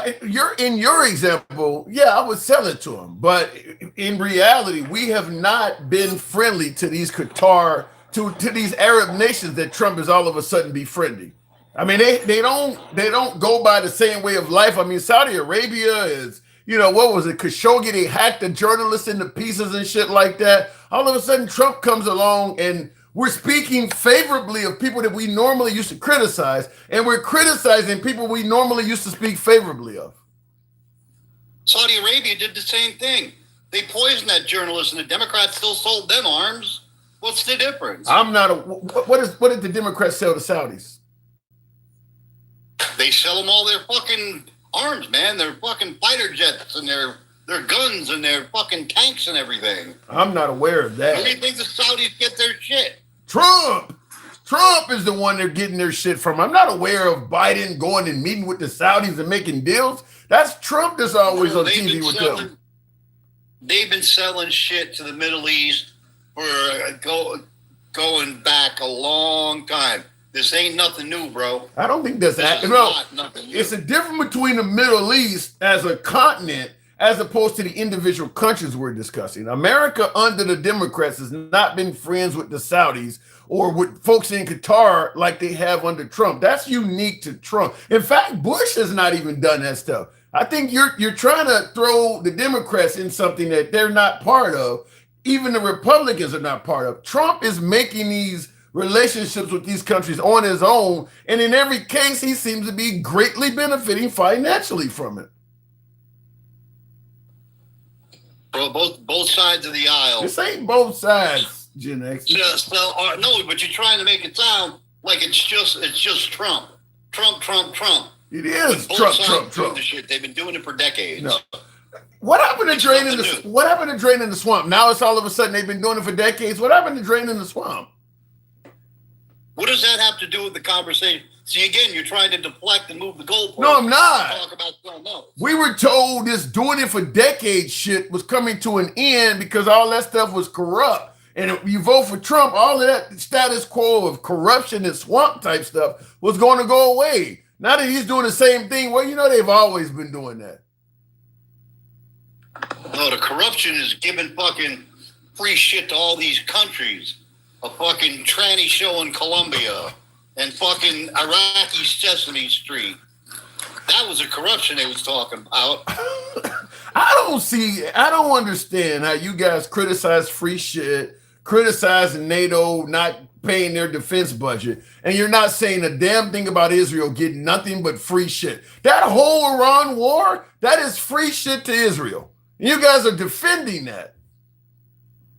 in your example, yeah, I would sell it to them. But in reality, we have not been friendly to these Qatar, to these Arab nations that Trump is all of a sudden befriending. I mean, they don't go by the same way of life. I mean, Saudi Arabia is, what was it? Khashoggi, they hacked the journalists into pieces and shit like that. All of a sudden, Trump comes along and we're speaking favorably of people that we normally used to criticize, and we're criticizing people we normally used to speak favorably of. Saudi Arabia did the same thing. They poisoned that journalist, and the Democrats still sold them arms. What's the difference? What did the Democrats sell to Saudis? They sell them all their fucking arms, man. Their fucking fighter jets and their guns and their fucking tanks and everything. I'm not aware of that. Where do you think the Saudis get their shit? Trump is the one they're getting their shit from. I'm not aware of Biden going and meeting with the Saudis and making deals. That's Trump that's always on TV with them. They've been selling shit to the Middle East for going back a long time. This ain't nothing new, bro. I don't think that's nothing new. It's a difference between the Middle East as a continent as opposed to the individual countries we're discussing. America under the Democrats has not been friends with the Saudis or with folks in Qatar like they have under Trump. That's unique to Trump. In fact, Bush has not even done that stuff. I think you're trying to throw the Democrats in something that they're not part of. Even the Republicans are not part of. Trump is making these relationships with these countries on his own, and in every case, he seems to be greatly benefiting financially from it. Bro, both sides of the aisle. This ain't both sides, Gen X. No, but you're trying to make it sound like it's just Trump. Trump. It is Trump. The shit. They've been doing it for decades. No. What happened to draining the swamp? Now it's all of a sudden they've been doing it for decades. What happened to draining the swamp? What does that have to do with the conversation? See, again, you're trying to deflect and move the goalpost. No, I'm not. Talk about something else. We were told this doing it for decades shit was coming to an end because all that stuff was corrupt. And if you vote for Trump, all of that status quo of corruption and swamp type stuff was going to go away. Now that he's doing the same thing, well, they've always been doing that. No, the corruption is giving fucking free shit to all these countries. A fucking tranny show in Colombia and fucking Iraqi Sesame Street. That was the corruption they was talking about. I don't understand how you guys criticize free shit, criticizing NATO not paying their defense budget, and you're not saying a damn thing about Israel getting nothing but free shit. That whole Iran war, that is free shit to Israel. You guys are defending that.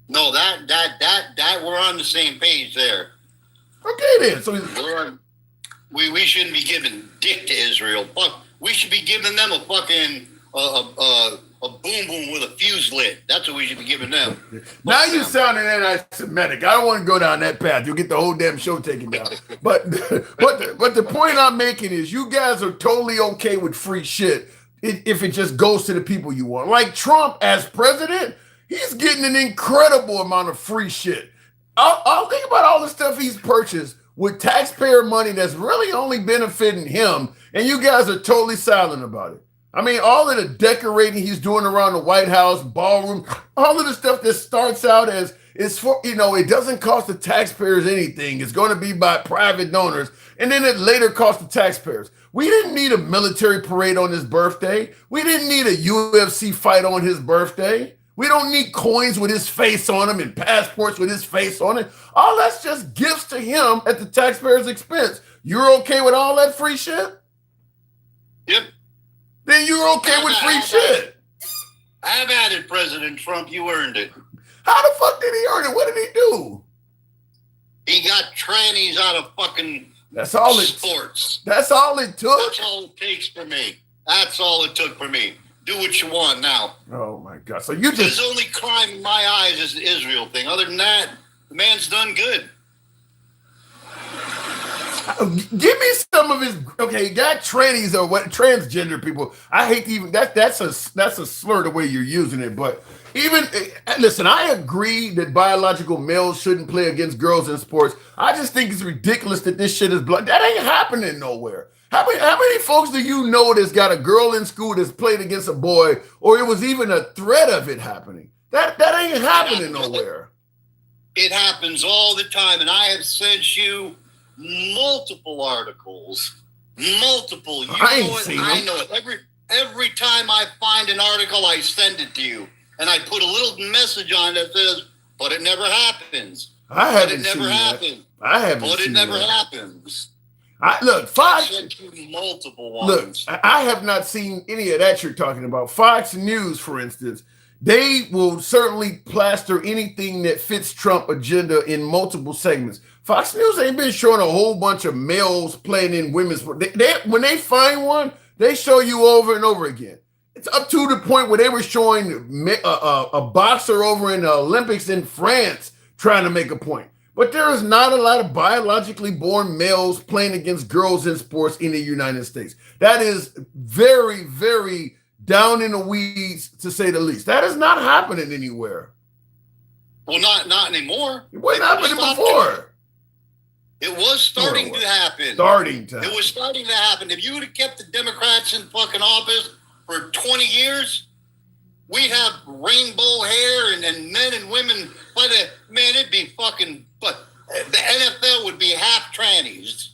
No, that we're on the same page there. Okay then. So we shouldn't be giving dick to Israel. Fuck, we should be giving them a fucking a boom boom with a fuse lit. That's what we should be giving them. Now you sounding anti-Semitic. I don't want to go down that path. You'll get the whole damn show taken down. But the point I'm making is you guys are totally okay with free shit if it just goes to the people you want. Like Trump as president, he's getting an incredible amount of free shit. I'll think about all the stuff he's purchased with taxpayer money that's really only benefiting him, and you guys are totally silent about it. I mean, all of the decorating he's doing around the White House, ballroom, all of the stuff that starts out as it's for, it doesn't cost the taxpayers anything. It's going to be by private donors. And then it later costs the taxpayers. We didn't need a military parade on his birthday. We didn't need a UFC fight on his birthday. We don't need coins with his face on them and passports with his face on it. All that's just gifts to him at the taxpayer's expense. You're okay with all that free shit? Yep. Then you're okay with free shit. Have at it, President Trump. You earned it. How the fuck did he earn it? What did he do? He got trannies out of fucking sports. That's all it took? That's all it takes for me. That's all it took for me. Do what you want now. Oh, my God. So you just... His only crime in my eyes is the Israel thing. Other than that, the man's done good. Give me some of his. Okay, got trannies or what? Transgender people. I hate to even that's a slur the way you're using it. But even listen, I agree that biological males shouldn't play against girls in sports. I just think it's ridiculous that this shit is blood. That ain't happening nowhere. How many folks do you know that's got a girl in school that's played against a boy, or it was even a threat of it happening? That ain't happening nowhere. It happens all the time, and I have sent you multiple articles. Multiple. I know it. Every time I find an article, I send it to you, and I put a little message on that says, "But it never happens." I haven't seen that. I haven't. But it never happens. Fox. I sent you multiple ones. Look, I have not seen any of that you're talking about. Fox News, for instance, they will certainly plaster anything that fits Trump agenda in multiple segments. Fox News ain't been showing a whole bunch of males playing in women's sports. When they find one, they show you over and over again. It's up to the point where they were showing a boxer over in the Olympics in France trying to make a point. But there is not a lot of biologically born males playing against girls in sports in the United States. That is very, very down in the weeds, to say the least. That is not happening anywhere. Well, not anymore. It wasn't happening before. It was starting to happen. It was starting to happen. If you would have kept the Democrats in fucking office for 20 years, we'd have rainbow hair and men and women. Man, it'd be fucking. But the NFL would be half trannies.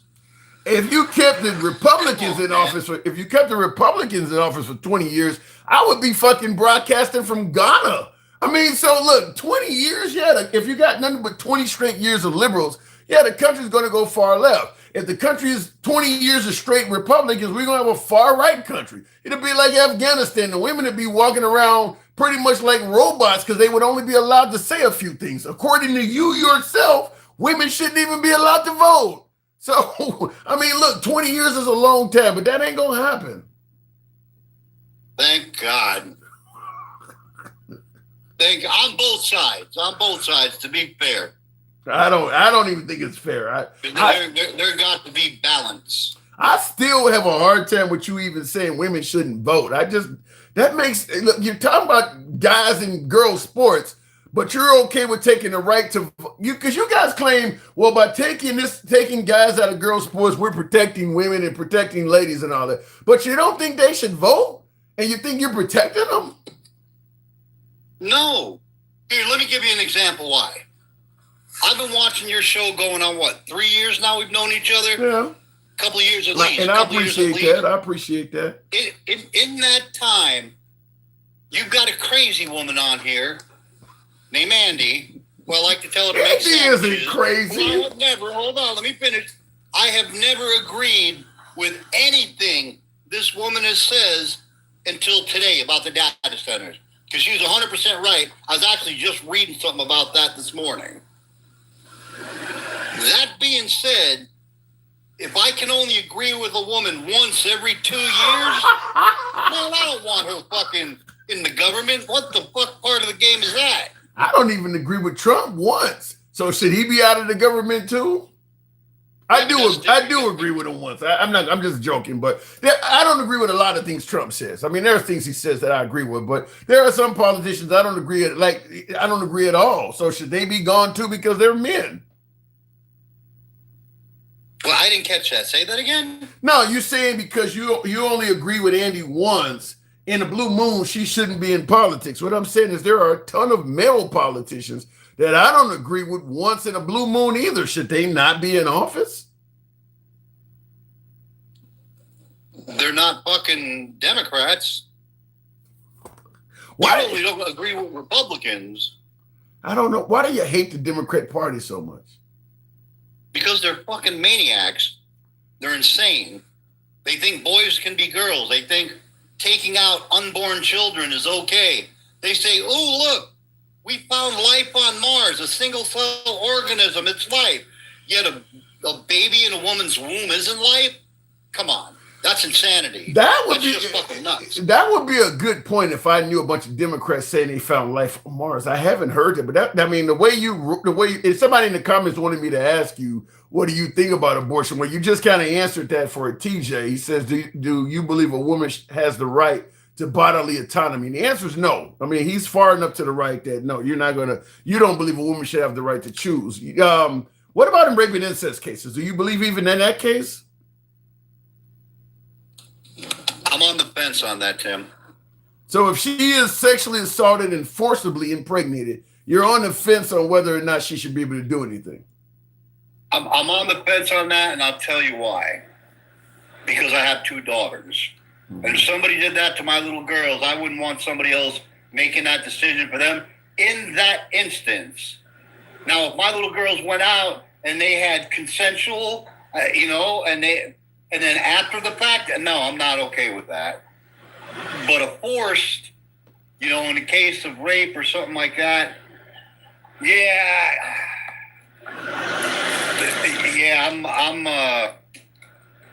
If you kept the Republicans in office, for 20 years, I would be fucking broadcasting from Ghana. I mean, so look, 20 years, if you got nothing but 20 straight years of liberals, the country's going to go far left. If the country is 20 years of straight Republicans, we're going to have a far right country. It'll be like Afghanistan. The women would be walking around pretty much like robots because they would only be allowed to say a few things. According to you yourself, women shouldn't even be allowed to vote. So, I mean, look, 20 years is a long time, but that ain't going to happen. Thank God. On both sides, to be fair. I don't even think it's fair. There got to be balance. I still have a hard time with you even saying women shouldn't vote. That makes, look, you're talking about guys and girls sports, but you're okay with taking the right to because you guys claim, well, by taking guys out of girls sports, we're protecting women and protecting ladies and all that. But you don't think they should vote, and you think you're protecting them? No. Here, let me give you an example why. I've been watching your show going on, 3 years now we've known each other? Yeah. A couple of years at least. And I appreciate that. In that time, you've got a crazy woman on here named Andy, who I like to tell her to make sandwiches. Andy isn't crazy. Hold on, let me finish. I have never agreed with anything this woman says until today about the data centers. Because she was 100% right. I was actually just reading something about that this morning. That being said, if I can only agree with a woman once every 2 years, I don't want her fucking in the government. What the fuck part of the game is that? I don't even agree with Trump once. So should he be out of the government too? I do agree with him once. I'm just joking, but I don't agree with a lot of things Trump says. I mean, there are things he says that I agree with, but there are some politicians I don't agree at all. So should they be gone too because they're men? Well, I didn't catch that. Say that again. No, you're saying because you only agree with Andy once. In a blue moon, she shouldn't be in politics. What I'm saying is there are a ton of male politicians that I don't agree with once in a blue moon either. Should they not be in office? They're not fucking Democrats. Why we don't agree with Republicans? I don't know. Why do you hate the Democrat Party so much? Because they're fucking maniacs. They're insane. They think boys can be girls. They think taking out unborn children is okay. They say, oh, look, we found life on Mars, a single-cell organism. It's life. Yet a baby in a woman's womb isn't life? Come on. That's insanity. That's just fucking nuts. That would be a good point if I knew a bunch of Democrats saying they found life on Mars. I haven't heard it, but if somebody in the comments wanted me to ask you, what do you think about abortion? Well, you just kind of answered that for a TJ. He says, do you believe a woman has the right to bodily autonomy? And the answer is no. I mean, he's far enough to the right that no, you don't believe a woman should have the right to choose. What about in rape and incest cases? Do you believe even in that case? I'm on the fence on that, Tim. So if she is sexually assaulted and forcibly impregnated, you're on the fence on whether or not she should be able to do anything. I'm on the fence on that, and I'll tell you why. Because I have 2 daughters. And if somebody did that to my little girls, I wouldn't want somebody else making that decision for them in that instance. Now, if my little girls went out and they had consensual, and then after the fact, no, I'm not okay with that. But a forced, in the case of rape or something like that,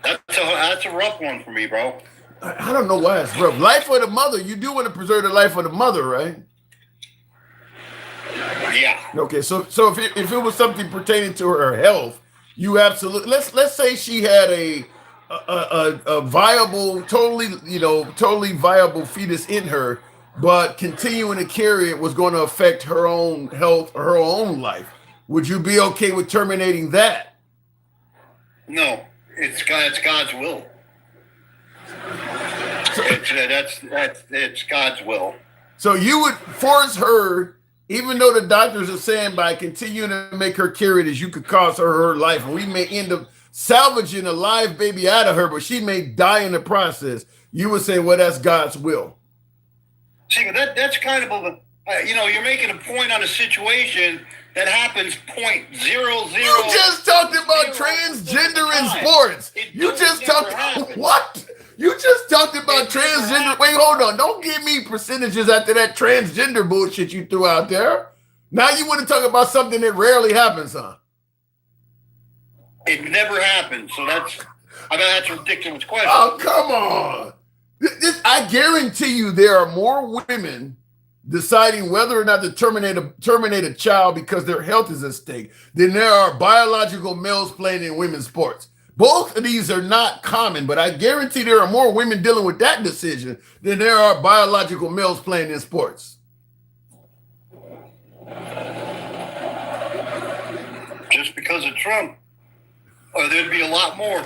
that's a rough one for me, bro. I don't know why it's rough. Life of the mother, you do want to preserve the life of the mother, right? Yeah. Okay, so if it was something pertaining to her health, you absolutely let's say she had a viable, totally viable fetus in her, but continuing to carry it was going to affect her own health or her own life. Would you be okay with terminating that? No, it's God's will. It's God's will. So you would force her, even though the doctors are saying by continuing to make her carry it, you could cost her life, and we may end up salvaging a live baby out of her, but she may die in the process. You would say, well, that's God's will. See, that's kind of you're making a point on a situation that happens 0.00. You just talked about transgender in sports. You just talked about what? You just talked about transgender. Wait, hold on. Don't give me percentages after that transgender bullshit you threw out there. Now you want to talk about something that rarely happens, huh? It never happens. So that's a ridiculous question. Oh, come on. I guarantee you there are more women deciding whether or not to terminate a child because their health is at stake than there are biological males playing in women's sports. Both of these are not common, but I guarantee there are more women dealing with that decision than there are biological males playing in sports. Just because of Trump, or there'd be a lot more.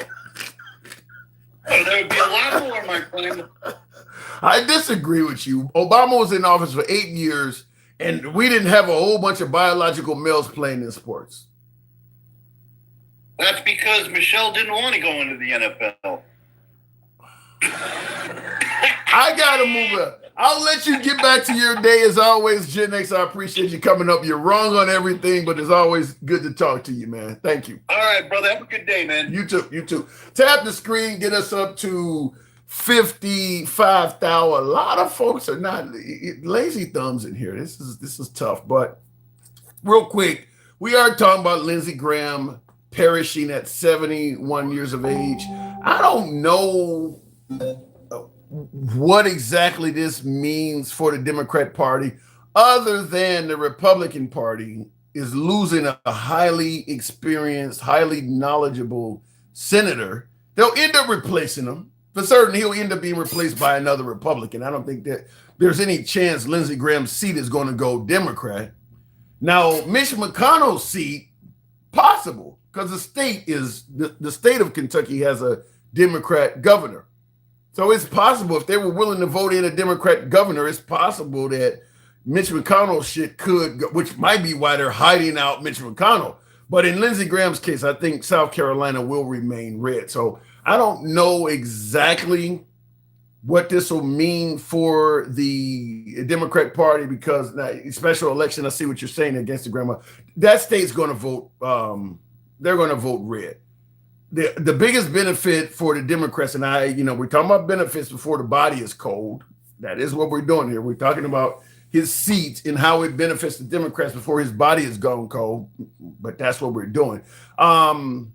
There would be a lot more, my friend. I disagree with you. Obama was in office for 8 years, and we didn't have a whole bunch of biological males playing in sports. That's because Michelle didn't want to go into the NFL. I gotta move up. I'll let you get back to your day. As always, Gen X, I appreciate you coming up. You're wrong on everything, but it's always good to talk to you, man. Thank you. All right, brother. Have a good day, man. You too. You too. Tap the screen. Get us up to 55,000. A lot of folks are not lazy thumbs in here. This is tough. But real quick, we are talking about Lindsey Graham perishing at 71 years of age. I don't know what exactly this means for the Democrat Party, other than the Republican Party is losing a highly experienced, highly knowledgeable senator. They'll end up replacing him. For certain, he'll end up being replaced by another Republican. I don't think that there's any chance Lindsey Graham's seat is going to go Democrat. Now, Mitch McConnell's seat, possible, because the state of Kentucky has a Democrat governor. So it's possible if they were willing to vote in a Democrat governor, it's possible that Mitch McConnell shit could go, which might be why they're hiding out Mitch McConnell. But in Lindsey Graham's case, I think South Carolina will remain red. So I don't know exactly what this will mean for the Democrat Party because special election, I see what you're saying against the grandma. That state's going to vote. They're going to vote red. The biggest benefit for the Democrats, and we're talking about benefits before the body is cold. That is what we're doing here. We're talking about his seat and how it benefits the Democrats before his body is gone cold. But that's what we're doing. The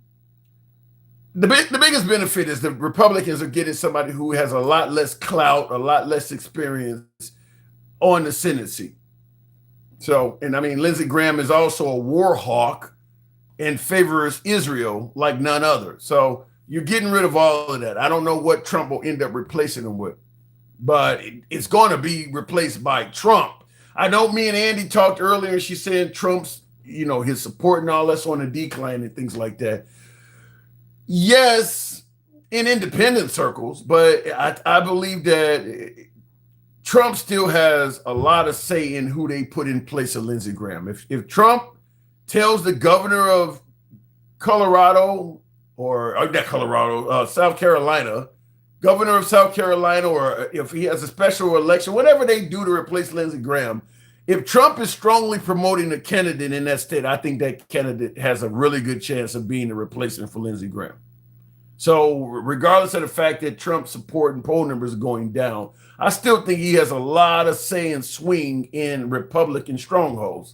biggest benefit is the Republicans are getting somebody who has a lot less clout, a lot less experience on the Senate seat. So, and I mean, Lindsey Graham is also a war hawk and favors Israel like none other. So you're getting rid of all of that. I don't know what Trump will end up replacing him with, but it's going to be replaced by Trump. I know me and Andy talked earlier, and she said Trump's, his support and all that's on a decline and things like that. Yes, in independent circles, but I believe that Trump still has a lot of say in who they put in place of Lindsey Graham. If Trump tells the governor of Colorado or not Colorado, South Carolina, governor of South Carolina, or if he has a special election, whatever they do to replace Lindsey Graham, if Trump is strongly promoting a candidate in that state, I think that candidate has a really good chance of being a replacement for Lindsey Graham. So regardless of the fact that Trump's support and poll numbers are going down, I still think he has a lot of say and swing in Republican strongholds.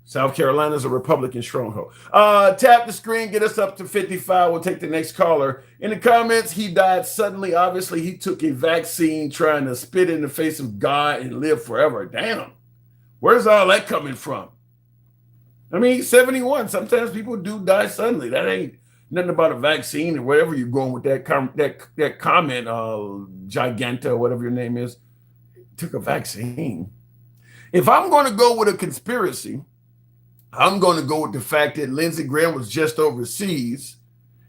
South Carolina is a Republican stronghold. Tap the screen, get us up to 55. We'll take the next caller. In the comments, he died suddenly. Obviously, he took a vaccine trying to spit in the face of God and live forever. Damn. Where's all that coming from? I mean, he's 71. Sometimes people do die suddenly. That ain't nothing about a vaccine or whatever you're going with that comment, Giganta, whatever your name is. Took a vaccine. If I'm going to go with a conspiracy, I'm going to go with the fact that Lindsey Graham was just overseas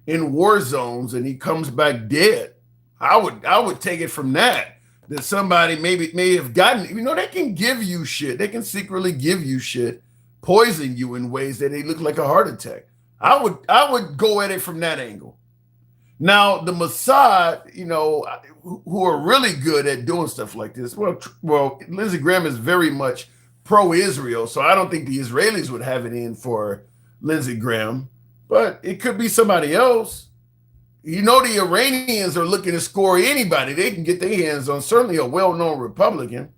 in war zones and he comes back dead. I would take it from that somebody may have gotten, they can give you shit. They can secretly give you shit, poison you in ways that they look like a heart attack. I would go at it from that angle. Now, the Mossad, who are really good at doing stuff like this. Well, Lindsey Graham is very much pro-Israel, so I don't think the Israelis would have it in for Lindsey Graham, but it could be somebody else. The Iranians are looking to score anybody they can get their hands on, certainly a well-known Republican.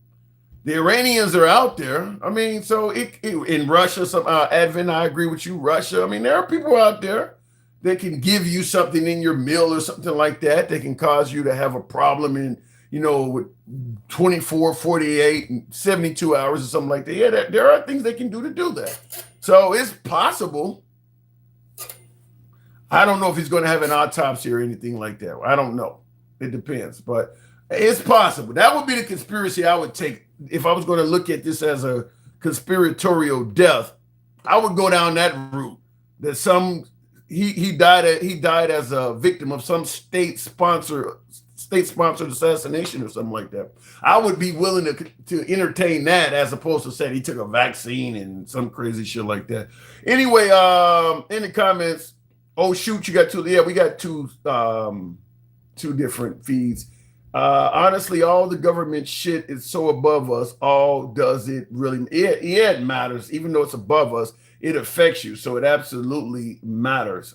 The Iranians are out there. I mean, so in Russia, Advent, I agree with you, Russia. I mean, there are people out there that can give you something in your meal or something like that. They can cause you to have a problem with 24, 48, and 72 hours or something like that. Yeah, there are things they can do to do that. So it's possible. I don't know if he's going to have an autopsy or anything like that. I don't know. It depends, but it's possible. That would be the conspiracy I would take if I was going to look at this as a conspiratorial death. I would go down that route. That he died as a victim of some state-sponsored assassination or something like that. I would be willing to entertain that as opposed to saying he took a vaccine and some crazy shit like that. Anyway, in the comments, oh shoot, you got two. Yeah, we got two different feeds. Honestly, all the government shit is so above us. All does it really? Yeah, it matters. Even though it's above us, it affects you. So it absolutely matters.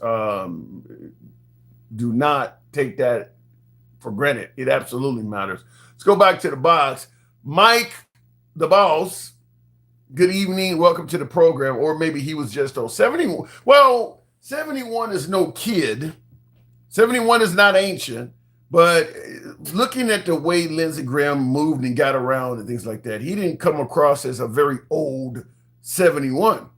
Do not take that for granted. It absolutely matters. Let's go back to the box. Mike, the boss. Good evening. Welcome to the program. Or maybe he was just 71. Well, 71 is no kid. 71 is not ancient. But looking at the way Lindsey Graham moved and got around and things like that, he didn't come across as a very old 71.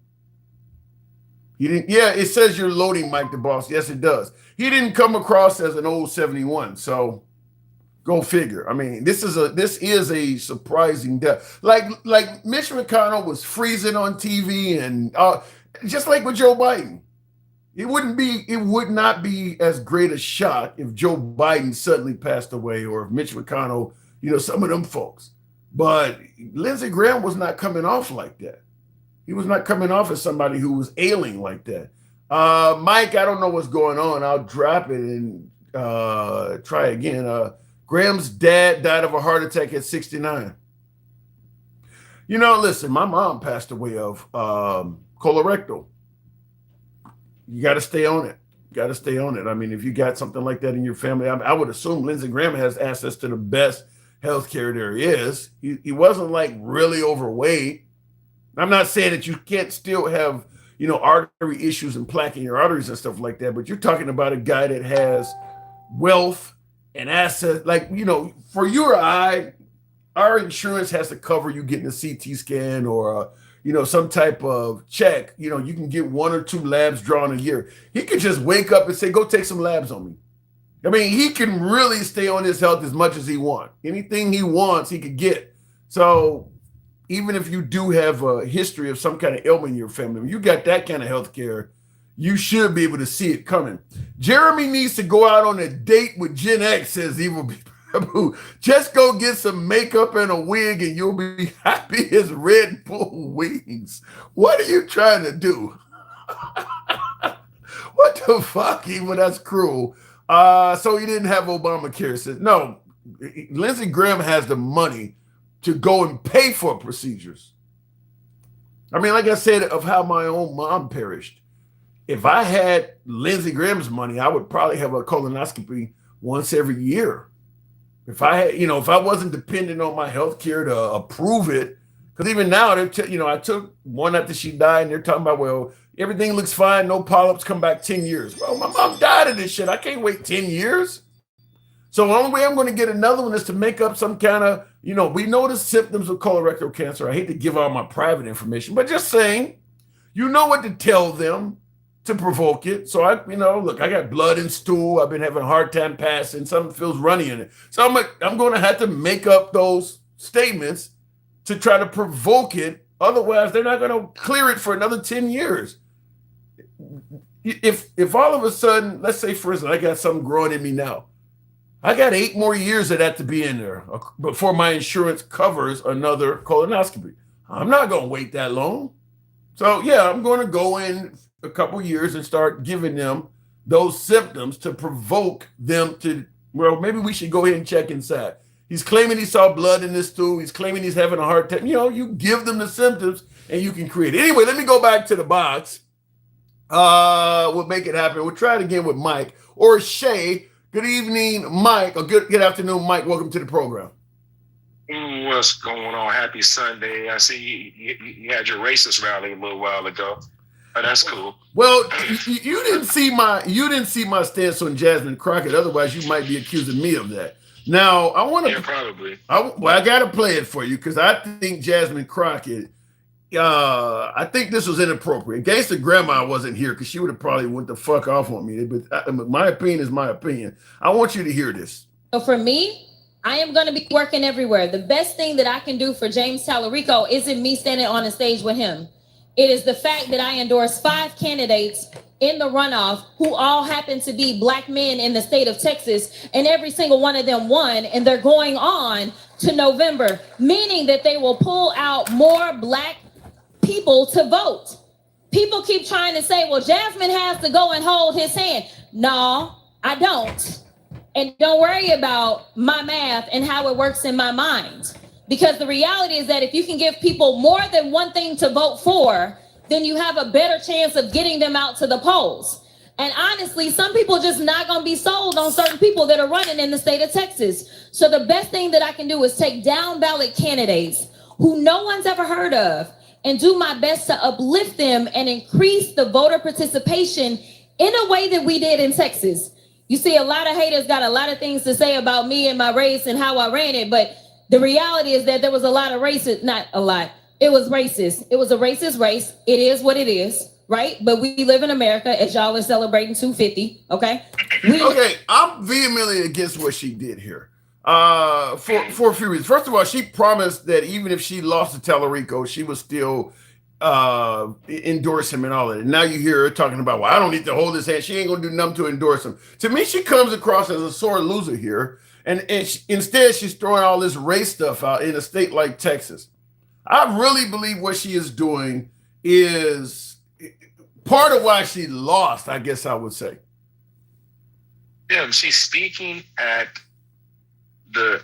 He didn't. Yeah, it says you're loading, Mike the boss. Yes, it does. He didn't come across as an old 71. So go figure. I mean, this is a surprising death. Like Mitch McConnell was freezing on TV, and just like with Joe Biden. It would not be as great a shock if Joe Biden suddenly passed away or if Mitch McConnell, some of them folks. But Lindsey Graham was not coming off like that. He was not coming off as somebody who was ailing like that. Mike, I don't know what's going on. I'll drop it and try again. Graham's dad died of a heart attack at 69. Listen, my mom passed away of colorectal. You got to stay on it. I mean, if you got something like that in your family, I would assume Lindsey Graham has access to the best healthcare there is. He wasn't like really overweight. I'm not saying that you can't still have, artery issues and plaque in your arteries and stuff like that, but you're talking about a guy that has wealth and assets. Like, for you or I, our insurance has to cover you getting a CT scan or some type of check. You can get 1 or 2 labs drawn a year. He could just wake up and say, go take some labs on me. I mean, he can really stay on his health as much as he wants. Anything he wants, he could get. So even if you do have a history of some kind of ailment in your family, when you got that kind of health care, you should be able to see it coming. Jeremy needs to go out on a date with Gen X, says Evil Babu. Just go get some makeup and a wig and you'll be happy as Red Bull wings. What are you trying to do? What the fuck, Evil? That's cruel. So he didn't have Obamacare. Says no. Lindsey Graham has the money to go and pay for procedures. I mean, like I said, of how my own mom perished. If I had Lindsey Graham's money, I would probably have a colonoscopy once every year. If I had, if I wasn't dependent on my health care to approve it, because even now, I took one after she died, and they're talking about, well, everything looks fine, no polyps, come back 10 years. Well, my mom died of this shit. I can't wait 10 years. So the only way I'm going to get another one is to make up some kind of, we know the symptoms of colorectal cancer. I hate to give out my private information, but just saying, you know what to tell them to provoke it. So look, I got blood and stool. I've been having a hard time passing. Something feels runny in it. So I'm going to have to make up those statements to try to provoke it. Otherwise, they're not going to clear it for another 10 years. If all of a sudden, let's say, for instance, I got something growing in me now. I got 8 more years of that to be in there before my insurance covers another colonoscopy. I'm not going to wait that long. So, yeah, I'm going to go in a couple years and start giving them those symptoms to provoke them to, well, maybe we should go ahead and check inside. He's claiming he saw blood in this stool. He's claiming he's having a heart attack. You give them the symptoms and you can create it. Anyway, let me go back to the box. We'll make it happen. We'll try it again with Mike or Shay. Good evening, Mike, or good afternoon, Mike. Welcome to the program. What's going on? Happy Sunday. I see you had your racist rally a little while ago. Oh, that's cool. Well, you didn't see my stance on Jasmine Crockett. Otherwise, you might be accusing me of that. Now, I want to. Yeah, probably. I got to play it for you because I think Jasmine Crockett. I think this was inappropriate. Gangsta Grandma wasn't here because she would have probably went the fuck off on me. But my opinion is my opinion. I want you to hear this. So for me, I am going to be working everywhere. The best thing that I can do for James Tallarico isn't me standing on a stage with him. It is the fact that I endorsed 5 candidates in the runoff who all happen to be black men in the state of Texas, and every single one of them won, and they're going on to November, meaning that they will pull out more black people to vote. People keep trying to say, well, Jasmine has to go and hold his hand. No, I don't. And don't worry about my math and how it works in my mind. Because the reality is that if you can give people more than one thing to vote for, then you have a better chance of getting them out to the polls. And honestly, some people just not going to be sold on certain people that are running in the state of Texas. So the best thing that I can do is take down ballot candidates who no one's ever heard of and do my best to uplift them and increase the voter participation in a way that we did in Texas. You see, a lot of haters got a lot of things to say about me and my race and how I ran it, but the reality is that there was a lot of racist, not a lot, it was racist. It was a racist race. It is what it is, right? But we live in America, as y'all are celebrating 250, okay? Okay, I'm vehemently against what she did here. For a few reasons. First of all, she promised that even if she lost to Tallarico, she would still endorse him and all of it. And now you hear her talking about, well, I don't need to hold his hand. She ain't gonna do nothing to endorse him. To me, she comes across as a sore loser here. And instead, she's throwing all this race stuff out in a state like Texas. I really believe what she is doing is part of why she lost, I guess I would say. Yeah, she's speaking at the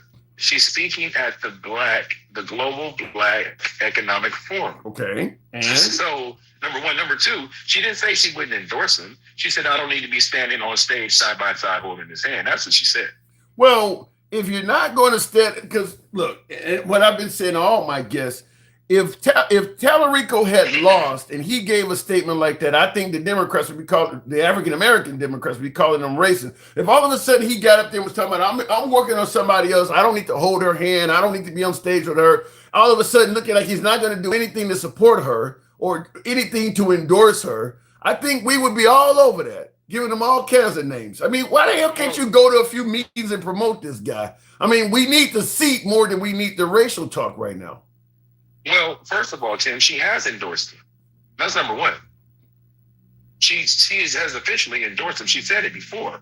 Global Black Economic Forum. Okay. And? So, number one. Number two, she didn't say she wouldn't endorse him. She said, I don't need to be standing on stage side by side holding his hand. That's what she said. Well, if you're not going to stand, because look, what I've been saying to all my guests, if Tallarico had lost and he gave a statement like that, I think the Democrats would be calling, the African-American Democrats would be calling him racist. If all of a sudden he got up there and was talking about, I'm working on somebody else, I don't need to hold her hand, I don't need to be on stage with her, all of a sudden looking like he's not going to do anything to support her or anything to endorse her, I think we would be all over that, giving them all kinds of names. I mean, why the hell can't you go to a few meetings and promote this guy? I mean, we need the seat more than we need the racial talk right now. Well, first of all, Tim, she has endorsed him. That's number one. She has officially endorsed him. She said it before.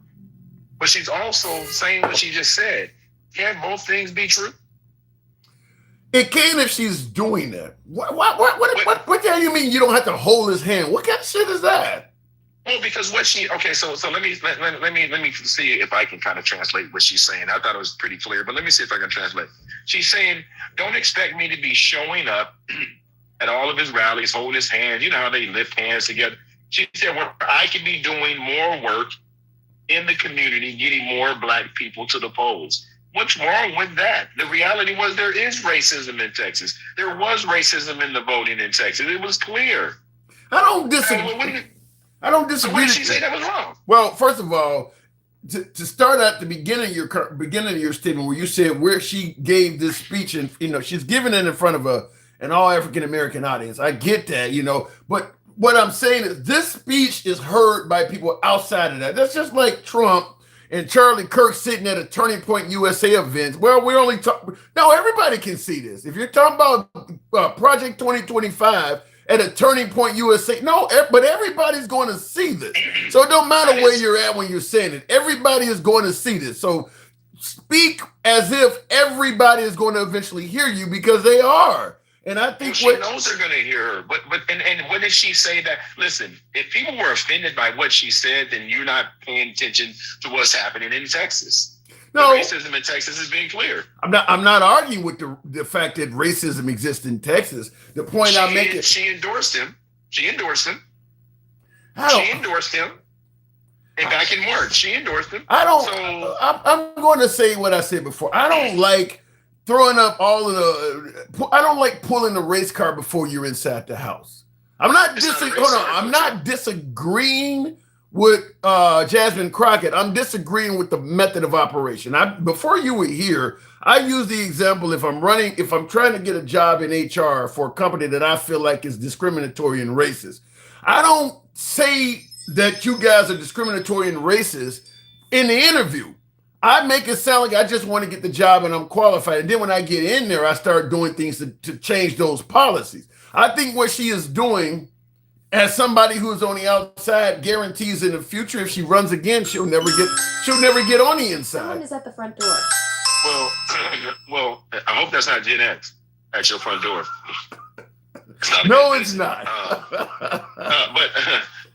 But she's also saying what she just said. Can both things be true? It can if she's doing that. What the hell you mean you don't have to hold his hand? What kind of shit is that? Well, because what she so let me see if I can kind of translate what she's saying. I thought it was pretty clear, but let me see if I can translate. She's saying, don't expect me to be showing up at all of his rallies, holding his hand. You know how they lift hands together. She said, where I could be doing more work in the community, getting more black people to the polls. What's wrong with that? The reality was there is racism in Texas. There was racism in the voting in Texas. It was clear. I don't disagree. I don't disagree. Why did she say that was wrong? Well, first of all, to start at the beginning of your statement where you said where she gave this speech and she's giving it in front of an all African American audience. I get that, but what I'm saying is this speech is heard by people outside of that. That's just like Trump and Charlie Kirk sitting at a Turning Point USA event. Well, we're only talking. No, everybody can see this. If you're talking about Project 2025 at a Turning Point USA, but everybody's going to see this. So it don't matter where you're at when you're saying it. Everybody is going to see this. So speak as if everybody is going to eventually hear you because they are. And I think she knows they're going to hear her. But when did she say that? Listen, if people were offended by what she said, then you're not paying attention to what's happening in Texas. No, the racism in Texas is being clear. I'm not arguing with the fact that racism exists in Texas. The point I'm making. She endorsed him. She endorsed him. And back in March, she endorsed him. I'm going to say what I said before. I don't like throwing up I don't like pulling the race card before you're inside the house. I'm not disagreeing with Jasmine Crockett, I'm disagreeing with the method of operation. Before you were here, I use the example if I'm trying to get a job in HR for a company that I feel like is discriminatory and racist. I don't say that you guys are discriminatory and racist in the interview. I make it sound like I just want to get the job and I'm qualified. And then when I get in there, I start doing things to change those policies. I think what she is doing as somebody who's on the outside guarantees in the future, if she runs again, she'll never get on the inside. Someone is at the front door. Well, I hope that's not Gen X at your front door. No, it's not.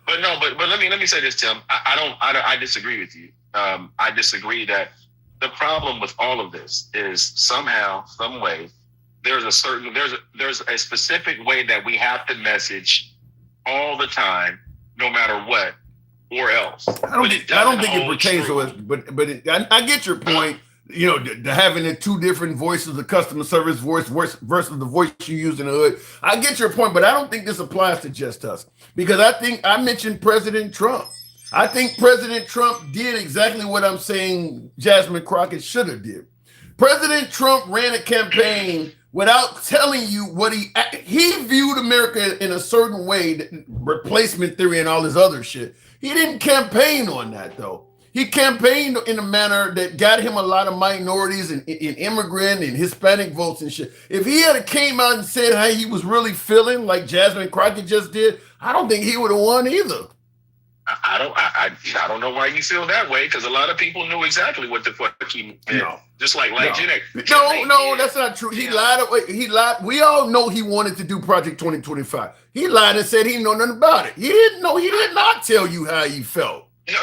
But let me say this, Tim. I disagree with you. I disagree that the problem with all of this is somehow, some way, there's a specific way that we have to message all the time, no matter what, or else. I don't think it pertains to us, but I get your point. You know, having the two different voices, the customer service voice versus the voice you use in the hood. I get your point, but I don't think this applies to just us, because I think I mentioned President Trump. I think President Trump did exactly what I'm saying Jasmine Crockett should have did. President Trump ran a campaign without telling you what he viewed America in a certain way, replacement theory and all this other shit. He didn't campaign on that, though. He campaigned in a manner that got him a lot of minorities and immigrant and Hispanic votes and shit. If he had came out and said how he was really feeling, like Jasmine Crockett just did, I don't think he would have won either. I don't know why you feel that way, because a lot of people knew exactly what the fuck he meant. No. Just like Gen X. No, that's not true. He lied. He lied. We all know he wanted to do Project 2025. He lied and said he didn't know nothing about it. He didn't know. He did not tell you how he felt. No.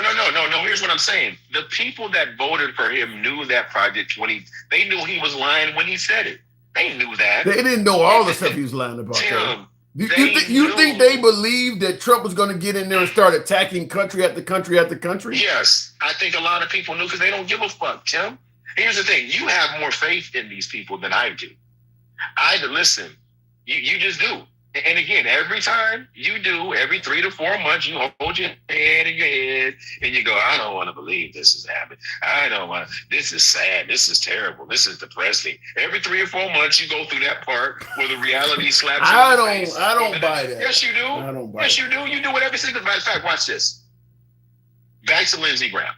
Here's what I'm saying. The people that voted for him knew that Project 20. They knew he was lying when he said it. They knew that. They didn't know all the stuff he was lying about. Tim, you think they believed that Trump was going to get in there and start attacking country after country after country? Yes, I think a lot of people knew, because they don't give a fuck, Tim. Here's the thing. You have more faith in these people than I do. Listen, you just do. And again, every time you do, every 3 to 4 months, you hold your head in your head and you go, I don't want to believe this is happening. This is sad. This is terrible. This is depressing. Every 3 or 4 months, you go through that part where the reality slaps you in the face. I don't buy that. Yes, you do. I don't buy Yes, you do. You do it every single. Matter of fact, watch this. Back to Lindsey Graham.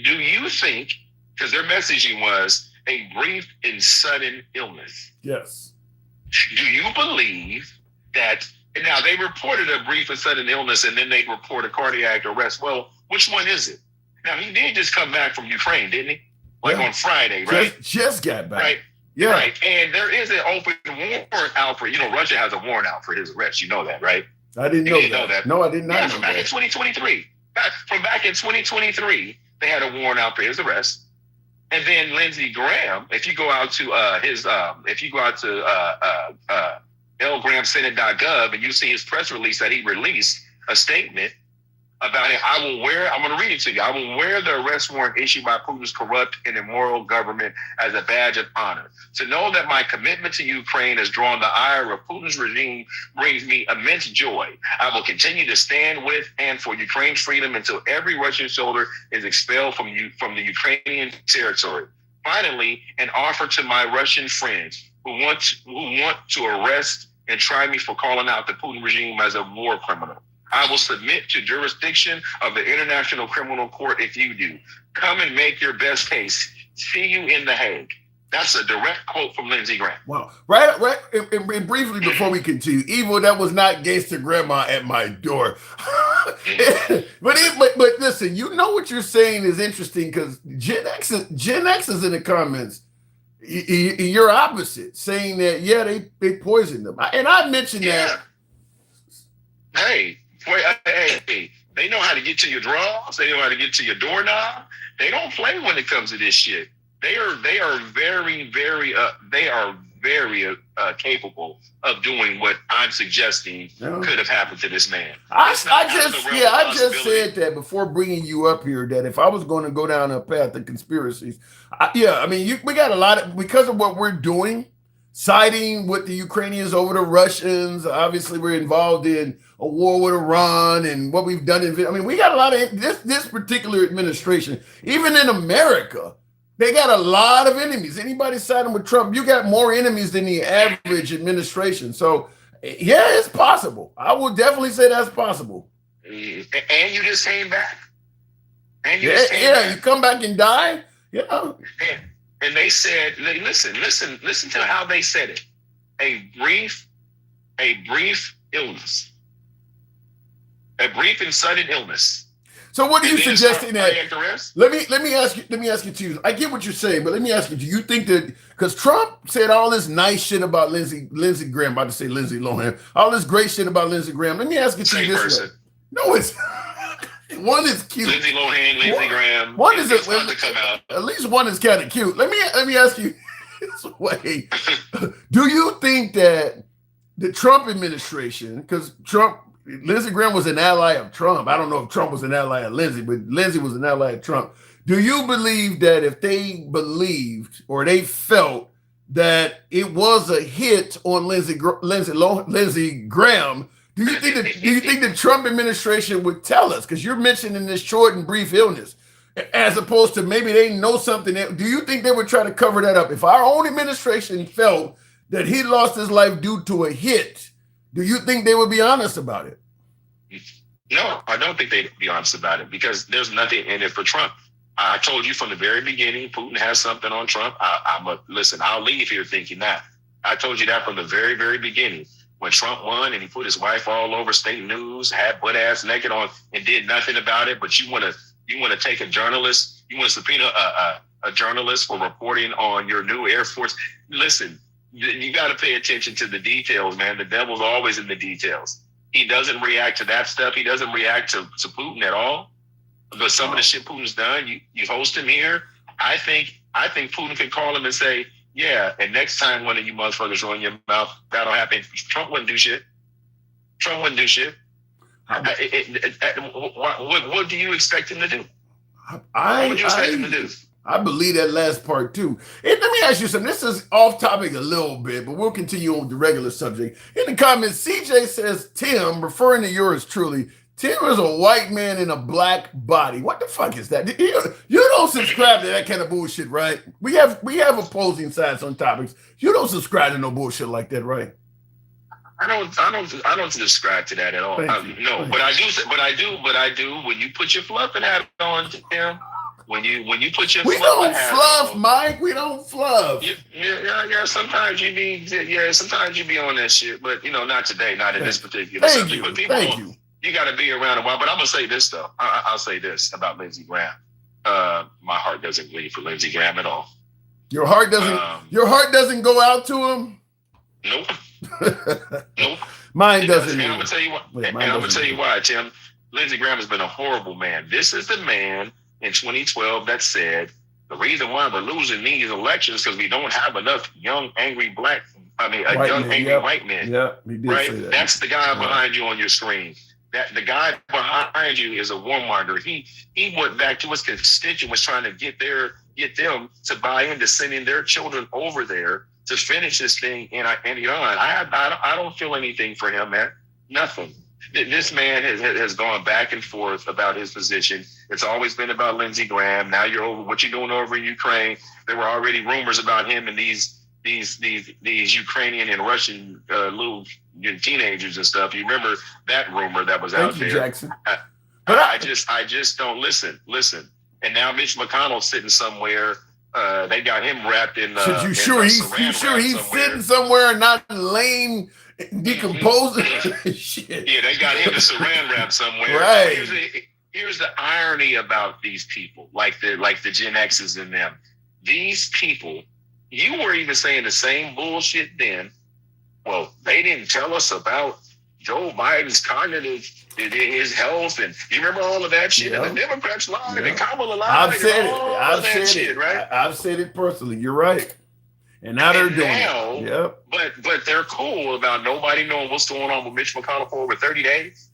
Do you think, because their messaging was a brief and sudden illness? Yes. Do you believe that? Now, they reported a brief and sudden illness, and then they report a cardiac arrest. Well, which one is it? Now, he did just come back from Ukraine, didn't he? On Friday, right? Just got back. Right. Yeah. Right. And there is an open warrant out for, Russia has a warrant out for his arrest. You know that, right? I didn't know that. No, I did not know from back that. in 2023. From back in 2023, they had a warrant out for his arrest. And then Lindsey Graham, if you go out to lgrahamsenate.gov and you see his press release that he released a statement about it, I'm going to read it to you. I will wear the arrest warrant issued by Putin's corrupt and immoral government as a badge of honor. To know that my commitment to Ukraine has drawn the ire of Putin's regime brings me immense joy. I will continue to stand with and for Ukraine's freedom until every Russian soldier is expelled from the Ukrainian territory. Finally, an offer to my Russian friends who want to arrest and try me for calling out the Putin regime as a war criminal. I will submit to jurisdiction of the International Criminal Court if you do. Come and make your best case. See you in The Hague. That's a direct quote from Lindsey Graham. Wow. Right. And briefly before we continue, Evil, that was not gangster grandma at my door. but listen, you know what you're saying is interesting, because Gen X is in the comments. You're opposite, saying that, they poisoned them. And I mentioned that. Hey, they know how to get to your drawers. They know how to get to your doorknob. They don't play when it comes to this shit. They are very, very capable of doing what I'm suggesting could have happened to this man. I just said that before bringing you up here, that if I was going to go down a path of conspiracies, we got a lot of, because of what we're doing, siding with the Ukrainians over the Russians. Obviously, we're involved in a war with Iran and what we've done I mean, we got a lot of this particular administration, even in America, they got a lot of enemies. Anybody siding with Trump, you got more enemies than the average administration. So, yeah, it's possible. I would definitely say that's possible. And you just came back. And you you come back and die. Yeah. And they said, listen to how they said it. A brief illness. A brief and sudden illness. So what are you suggesting that? Let me ask you too. I get what you're saying, but let me ask you, do you think that because Trump said all this nice shit about Lindsey Graham, about to say Lindsay Lohan, all this great shit about Lindsey Graham. Let me ask you Same this person. way. No, it's one is cute. Lindsay Lohan, Lindsey Graham. One is about to come out. At least one is kind of cute. Let me ask you this way. Do you think that the Trump administration, because Lindsey Graham was an ally of Trump. I don't know if Trump was an ally of Lindsey, but Lindsey was an ally of Trump. Do you believe that if they believed or they felt that it was a hit on Lindsey Graham, do you think the Trump administration would tell us? Because you're mentioning this short and brief illness, as opposed to maybe they know something. Do you think they would try to cover that up? If our own administration felt that he lost his life due to a hit, do you think they would be honest about it? No, I don't think they'd be honest about it because there's nothing in it for Trump. I told you from the very beginning, Putin has something on Trump. Listen, I'll leave here thinking that. I told you that from the very, very beginning. When Trump won and he put his wife all over state news, had butt ass naked on and did nothing about it, but you want to take a journalist, you want to subpoena a journalist for reporting on your new Air Force. Listen, you got to pay attention to the details, man. The devil's always in the details. He doesn't react to that stuff. He doesn't react to Putin at all. But some of the shit Putin's done, you host him here. I think Putin could call him and say, yeah, and next time one of you motherfuckers run your mouth, that'll happen. Trump wouldn't do shit. What do you expect him to do? What would you expect him to do? I believe that last part too. And let me ask you something. This is off topic a little bit, but we'll continue on with the regular subject. In the comments, CJ says, Tim, referring to yours truly, Tim is a white man in a black body. What the fuck is that? You don't subscribe to that kind of bullshit, right? We have opposing sides on topics. You don't subscribe to no bullshit like that, right? I don't subscribe to that at all. But I do. When you put your fluffing hat on, Tim. When you put your don't fluff, on, Mike. We don't fluff. Yeah. Sometimes you be on that shit, but not today, not in this particular subject. But people, you got to be around a while. But I'm gonna say this though. I'll say this about Lindsey Graham. My heart doesn't bleed for Lindsey Graham at all. Your heart doesn't. Your heart doesn't go out to him. Nope. Nope. Mine doesn't. And I'm gonna tell you why. I'm gonna tell you why, Tim. Lindsey Graham has been a horrible man. This is the man in 2012 that said reason why we're losing these elections because we don't have enough young, angry white men. Yeah, he did right? say that. That's the guy behind you on your screen. That the guy behind you is a warmonger. He went back to his constituents trying to get them to buy into sending their children over there to finish this thing in Iran. I don't feel anything for him, man. Nothing. This man has gone back and forth about his position. It's always been about Lindsey Graham. Now you're over what you're doing over in Ukraine. There were already rumors about him and these Ukrainian and Russian little teenagers and stuff. You remember that rumor that was out there? Jackson. I just don't listen. And now Mitch McConnell's sitting somewhere. They got him wrapped in. You sure he's sitting somewhere and not laying decomposing? Shit. Yeah, they got him in saran wrap somewhere. Right. Here's the irony about these people, like the Gen X's in them. These people, you were even saying the same bullshit then. Well, they didn't tell us about Joe Biden's cognitive, his health, and you remember all of that shit. Yeah. And the Democrats lied, and Kamala lied. I've said it. Right? I've said it personally. You're right. And now they're doing it. Yep. But they're cool about nobody knowing what's going on with Mitch McConnell for over 30 days.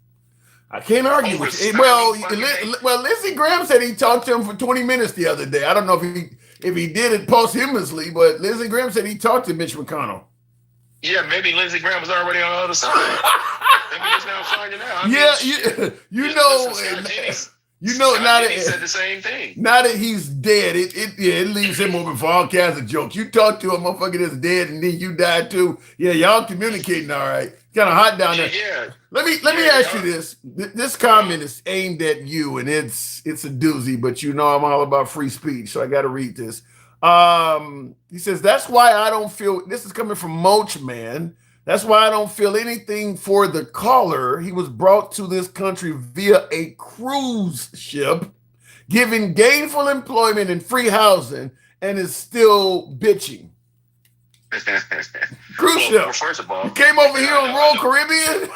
I can't argue with you. Well, Lindsey Graham said he talked to him for 20 minutes the other day. I don't know if he did it posthumously, but Lindsey Graham said he talked to Mitch McConnell. Yeah, maybe Lindsey Graham was already on the other side. Let me just now finding out. Now that he said the same thing. Now that he's dead, it leaves him open for all kinds of jokes. You talk to a motherfucker that's dead and then you die too. Yeah, y'all communicating all right. Kind of hot down there. Yeah. Let me ask you this. This comment is aimed at you, and it's a doozy, but you know I'm all about free speech, so I got to read this. He says, that's why I don't feel, this is coming from Moach Man. That's why I don't feel anything for the caller. He was brought to this country via a cruise ship, given gainful employment and free housing, and is still bitching. Cruise ship. Well, first of all, you came over here on Royal Caribbean?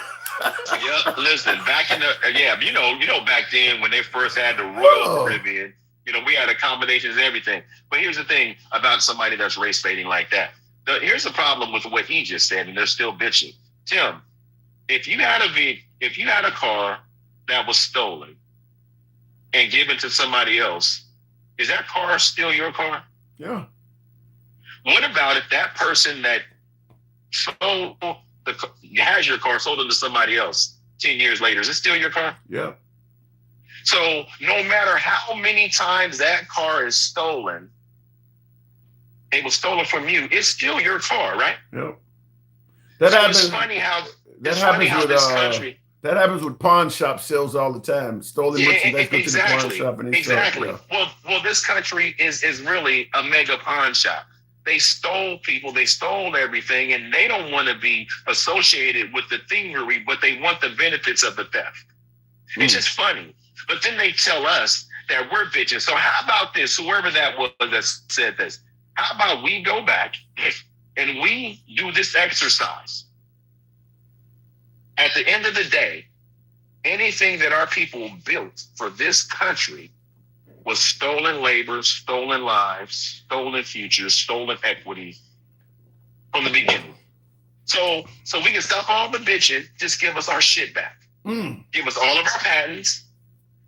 Yeah, listen, back in the, you know, back then when they first had the Royal Caribbean, you know, we had accommodations and everything. But here's the thing about somebody that's race baiting like that. Here's the problem with what he just said, and they're still bitching. Tim, if you had a car that was stolen and given to somebody else, is that car still your car? Yeah. What about if that person that has your car sold it to somebody else 10 years later? Is it still your car? Yeah. So no matter how many times that car is stolen, it was stolen from you, it's still your car, right? Yeah. It's funny how this country. That happens with pawn shop sales all the time. Stolen merchandise goes to the pawn shop and they exactly. sell. Yeah. Well, this country is really a mega pawn shop. They stole people, they stole everything, and they don't want to be associated with the thievery, but they want the benefits of the theft. It's just funny. But then they tell us that we're bitches. So how about this? Whoever that was that said this, how about we go back and we do this exercise? At the end of the day, anything that our people built for this country was stolen labor, stolen lives, stolen futures, stolen equity from the beginning. So we can stop all the bitching, just give us our shit back. Give us all of our patents,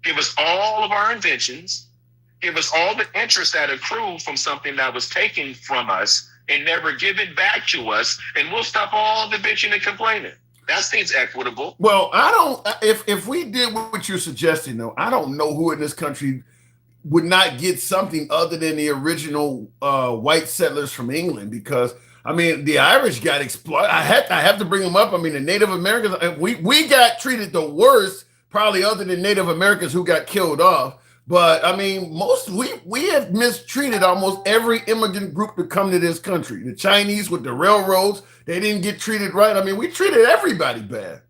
give us all of our inventions, give us all the interest that accrued from something that was taken from us and never given back to us, and we'll stop all the bitching and complaining. That seems equitable. Well, I don't, if we did what you're suggesting, though, I don't know who in this country would not get something other than the original white settlers from England, because I mean the Irish got exploited. I have to bring them up. I mean the Native Americans, we got treated the worst, probably other than Native Americans who got killed off. But I mean we have mistreated almost every immigrant group to come to this country. The Chinese with the railroads, they didn't get treated right. I mean we treated everybody bad.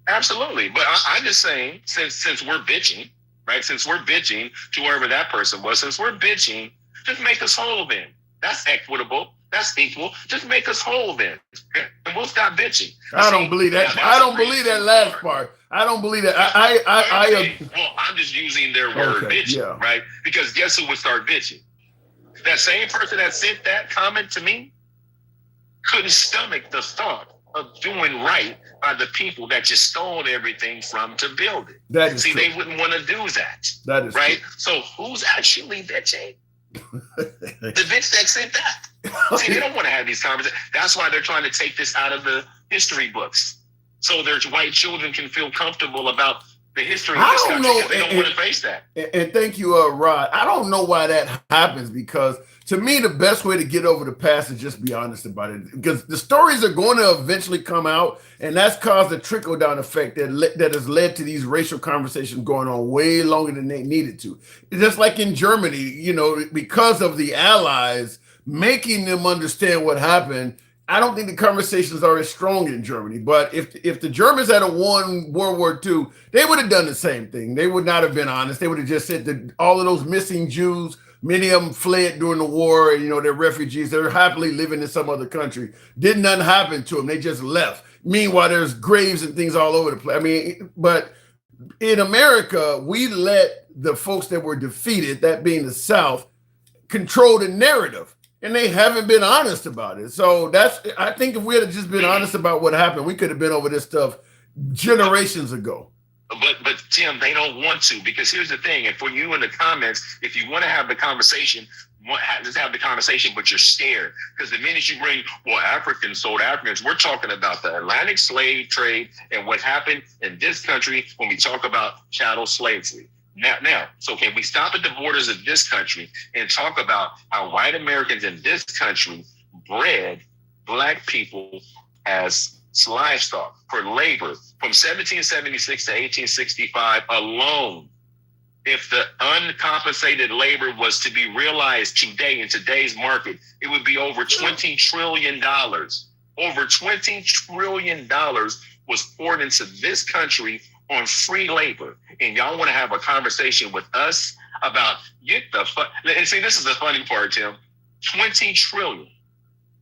Absolutely, but I'm just saying since we're bitching. Right? Since we're bitching to whoever that person was, since we're bitching, just make us whole then. That's equitable. That's equal. Just make us whole then. And we'll stop bitching. I don't believe that. I don't believe that last part. I don't believe that. Well, I'm just using their word bitching, right? Because guess who would start bitching? That same person that sent that comment to me couldn't stomach the thought of doing right by the people that you stole everything from to build it. That is true. They wouldn't want to do that. That is right. True. So who's actually bitching? The bitch that sent that. See, they don't want to have these conversations. That's why they're trying to take this out of the history books, so their white children can feel comfortable about the history of this country. They don't want to face that. And thank you, Rod. I don't know why that happens, because to me, the best way to get over the past is just be honest about it, because the stories are going to eventually come out, and that's caused a trickle-down effect that has led to these racial conversations going on way longer than they needed to. Just like in Germany, you know, because of the Allies making them understand what happened, I don't think the conversations are as strong in Germany. But if the Germans had won World War II, they would have done the same thing. They would not have been honest. They would have just said that all of those missing Jews, many of them fled during the war, and, you know, they're refugees. They're happily living in some other country. Did nothing happen to them. They just left. Meanwhile, there's graves and things all over the place. I mean, but in America, we let the folks that were defeated, that being the South, control the narrative. And they haven't been honest about it. So I think if we had just been honest about what happened, we could have been over this stuff generations ago. But Tim, they don't want to, because here's the thing. And for you in the comments, if you want to have the conversation, just have the conversation, but you're scared because the minute you bring, well, Africans sold Africans, we're talking about the Atlantic slave trade and what happened in this country when we talk about chattel slavery. Now, so can we stop at the borders of this country and talk about how white Americans in this country bred black people as livestock for labor from 1776 to 1865 alone? If the uncompensated labor was to be realized today in today's market, it would be over $20 trillion. Over $20 trillion was poured into this country on free labor. And y'all want to have a conversation with us about and see, this is the funny part, Tim. 20 trillion.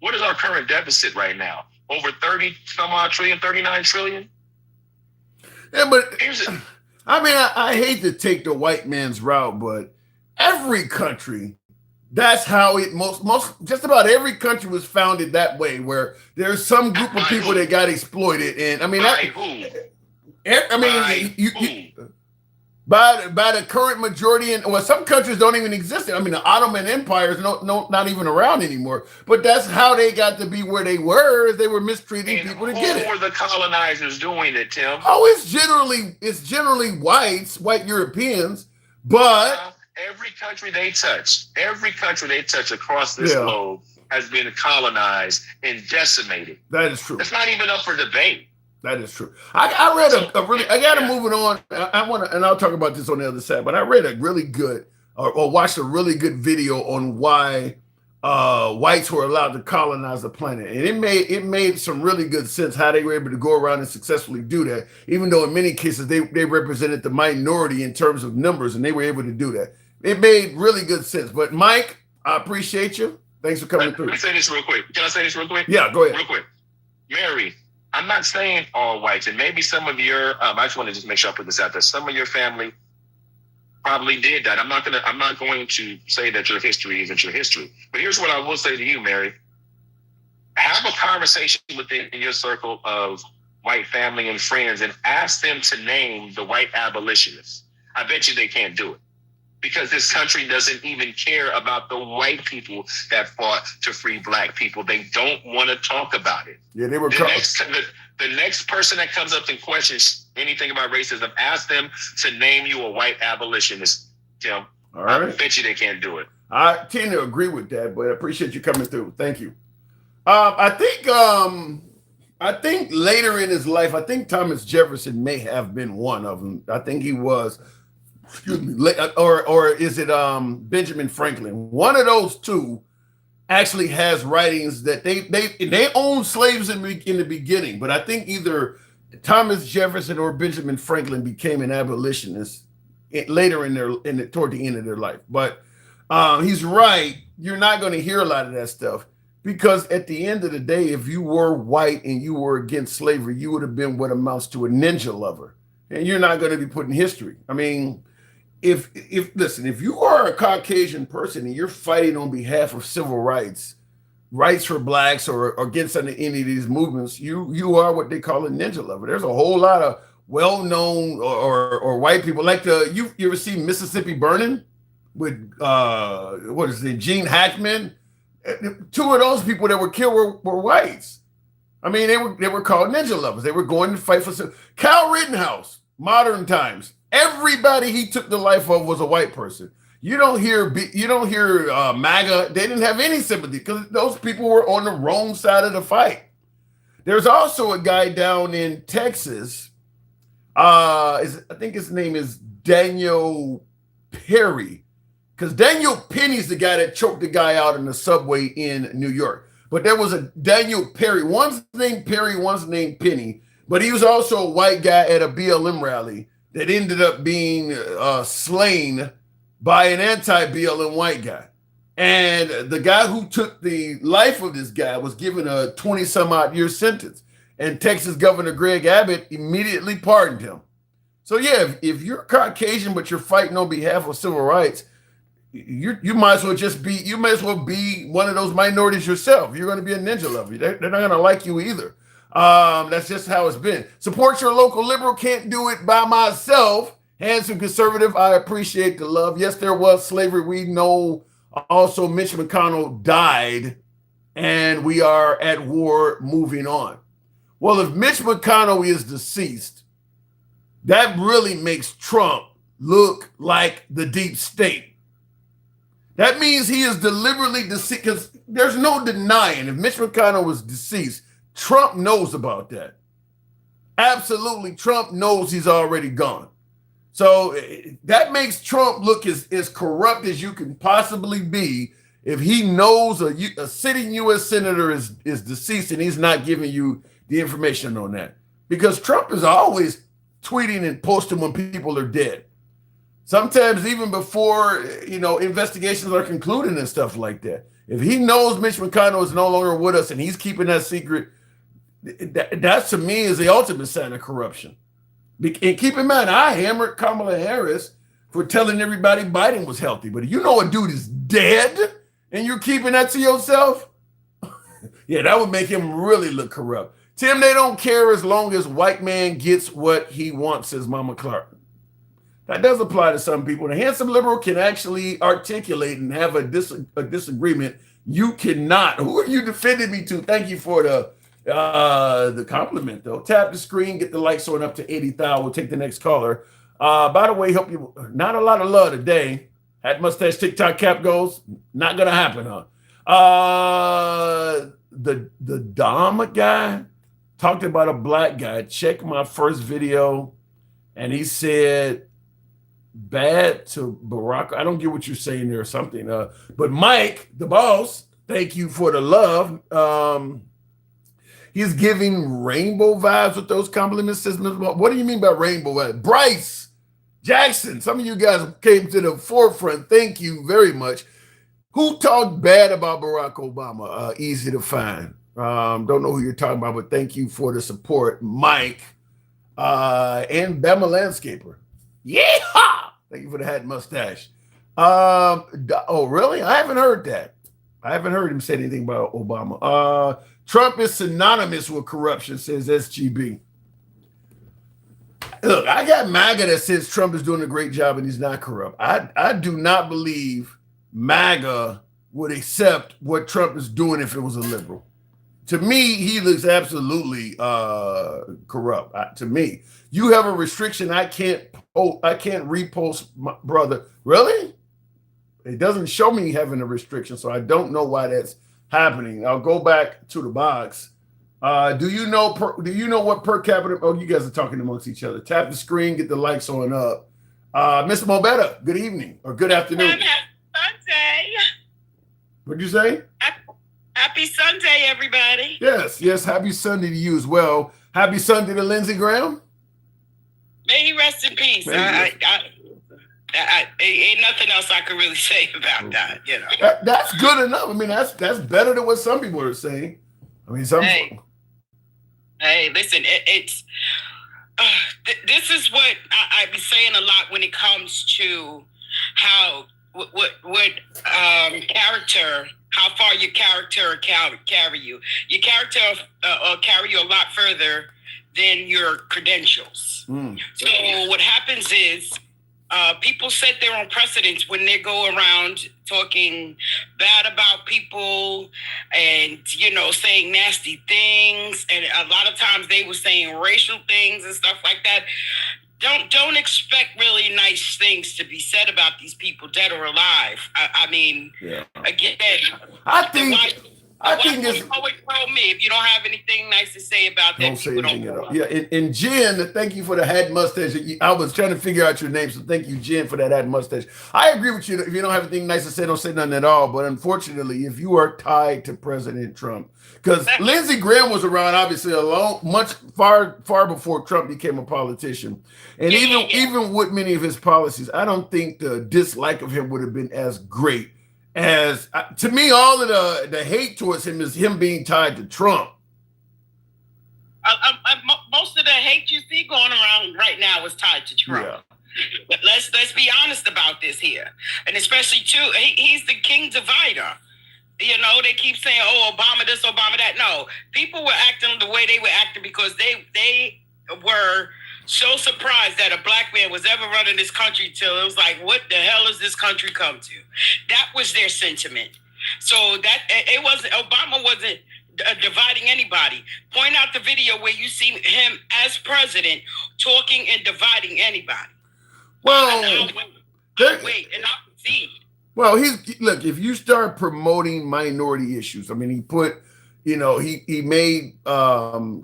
What is our current deficit right now? Over 30 some odd trillion, 39 trillion? Yeah, but I mean, I hate to take the white man's route, but every country, that's how it just about every country was founded that way, where there's some group of people that got exploited. And I mean, by the current majority, some countries don't even exist. I mean, the Ottoman Empire is not even around anymore. But that's how they got to be where they were. They were mistreating people to get it. Who were the colonizers doing it, Tim? Oh, it's generally white Europeans, but every country they touch across this globe has been colonized and decimated. That is true. It's not even up for debate. That is true. I read I got to move it on. I want to, and I'll talk about this on the other side, but I read a really good or watched a really good video on why whites were allowed to colonize the planet. And it made some really good sense how they were able to go around and successfully do that, even though in many cases they represented the minority in terms of numbers, and they were able to do that. It made really good sense. But Mike, I appreciate you. Thanks for coming through. Can I say this real quick? Yeah, go ahead. Real quick. Mary, I'm not saying all whites, and maybe some of your, I just want to just make sure I put this out there. Some of your family probably did that. I'm not going to say that your history isn't your history. But here's what I will say to you, Mary. Have a conversation within your circle of white family and friends and ask them to name the white abolitionists. I bet you they can't do it, because this country doesn't even care about the white people that fought to free black people. They don't want to talk about it. Yeah, they were. The next person that comes up and questions anything about racism, ask them to name you a white abolitionist, Tim. All right. I bet you they can't do it. I tend to agree with that, but I appreciate you coming through. Thank you. I think later in his life, I think Thomas Jefferson may have been one of them. I think he was. Excuse me, or is it Benjamin Franklin? One of those two actually has writings that they own slaves in the beginning, but I think either Thomas Jefferson or Benjamin Franklin became an abolitionist later toward the end of their life. But he's right. You're not going to hear a lot of that stuff, because at the end of the day, if you were white and you were against slavery, you would have been what amounts to a ninja lover, and you're not going to be put in history. I mean, if you are a Caucasian person and you're fighting on behalf of civil rights for blacks or against any of these movements, you are what they call a ninja lover. There's a whole lot of well-known or white people like you ever see Mississippi Burning with Gene Hackman? Two of those people that were killed were whites. I mean, they were called ninja lovers. They were going to fight for Cal Rittenhouse, modern times. Everybody he took the life of was a white person. You don't hear MAGA. They didn't have any sympathy because those people were on the wrong side of the fight. There's also a guy down in Texas. I think his name is Daniel Perry, because Daniel Penny's the guy that choked the guy out in the subway in New York. But there was a Daniel Perry. One's named Perry, one's named Penny. But he was also a white guy at a BLM rally that ended up being slain by an anti-BLM white guy. And the guy who took the life of this guy was given a 20-some-odd year sentence. And Texas Governor Greg Abbott immediately pardoned him. So yeah, if you're Caucasian but you're fighting on behalf of civil rights, you might as well be one of those minorities yourself. You're going to be a ninja lover. They're not going to like you either. That's just how it's been. Support your local liberal. Can't do it by myself. Handsome conservative, I appreciate the love. Yes, there was slavery. We know Also, Mitch McConnell died, and we are at war moving on. Well, if Mitch McConnell is deceased, that really makes Trump look like the deep state. That means he is deliberately deceased, because there's no denying if Mitch McConnell was deceased, Trump knows about that. Absolutely, Trump knows he's already gone. So that makes Trump look as corrupt as you can possibly be if he knows a sitting U.S. senator is deceased and he's not giving you the information on that. Because Trump is always tweeting and posting when people are dead. Sometimes even before, investigations are concluded and stuff like that. If he knows Mitch McConnell is no longer with us and he's keeping that secret, that to me is the ultimate sign of corruption. And keep in mind, I hammered Kamala Harris for telling everybody Biden was healthy. But if you know a dude is dead and you're keeping that to yourself, yeah, that would make him really look corrupt. Tim, they don't care as long as white man gets what he wants, says Mama Clark. That does apply to some people. The handsome liberal can actually articulate and have a disagreement. You cannot. Who are you defending me to? Thank you for the compliment, though. Tap the screen, get the lights on up to 80,000. We'll take the next caller. By the way, hope you not a lot of love today. Hat mustache TikTok cap goes. Not gonna happen, huh? The Dom guy talked about a black guy. Check my first video, and he said bad to Barack. I don't get what you're saying there or something. But Mike, the boss, thank you for the love. He's giving rainbow vibes with those compliments. What do you mean by rainbow vibes? Bryce Jackson, some of you guys came to the forefront. Thank you very much. Who talked bad about Barack Obama? Easy to find. Don't know who you're talking about, but thank you for the support, Mike, and Bama Landscaper. Yeehaw! Thank you for the hat and mustache. Oh, really? I haven't heard that. I haven't heard him say anything about Obama. Trump is synonymous with corruption, says SGB. Look, I got MAGA that says Trump is doing a great job and he's not corrupt. I do not believe MAGA would accept what Trump is doing if it was a liberal. To me, he looks absolutely corrupt. To me, you have a restriction. I can't repost, my brother. Really? It doesn't show me having a restriction, so I don't know why that's happening. I'll go back to the box. Do you know what per capita? Oh, you guys are talking amongst each other. Tap the screen, get the lights on up. Mr. Mobetta, good evening or good afternoon. Happy Sunday. What'd you say? Happy Sunday, everybody. Yes. Happy Sunday to you as well. Happy Sunday to Lindsey Graham. May he rest in peace. Ain't nothing else I could really say about that. That's good enough. I mean, that's better than what some people are saying. I mean, Hey, listen, it's this is what I've been saying a lot when it comes to how what character, how far your character carry you. Your character will carry you a lot further than your credentials. So what happens is people set their own precedents when they go around talking bad about people and, saying nasty things. And a lot of times they were saying racial things and stuff like that. Don't expect really nice things to be said about these people, dead or alive. Again, I think it's always told me if you don't have anything nice to say about them, don't say anything at all. Yeah, and Jen, thank you for the hat mustache. I was trying to figure out your name, so thank you, Jen, for that hat mustache. I agree with you. If you don't have anything nice to say, don't say nothing at all. But unfortunately, if you are tied to President Trump, because Lindsey Graham was around, obviously, far before Trump became a politician, and even with many of his policies, I don't think the dislike of him would have been as great. As to me, all of the hate towards him is him being tied to Trump. Most of the hate you see going around right now is tied to Trump. Yeah. But let's be honest about this here, and especially too, he's the king divider. They keep saying, "Oh, Obama this, Obama that." No, people were acting the way they were acting because they were so surprised that a black man was ever running this country till it was like, what the hell has this country come to? That was their sentiment. So that it wasn't, Obama wasn't dividing anybody. Point out the video where you see him as president talking and dividing anybody. Well, I'll wait and I'll concede. Well, look, if you start promoting minority issues, I mean, he put, he made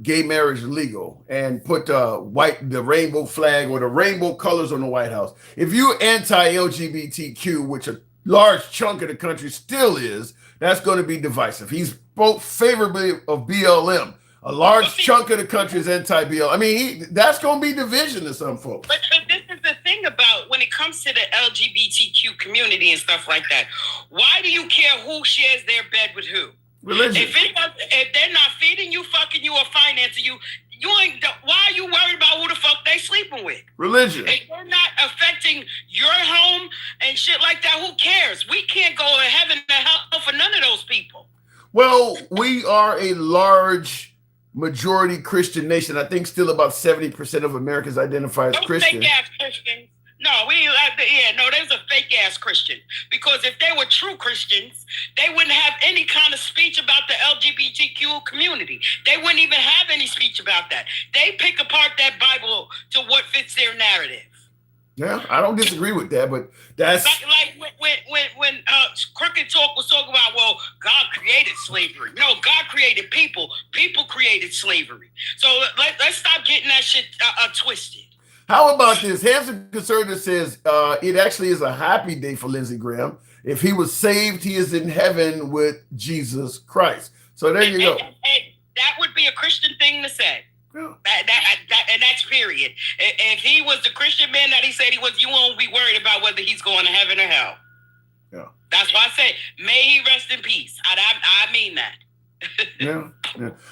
gay marriage legal and put the rainbow flag or the rainbow colors on the White House. If you're anti-LGBTQ, which a large chunk of the country still is, that's going to be divisive. He spoke favorably of BLM. A large chunk of the country is anti-BLM. I mean, that's going to be division to some folks. But this is the thing about when it comes to the LGBTQ community and stuff like that. Why do you care who shares their bed with who? Religion. If they're not feeding you, fucking you, or financing you, why are you worried about who the fuck they sleeping with? Religion. If they're not affecting your home and shit like that, who cares? We can't go to heaven and hell for none of those people. Well, we are a large majority Christian nation. I think still about 70% of Americans identify as Christian. Fake ass Christians. No, there's a fake ass Christian. Because if they were true Christians, they wouldn't have any kind of speech about the LGBTQ community. They wouldn't even have any speech about that. They pick apart that Bible to what fits their narrative. Yeah, I don't disagree with that, but that's like when Crooked Talk was talking about, well, God created slavery. No, God created people. People created slavery. So let's stop getting that shit twisted. How about this? Hanson Conservative says it actually is a happy day for Lindsey Graham. If he was saved, he is in heaven with Jesus Christ. So there you go. And that would be a Christian thing to say. Yeah. And that's period. If he was the Christian man that he said he was, you won't be worried about whether he's going to heaven or hell. Yeah. That's why I say, may he rest in peace. I mean that. Yeah.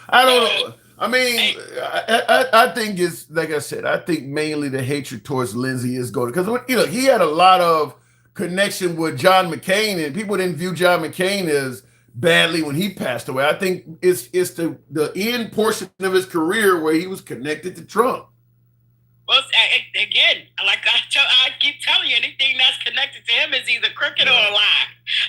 I don't know. I mean, I think it's, like I said, I think mainly the hatred towards Lindsey is going, because he had a lot of connection with John McCain, and people didn't view John McCain as badly when he passed away. I think it's the end portion of his career where he was connected to Trump. Well, again, like I keep telling you, anything that's connected to him is either crooked or a lie.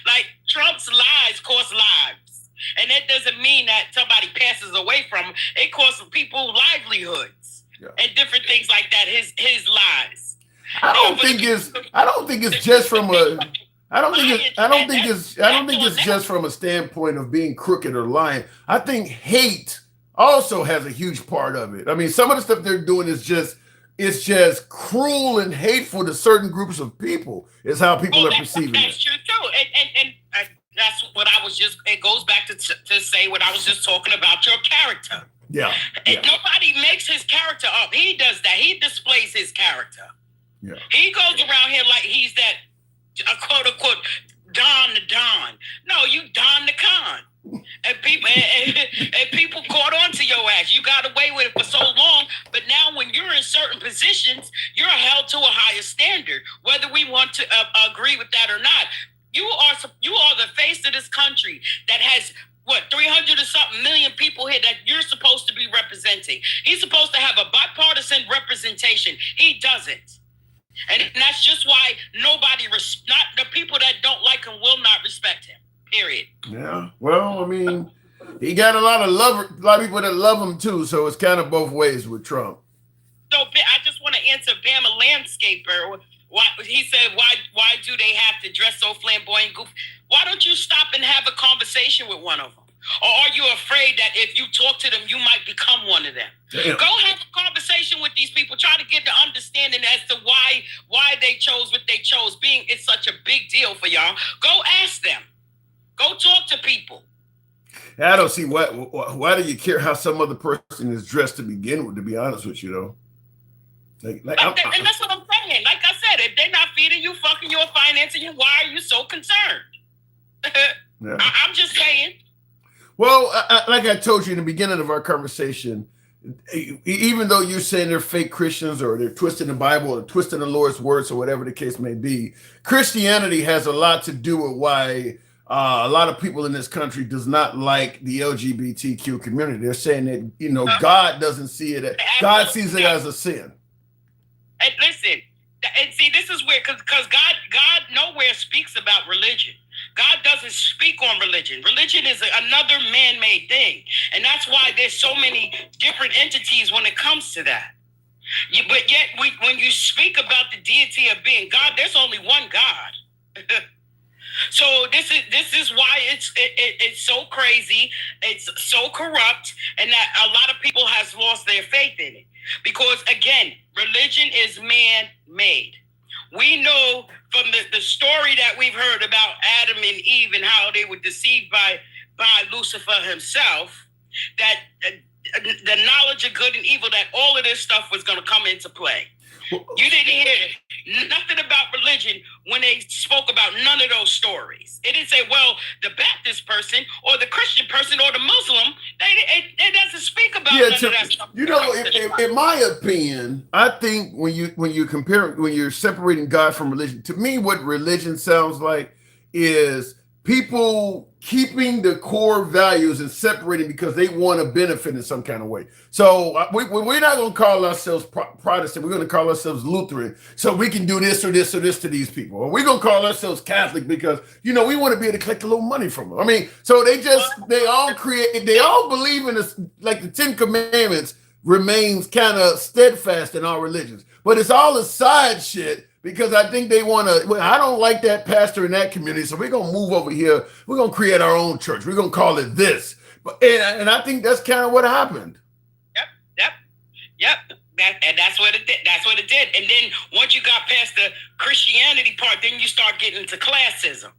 Like Trump's lies cost lives, and that doesn't mean that somebody passes away from him. It costs people livelihoods and different things like that. His lies. I don't think it's just from a. I don't think it's just from a standpoint of being crooked or lying. I think hate also has a huge part of it. I mean, some of the stuff they're doing is just cruel and hateful to certain groups of people. Is how people are perceiving it. That's true too, and that's what I was just. It goes back to say what I was just talking about, your character. Yeah. And nobody makes his character up. He does that. He displays his character. Yeah. He goes around here like he's that. A quote unquote Don the Don. No, you Don the Con. And people caught on to your ass. You got away with it for so long, but now when you're in certain positions, you're held to a higher standard. Whether we want to agree with that or not, you are the face of this country that has 300 or something million people here that you're supposed to be representing. He's supposed to have a bipartisan representation. He doesn't. And that's just why not the people that don't like him will not respect him. Period. Yeah. Well, I mean, he got a lot of people that love him too. So it's kind of both ways with Trump. So I just want to answer Bama Landscaper. He said, why do they have to dress so flamboyant? Why don't you stop and have a conversation with one of them? Or are you afraid that if you talk to them, you might become one of them? Damn. Go have a conversation with these people. Try to get the understanding as to why they chose what they chose. Being it's such a big deal for y'all. Go ask them. Go talk to people. I don't see why do you care how some other person is dressed to begin with, to be honest with you, though. And that's what I'm saying. Like I said, if they're not feeding you, fucking you, or financing you, why are you so concerned? Yeah. I'm just saying. Well, like I told you in the beginning of our conversation, even though you're saying they're fake Christians or they're twisting the Bible or twisting the Lord's words or whatever the case may be, Christianity has a lot to do with why a lot of people in this country does not like the LGBTQ community. They're saying that, God doesn't see it. God sees it as a sin. And listen, and see, this is weird because God nowhere speaks about religion. God doesn't speak on religion. Religion is another man-made thing, and that's why there's so many different entities when it comes to that. But yet, when you speak about the deity of being God, there's only one God. So this is why it's so crazy, it's so corrupt, and that a lot of people has lost their faith in it. Because again, religion is man-made. We know from the story that we've heard about Adam and Eve and how they were deceived by Lucifer himself, that the knowledge of good and evil, that all of this stuff was going to come into play. You didn't hear nothing about religion when they spoke about none of those stories. It didn't say, well, the Baptist person or the Christian person or the Muslim, they doesn't speak about none of that stuff. You know, in my opinion, I think when you're separating God from religion, to me, what religion sounds like is people keeping the core values and separating because they want to benefit in some kind of way. So we're not going to call ourselves Protestant. We're going to call ourselves Lutheran. So we can do this or this or this to these people. Or we're going to call ourselves Catholic because, you know, we want to be able to collect a little money from them. I mean, so they all believe in this, like the 10 Commandments remains kind of steadfast in our religions. But it's all a side shit. Because I think they want to, well, I don't like that pastor in that community, so we're going to move over here. We're going to create our own church. We're going to call it this. And I think that's kind of what happened. Yep. And that's what it did. And then once you got past the Christianity part, then you start getting into classism.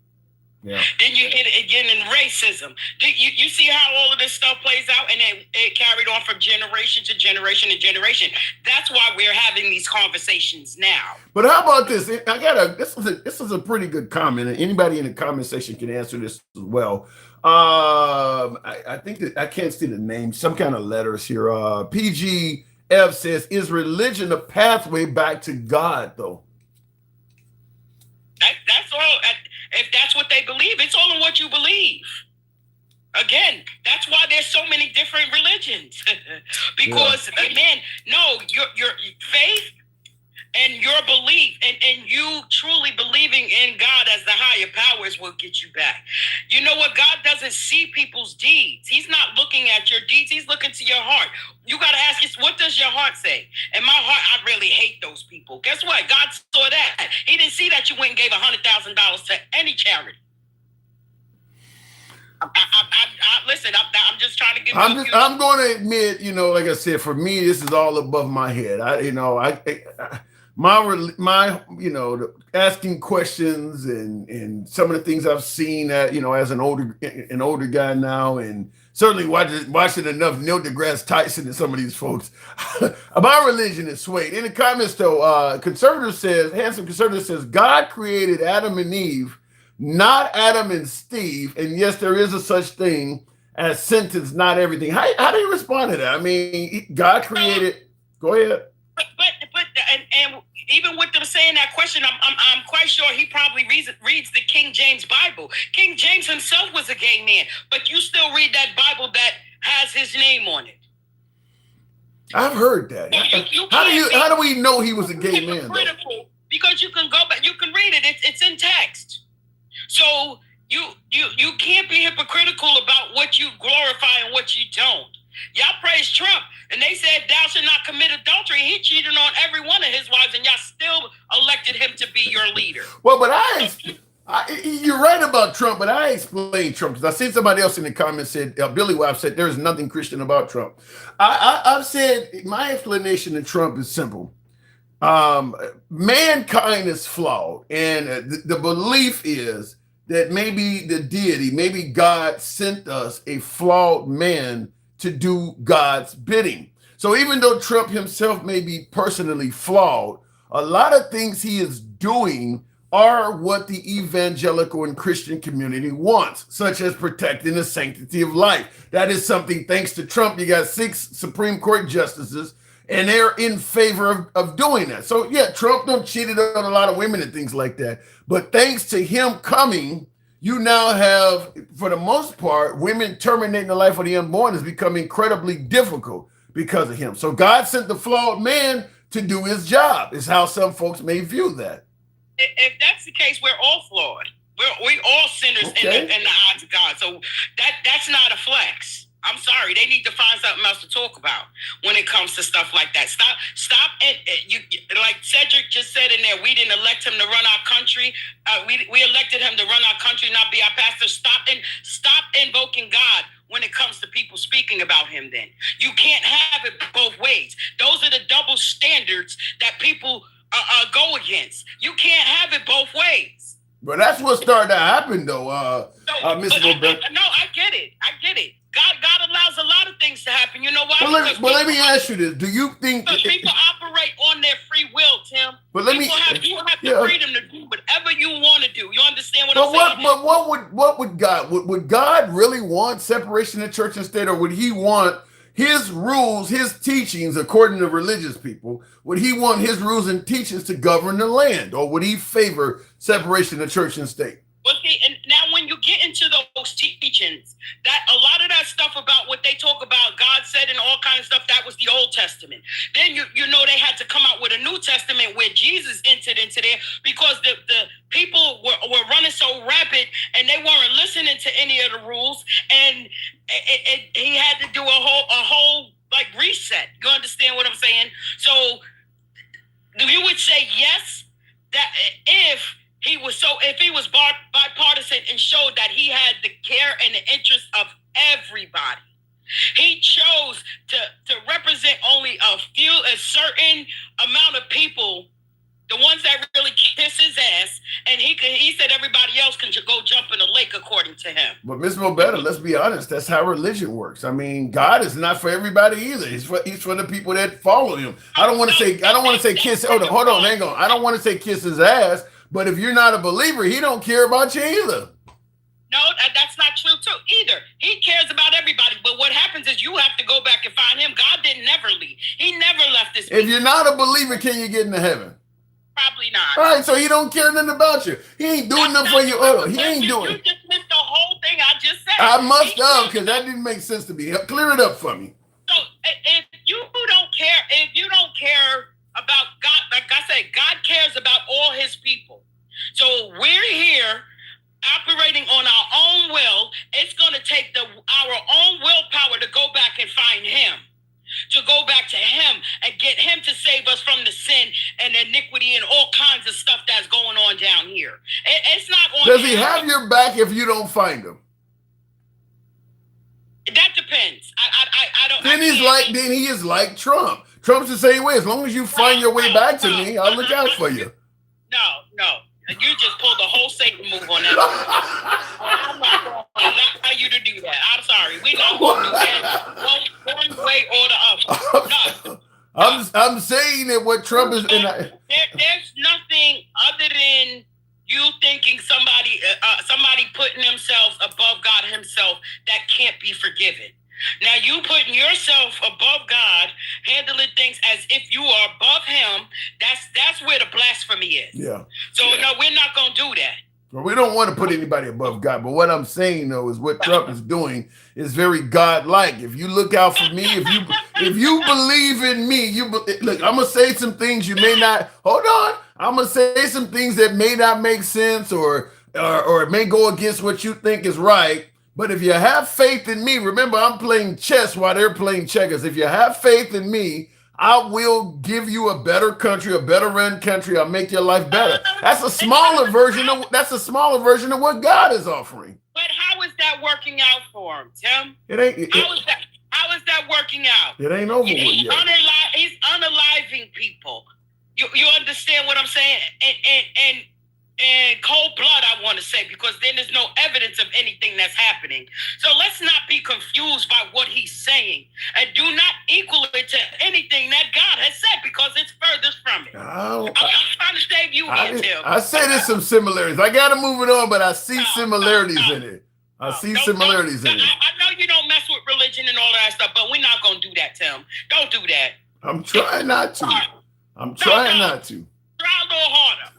Yeah. Then you get again in racism. You see how all of this stuff plays out, and it carried on from generation to generation to generation. That's why we're having these conversations now. But how about this? This is a pretty good comment, and anybody in the comment section can answer this as well. I think that I can't see the name. Some kind of letters here. PGF says, "Is religion a pathway back to God, though?" That's all. If that's what they believe, it's all in what you believe. Again, that's why there's so many different religions. Because, man, no, your faith and your belief and you truly believing in God as the higher powers will get you back. You know what? God doesn't see people's deeds. He's not looking at your deeds. He's looking to your heart. You got to ask yourself, what does your heart say? In my heart, I really hate those people. Guess what? God saw that. He didn't see that you went and gave $100,000 to any charity. Listen, I'm just trying to give you. I'm going to admit, you know, like I said, for me, this is all above my head. My you know, asking questions and some of the things I've seen that, you know, as an older guy now, and certainly watching enough Neil deGrasse Tyson and some of these folks. My religion is swayed. In the comments though, handsome conservative says, God created Adam and Eve, not Adam and Steve, and yes, there is a such thing as sentence, not everything. How do you respond to that? I mean, God created. Go ahead. But and even with them saying that question, I'm quite sure he probably reads the King James Bible. King James himself was a gay man, but you still read that Bible that has his name on it. I've heard that. How do we know he was a gay man? Because you can go back, you can read it. It's in text. So you can't be hypocritical about what you glorify and what you don't. Y'all praise Trump, and they said thou should not commit adultery. He cheated on every one of his wives, and y'all still elected him to be your leader. Well, but you're right about Trump, but I explained Trump because I seen somebody else in the comments said, Billy Webb said, there's nothing Christian about Trump. I've said my explanation of Trump is simple. Mankind is flawed, and the belief is that maybe the deity, maybe God sent us a flawed man to do God's bidding. So even though Trump himself may be personally flawed, a lot of things he is doing are what the evangelical and Christian community wants, such as protecting the sanctity of life. That is something, thanks to Trump, you got 6 Supreme Court justices, and they're in favor of doing that. So yeah, Trump done cheated on a lot of women and things like that. But thanks to him coming, you now have, for the most part, women terminating the life of the unborn has become incredibly difficult because of him. So God sent the flawed man to do his job, is how some folks may view that. If that's the case, we're all flawed. We all sinners in the eyes of God. So that's not a flex. I'm sorry. They need to find something else to talk about when it comes to stuff like that. Stop. You like Cedric just said in there. We didn't elect him to run our country. We elected him to run our country, not be our pastor. Stop invoking God when it comes to people speaking about him. Then you can't have it both ways. Those are the double standards that people go against. You can't have it both ways. But that's what started to happen, though, Mr. Robert. No, I get it. God allows a lot of things to happen. You know why? Let me ask you this: do you think people operate on their free will, Tim? But you have the freedom to do whatever you want to do. You understand what I'm saying? But what would God would God really want separation of church and state, or would He want His rules, His teachings, according to religious people? Would He want His rules and teachings to govern the land, or would He favor separation of church and state? Well, see, and now when you get into those teachings, that a lot of that stuff about what they talk about, God said and all kinds of stuff, that was the Old Testament. Then you know they had to come out with a New Testament where Jesus entered into there because the people were running so rapid and they weren't listening to any of the rules, and he had to do a whole like reset. You understand what I'm saying? So you would say yes, that if he was bipartisan and showed that he had the care and the interest of everybody. He chose to represent only a certain amount of people, the ones that really kiss his ass, and he said everybody else can go jump in the lake according to him. But Ms. Mobetta, let's be honest, that's how religion works. I mean, God is not for everybody either. He's for the people that follow him. I don't want to say kiss. Hold on, hang on. I don't want to say kiss his ass. But if you're not a believer, he don't care about you either. No, that's not true too either. He cares about everybody. But what happens is you have to go back and find him. God didn't never leave. He never left this. If you're not a believer, can you get into heaven? Probably not. All right, so he don't care nothing about you. He ain't doing nothing for you. He ain't doing. You just missed the whole thing I just said. I must have, because that didn't make sense to me. Clear it up for me. So if you don't care about God, like I said, God cares about all his people. So we're here operating on our own will. It's going to take our own willpower to go back and find him, to go back to him and get him to save us from the sin and iniquity and all kinds of stuff that's going on down here. It's not on. Does he have your back if you don't find him? That depends. I don't. Then he is like Trump. Trump's the same way. As long as you find your way back to me, I'll look out for you. No. You just pulled the whole Satan move on that. I'm not going to allow you to do that. I'm sorry. We're not going to do that one way or the other. No. I'm saying that what Trump is... There's nothing other than you thinking somebody putting themselves above God himself that can't be forgiven. Now you putting yourself above God, handling things as if you are above him, that's where the blasphemy is. Yeah. So no, we're not going to do that. Well, we don't want to put anybody above God, but what I'm saying though is what Trump is doing is very God-like. If you look out for me, if you believe in me, look. I'm gonna say some things you may not. Hold on. I'm gonna say some things that may not make sense or it may go against what you think is right. But if you have faith in me, remember I'm playing chess while they're playing checkers. If you have faith in me, I will give you a better country, a better run country. I'll make your life better. That's a smaller version of what God is offering. But how is that working out for him, Tim? How is that working out? It ain't over with yet. He's unaliving people. You understand what I'm saying? And cold blood, I want to say, because then there's no evidence of anything that's happening. So let's not be confused by what he's saying, and do not equal it to anything that God has said, because it's furthest from it. I'm trying to save you here, Tim. I say there's some similarities. I got to move it on, but I see similarities in it. I know you don't mess with religion and all that stuff, but we're not going to do that, Tim. Don't do that. I'm trying not to. Try a little harder.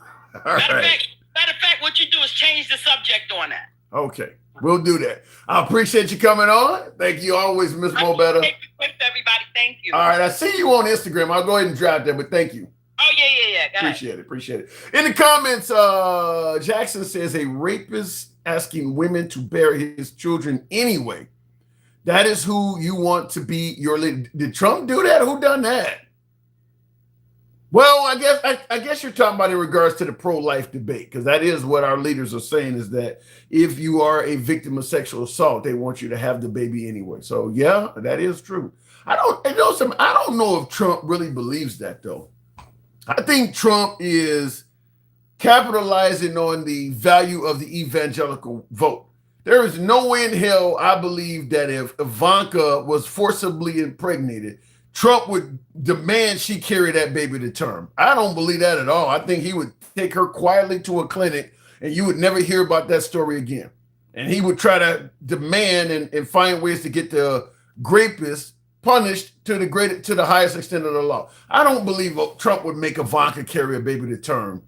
Matter of fact, what you do is change the subject on that. Okay. We'll do that. I appreciate you coming on. Thank you always, Miss Mobetta. Everybody, thank you. All right. I see you on Instagram. I'll go ahead and drop that, but thank you. Oh, yeah. Go ahead. Appreciate it. In the comments, Jackson says a rapist asking women to bury his children anyway. That is who you want to be your leader. Did Trump do that? Who done that? Well, I guess you're talking about in regards to the pro-life debate, because that is what our leaders are saying, is that if you are a victim of sexual assault, they want you to have the baby anyway. So yeah, that is true. I don't know if Trump really believes that though. I think Trump is capitalizing on the value of the evangelical vote. There is no way in hell I believe that if Ivanka was forcibly impregnated, Trump would demand she carry that baby to term. I don't believe that at all. I think he would take her quietly to a clinic and you would never hear about that story again. And he would try to demand and find ways to get the rapist punished to the highest extent of the law. I don't believe Trump would make Ivanka carry a baby to term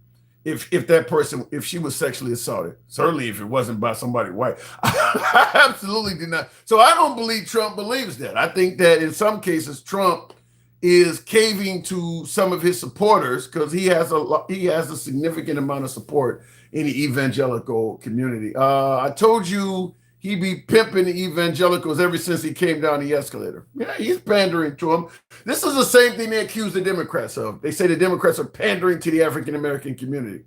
if she was sexually assaulted. Certainly if it wasn't by somebody white. I absolutely do not. So I don't believe Trump believes that. I think that in some cases Trump is caving to some of his supporters because he has a significant amount of support in the evangelical community. I told you he be pimping the evangelicals ever since he came down the escalator. Yeah, he's pandering to them. This is the same thing they accuse the Democrats of. They say the Democrats are pandering to the African-American community.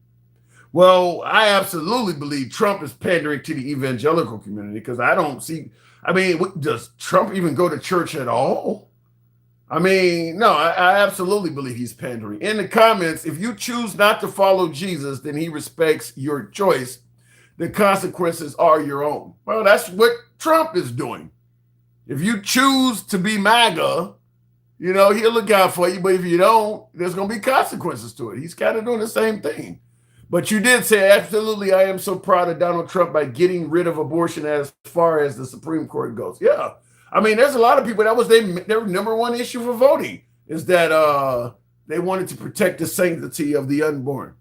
Well, I absolutely believe Trump is pandering to the evangelical community because does Trump even go to church at all? No, I absolutely believe he's pandering. In the comments, if you choose not to follow Jesus, then he respects your choice. The consequences are your own. Well, that's what Trump is doing. If you choose to be MAGA, he'll look out for you. But if you don't, there's going to be consequences to it. He's kind of doing the same thing. But you did say, absolutely, I am so proud of Donald Trump by getting rid of abortion as far as the Supreme Court goes. Yeah. There's a lot of people, that was their number one issue for voting, is that they wanted to protect the sanctity of the unborn.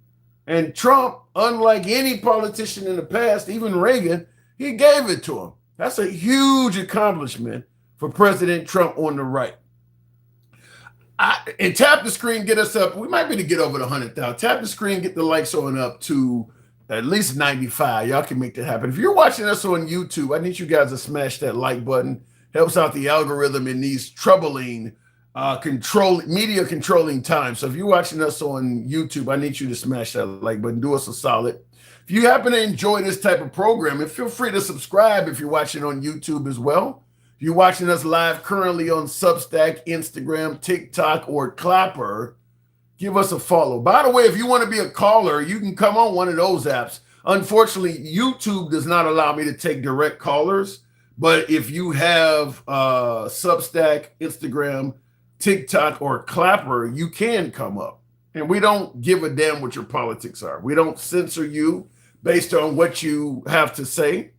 And Trump, unlike any politician in the past, even Reagan, he gave it to him. That's a huge accomplishment for President Trump on the right. And tap the screen, get us up. We might be able to get over the 100,000. Tap the screen, get the likes on up to at least 95. Y'all can make that happen. If you're watching us on YouTube, I need you guys to smash that like button. Helps out the algorithm in these troubling media controlling times. So if you're watching us on YouTube, I need you to smash that like button. Do us a solid. If you happen to enjoy this type of programming, feel free to subscribe if you're watching on YouTube as well. If you're watching us live currently on Substack, Instagram, TikTok, or Clapper, give us a follow. By the way, if you want to be a caller, you can come on one of those apps. Unfortunately, YouTube does not allow me to take direct callers. But if you have Substack, Instagram, TikTok, or Clapper, you can come up. And we don't give a damn what your politics are. We don't censor you based on what you have to say.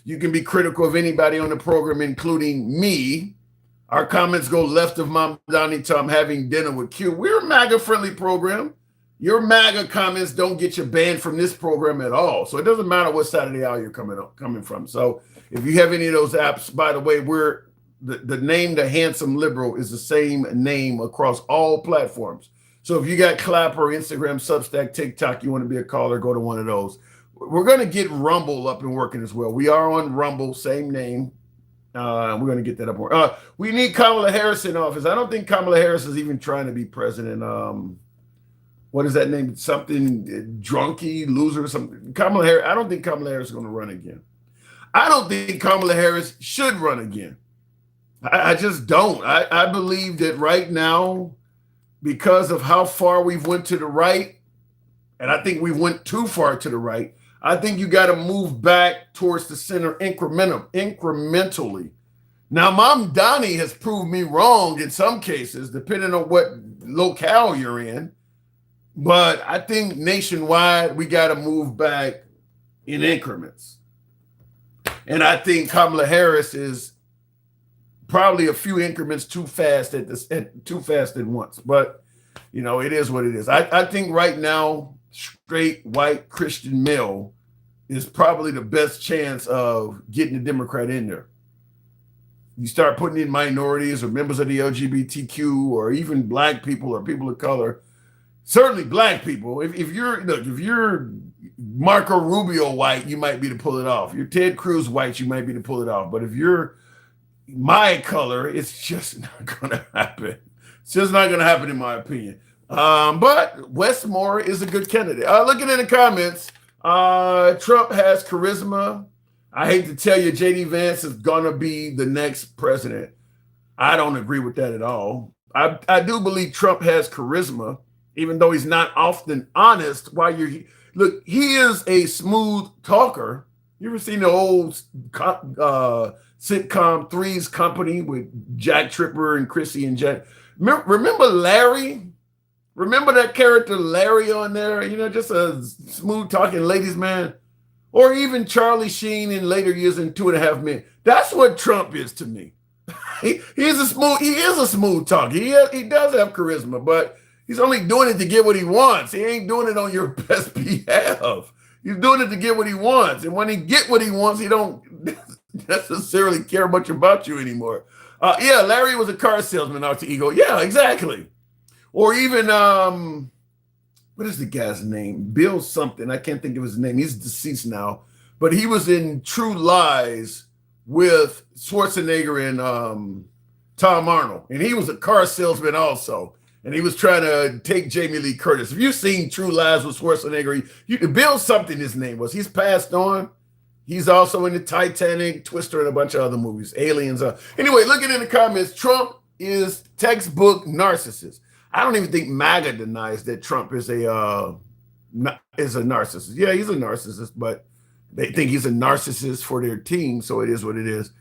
You can be critical of anybody on the program, including me. Our comments go left of Mom Donnie to I'm having dinner with Q. We're a MAGA-friendly program. Your MAGA comments don't get you banned from this program at all. So it doesn't matter what side of the aisle you're coming from. So if you have any of those apps, by the way, the name The Handsome Liberal is the same name across all platforms. So if you got Clapper, Instagram, Substack, TikTok, you want to be a caller, go to one of those. We're going to get Rumble up and working as well. We are on Rumble, same name. We're going to get that up. We need Kamala Harris in office. I don't think Kamala Harris is even trying to be president. What is that name? Something drunky, loser, something. Kamala Harris. I don't think Kamala Harris is going to run again. I don't think Kamala Harris should run again. I just don't. I believe that right now, because of how far we've went to the right, and I think we went too far to the right, I think you got to move back towards the center incrementally. Now, Mom Donnie has proved me wrong in some cases, depending on what locale you're in. But I think nationwide, we got to move back in increments. And I think Kamala Harris is probably a few increments too fast at once. But, it is what it is. I think right now, straight white Christian male is probably the best chance of getting a Democrat in there. You start putting in minorities or members of the LGBTQ or even black people or people of color, certainly black people. If you're Marco Rubio white, you might be to pull it off. If you're Ted Cruz white, you might be to pull it off. But if you're my color, it's just not going to happen. It's just not going to happen, in my opinion. But Wes Moore is a good candidate. Looking in the comments, Trump has charisma. I hate to tell you, J.D. Vance is going to be the next president. I don't agree with that at all. I do believe Trump has charisma, even though he's not often honest. Look, he is a smooth talker. You ever seen the old sitcom Three's Company with Jack Tripper and Chrissy and Jack? Remember Larry? Remember that character Larry on there? Just a smooth talking ladies' man. Or even Charlie Sheen in later years in 2.5 Men. That's what Trump is to me. He is a smooth talker. He does have charisma, but he's only doing it to get what he wants. He ain't doing it on your best behalf. He's doing it to get what he wants. And when he get what he wants, he don't necessarily care much about you anymore. Larry was a car salesman, alter ego. Yeah, exactly. Or even, what is the guy's name? Bill something. I can't think of his name. He's deceased now. But he was in True Lies with Schwarzenegger and Tom Arnold. And he was a car salesman also. And he was trying to take Jamie Lee Curtis. If you've seen True Lies with Schwarzenegger, Bill something his name was. He's passed on. He's also in the Titanic, Twister, and a bunch of other movies. Aliens. Anyway, looking in the comments, Trump is textbook narcissist. I don't even think MAGA denies that Trump is a narcissist. Yeah, he's a narcissist, but they think he's a narcissist for their team, so it is what it is.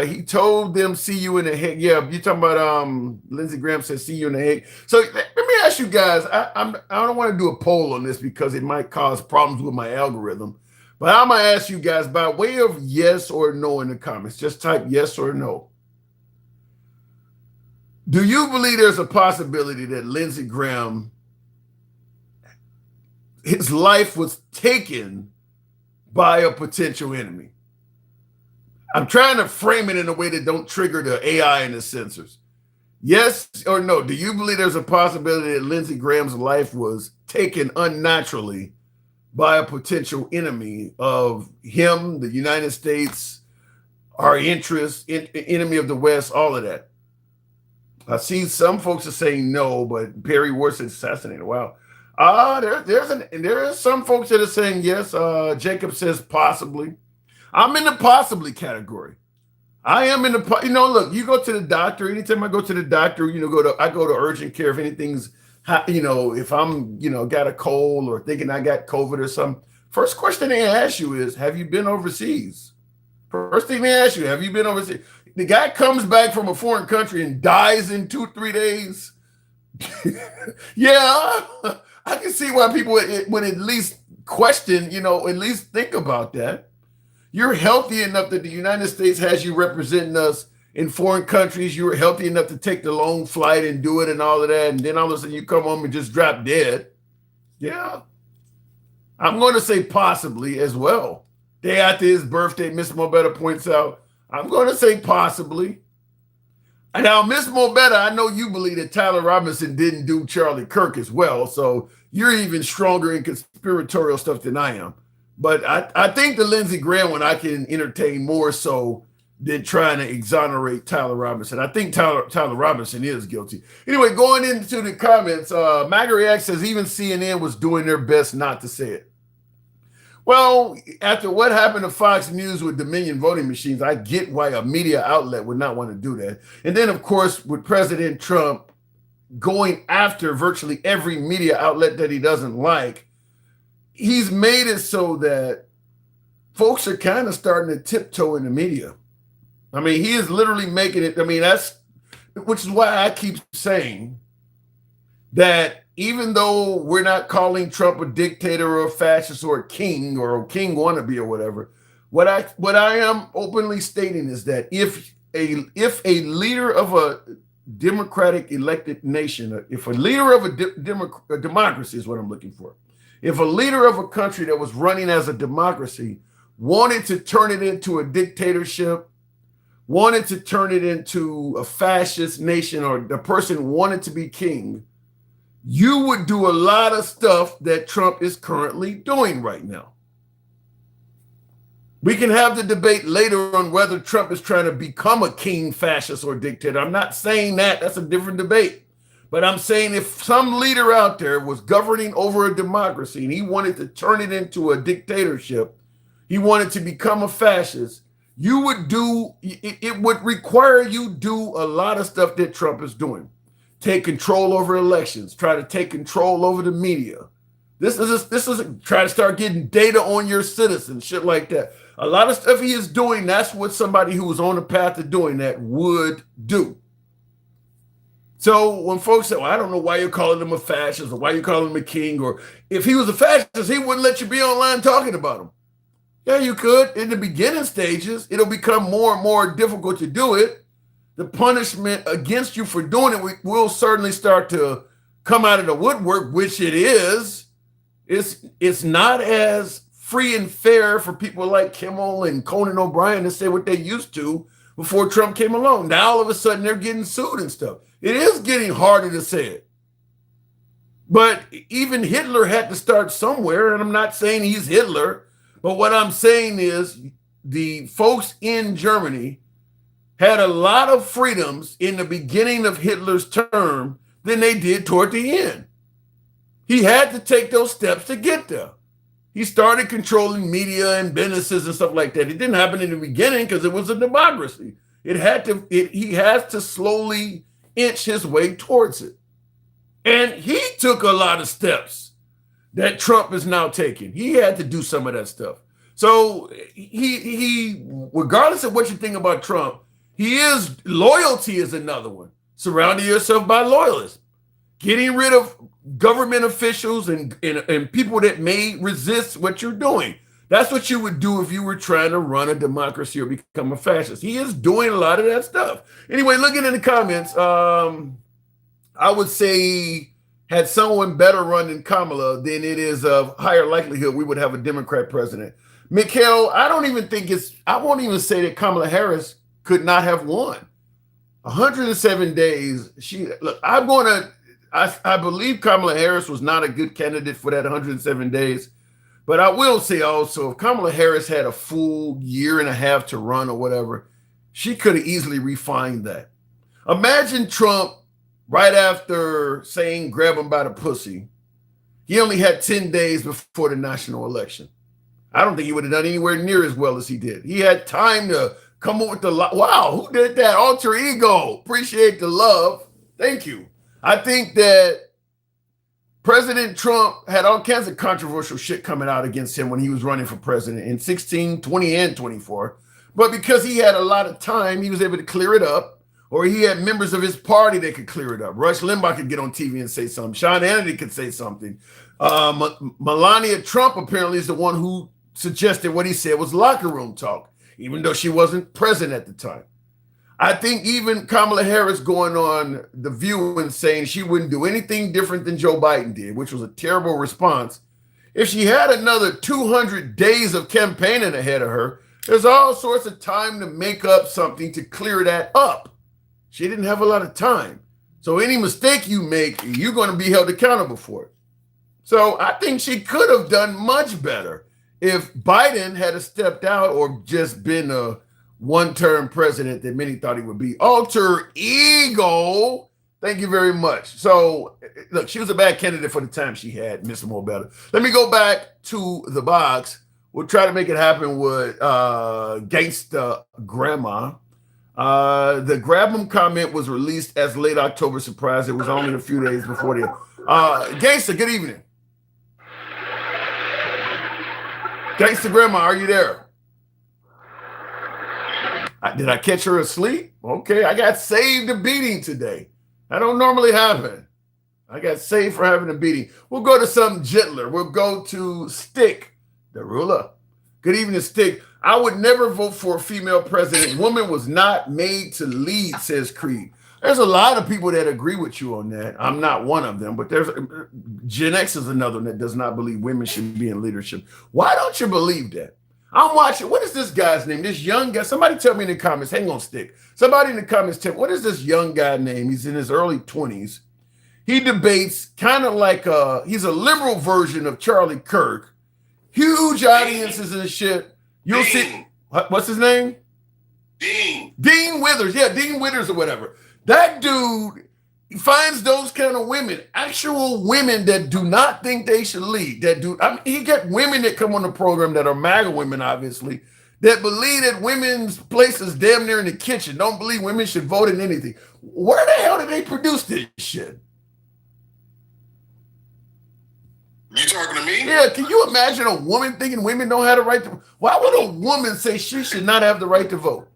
He told them, see you in the Hague. Yeah, you're talking about Lindsey Graham says, see you in the Hague. So let me ask you guys, I don't want to do a poll on this because it might cause problems with my algorithm, but I'm going to ask you guys by way of yes or no in the comments. Just type yes or no. Do you believe there's a possibility that Lindsey Graham, his life was taken by a potential enemy? I'm trying to frame it in a way that don't trigger the AI and the censors. Yes or no? Do you believe there's a possibility that Lindsey Graham's life was taken unnaturally by a potential enemy of him, the United States, our interests, enemy of the West, all of that? I see some folks are saying no, but Perry Ward said assassinated. Wow. There is some folks that are saying yes. Jacob says possibly. I'm in the possibly category. I am in the, look, you go to the doctor. Anytime I go to the doctor, I go to urgent care if anything's, if I'm, got a cold or thinking I got COVID or something. First question they ask you is, have you been overseas? First thing they ask you, have you been overseas? The guy comes back from a foreign country and dies in 2-3 days. Yeah, I can see why people would at least question, at least think about that. You're healthy enough that the United States has you representing us in foreign countries. You were healthy enough to take the long flight and do it and all of that. And then all of a sudden you come home and just drop dead. Yeah. I'm going to say possibly as well. Day after his birthday, Miss Mobetta points out, I'm going to say possibly. And now, Miss Mobetta, I know you believe that Tyler Robinson didn't do Charlie Kirk as well. So you're even stronger in conspiratorial stuff than I am. But I think the Lindsey Graham one I can entertain more so than trying to exonerate Tyler Robinson. I think Tyler Robinson is guilty. Anyway, going into the comments, MAGA React says even CNN was doing their best not to say it. Well, after what happened to Fox News with Dominion voting machines, I get why a media outlet would not want to do that. And then, of course, with President Trump going after virtually every media outlet that he doesn't like, he's made it so that folks are kind of starting to tiptoe in the media. I mean, he is literally making it. I mean, which is why I keep saying that even though we're not calling Trump a dictator or a fascist or a king wannabe or whatever, what I am openly stating is that if a leader of a democratic elected nation, if a leader of a democracy is what I'm looking for, If a leader of a country that was running as a democracy wanted to turn it into a dictatorship, wanted to turn it into a fascist nation, or the person wanted to be king, you would do a lot of stuff that Trump is currently doing right now. We can have the debate later on whether Trump is trying to become a king, fascist, or dictator. I'm not saying that. That's a different debate. But I'm saying if some leader out there was governing over a democracy and he wanted to turn it into a dictatorship, he wanted to become a fascist, you would do, it would require you do a lot of stuff that Trump is doing. Take control over elections, try to take control over the media. This is try to start getting data on your citizens, shit like that. A lot of stuff he is doing, that's what somebody who was on the path to doing that would do. So when folks say, well, I don't know why you're calling him a fascist or why you're calling him a king, or if he was a fascist, he wouldn't let you be online talking about him. Yeah, you could. In the beginning stages, it'll become more and more difficult to do it. The punishment against you for doing it will certainly start to come out of the woodwork, which it is. It's not as free and fair for people like Kimmel and Conan O'Brien to say what they used to before Trump came along. Now all of a sudden they're getting sued and stuff. It is getting harder to say it. But even Hitler had to start somewhere, and I'm not saying he's Hitler, but what I'm saying is the folks in Germany had a lot of freedoms in the beginning of Hitler's term than they did toward the end. He had to take those steps to get there. He started controlling media and businesses and stuff like that. It didn't happen in the beginning because it was a democracy. He has to slowly inch his way towards it. And he took a lot of steps that Trump is now taking. He had to do some of that stuff. So he regardless of what you think about Trump, loyalty is another one. Surrounding yourself by loyalists. Getting rid of government officials and people that may resist what you're doing. That's what you would do if you were trying to run a democracy or become a fascist. He is doing a lot of that stuff. Anyway, looking in the comments, I would say had someone better run than Kamala, then it is of higher likelihood we would have a Democrat president. Mikhail, I won't even say that Kamala Harris could not have won. 107 days. I believe Kamala Harris was not a good candidate for that 107 days. But I will say also, if Kamala Harris had a full year and a half to run or whatever, she could have easily refined that. Imagine Trump right after saying grab him by the pussy. He only had 10 days before the national election. I don't think he would have done anywhere near as well as he did. He had time to come up with wow, who did that? Alter ego. Appreciate the love. Thank you. I think that President Trump had all kinds of controversial shit coming out against him when he was running for president in 16, 20, and 24. But because he had a lot of time, he was able to clear it up, or he had members of his party that could clear it up. Rush Limbaugh could get on TV and say something. Sean Hannity could say something. Melania Trump apparently is the one who suggested what he said was locker room talk, even though she wasn't present at the time. I think even Kamala Harris going on The View and saying she wouldn't do anything different than Joe Biden did, which was a terrible response. If she had another 200 days of campaigning ahead of her, there's all sorts of time to make up something to clear that up. She didn't have a lot of time. So any mistake you make, you're going to be held accountable for it. So I think she could have done much better if Biden had stepped out or just been a one-term president that many thought he would be. Alter ego. Thank you very much. So, look, she was a bad candidate for the time she had. Miss more better. Let me go back to the box. We'll try to make it happen with Gangsta Grandma. The Grab 'em comment was released as late October surprise. It was only a few days before the Gangsta, good evening. Gangsta Grandma, are you there? Did I catch her asleep? Okay, I got saved a beating today. That don't normally happen. I got saved for having a beating. We'll go to something gentler. We'll go to Stick, the ruler. Good evening, Stick. I would never vote for a female president. Woman was not made to lead, says Creed. There's a lot of people that agree with you on that. I'm not one of them, but there's Gen X is another one that does not believe women should be in leadership. Why don't you believe that? I'm watching. What is this guy's name? This young guy. Somebody tell me in the comments. Hang on, stick. Somebody in the comments tell me, what is this young guy name? He's in his early 20s. He debates kind of like he's a liberal version of Charlie Kirk. Huge audiences and shit. You'll see. What's his name? Dean Withers. Yeah, Dean Withers or whatever. That dude finds those kind of women, actual women that do not think they should lead. He got women that come on the program that are MAGA women, obviously, that believe that women's place is damn near in the kitchen. Don't believe women should vote in anything. Where the hell did they produce this shit? You talking to me? Yeah, can you imagine a woman thinking women don't have the right to? Why would a woman say she should not have the right to vote?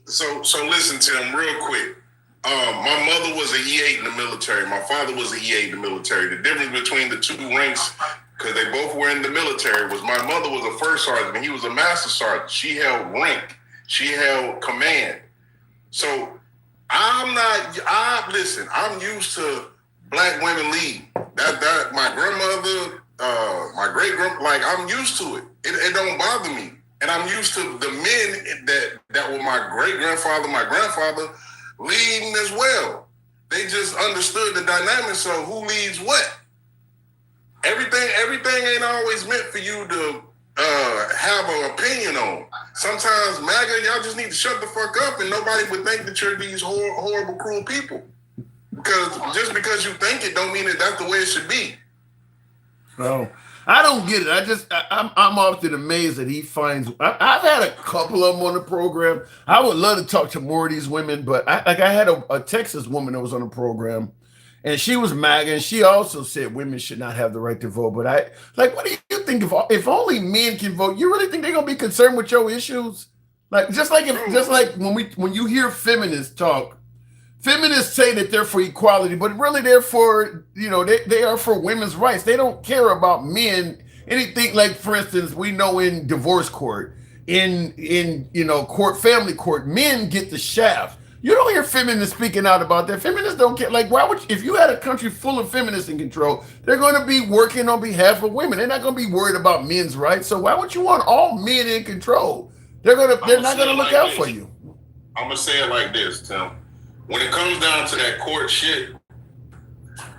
So listen to them real quick. My mother was an E8 in the military. My father was an E8 in the military. The difference between the two ranks, because they both were in the military, was my mother was a first sergeant and he was a master sergeant. She held rank. She held command. So I'm used to black women lead. That my grandmother, my great grandmother, like I'm used to it. It don't bother me. And I'm used to the men that were my great grandfather, my grandfather, leading as well. They just understood the dynamics of who leads what. Everything ain't always meant for you to have an opinion on. Sometimes MAGA, y'all just need to shut the fuck up and nobody would think that you're these horrible, cruel people. Because just because you think it don't mean that that's the way it should be. No, I don't get it. I'm often amazed that he finds. I've had a couple of them on the program. I would love to talk to more of these women, but I had a Texas woman that was on the program, and she was MAGA, and she also said women should not have the right to vote. But what do you think if only men can vote? You really think they're gonna be concerned with your issues? Just like when you hear feminists talk. Feminists say that they're for equality, but really they're for, they are for women's rights. They don't care about men. Anything like, for instance, we know in divorce court, in court, family court, men get the shaft. You don't hear feminists speaking out about that. Feminists don't care. Why would if you had a country full of feminists in control, they're going to be working on behalf of women. They're not going to be worried about men's rights. So why would you want all men in control? They're not going to look out for you. I'm going to say it like this, Tim. When it comes down to that court shit,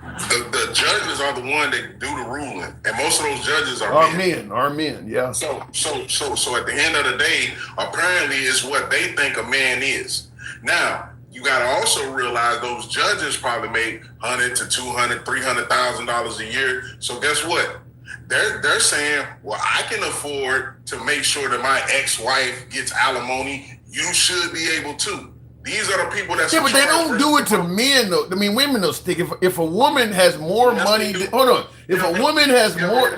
the judges are the one that do the ruling, and most of those judges are men. Yeah. So at the end of the day, apparently it's what they think a man is. Now you got to also realize those judges probably make $100,000 to $200,000, $300,000 a year. So guess what? They're saying, well, I can afford to make sure that my ex-wife gets alimony. You should be able to. These are the people that's but they don't do it to men though. I mean, women will stick. If a woman has more money, hold on. If a woman has more,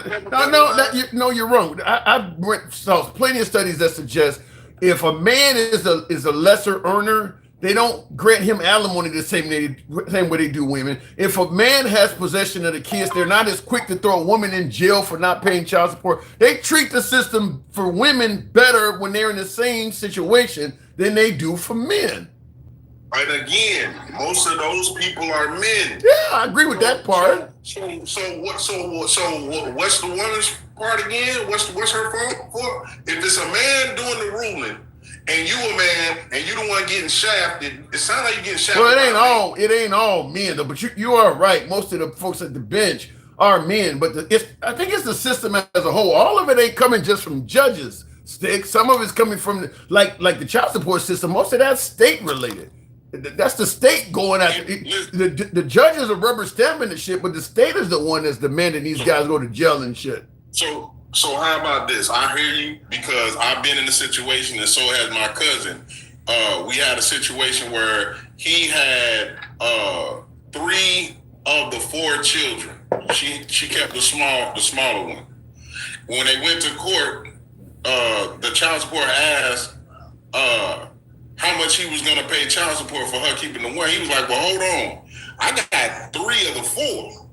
you're wrong. I saw plenty of studies that suggest if a man is a lesser earner, they don't grant him alimony the same way they do women. If a man has possession of the kids, they're not as quick to throw a woman in jail for not paying child support. They treat the system for women better when they're in the same situation than they do for men. And again, most of those people are men. Yeah, I agree with that part. So what's the woman's part again? What's her fault for? If it's a man doing the ruling and you a man and you the one getting shafted, it sounds like you're getting shafted. Well, it ain't all men though. But you are right. Most of the folks at the bench are men. But I think it's the system as a whole. All of it ain't coming just from judges. Stick. Some of it's coming from like the child support system. Most of that's state related. That's the state going after the judges are rubber stamping the shit, but the state is the one that's demanding these guys go to jail and shit. So how about this? I hear you because I've been in a situation, and so has my cousin. We had a situation where he had 3 of the 4 children. She kept the smaller one. When they went to court, the child support asked how much he was going to pay child support for her keeping the one. He was like, well, hold on. I got 3 of the 4.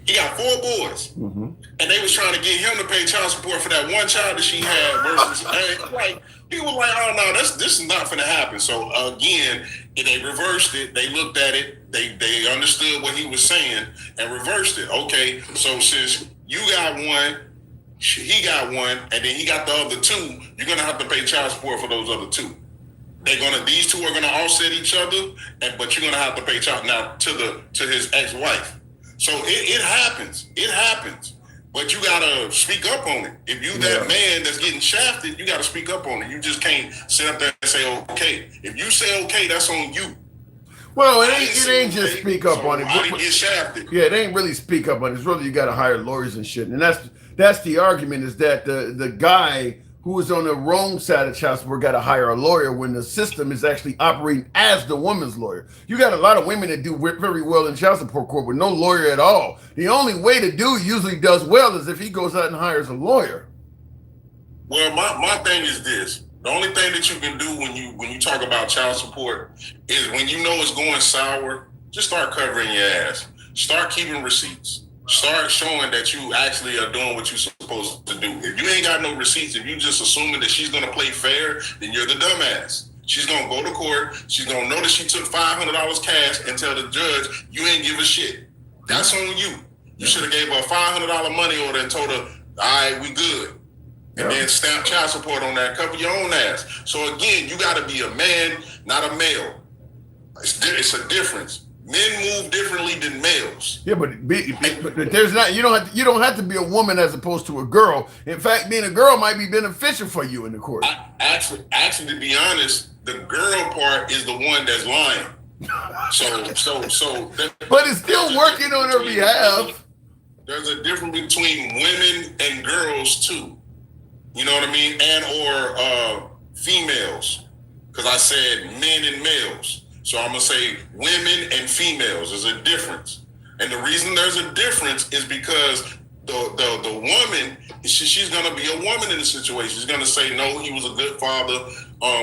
He got 4 boys. And they was trying to get him to pay child support for that one child that she had versus like he was like, oh no, this is not gonna happen. So again, they reversed it. They looked at it. They understood what he was saying and reversed it. Okay, so since you got one, he got one, and then he got the other 2, you're gonna have to pay child support for those other 2. These 2 are gonna offset each other, but you're gonna have to pay child now to his ex-wife. So it happens. It happens. But you gotta speak up on it. If you that man that's getting shafted, you gotta speak up on it. You just can't sit up there and say okay. If you say okay, that's on you. Well, it ain't just speak up on it. I didn't get shafted. Yeah, it ain't really speak up on it. It's really you gotta hire lawyers and shit. And that's the argument, is that the guy who was on the wrong side of child support got to hire a lawyer when the system is actually operating as the woman's lawyer. You got a lot of women that do very well in child support court with no lawyer at all. The only way the dude usually does well is if he goes out and hires a lawyer. Well, my thing is this. The only thing that you can do when you talk about child support is when you know it's going sour, just start covering your ass. Start keeping receipts. Start showing that you actually are doing what you're supposed to do. If you ain't got no receipts, if you just assuming that she's going to play fair, then you're the dumbass. She's going to go to court. She's going to know that she took $500 cash and tell the judge, you ain't give a shit. That's on you. You should have gave her a $500 money order and told her, all right, we good. And then stamp child support on that, cover your own ass. So again, you got to be a man, not a male. It's a difference. Men move differently than males. Yeah, but there's not. You don't have to be a woman as opposed to a girl. In fact, being a girl might be beneficial for you in the court. Actually, to be honest, the girl part is the one that's lying. But it's still working on her behalf. There's a difference between women and girls too. You know what I mean? And or females, because I said men and males. So I'm gonna say women and females. There's a difference, and the reason there's a difference is because the woman, she's gonna be a woman in the situation. She's gonna say, no, he was a good father.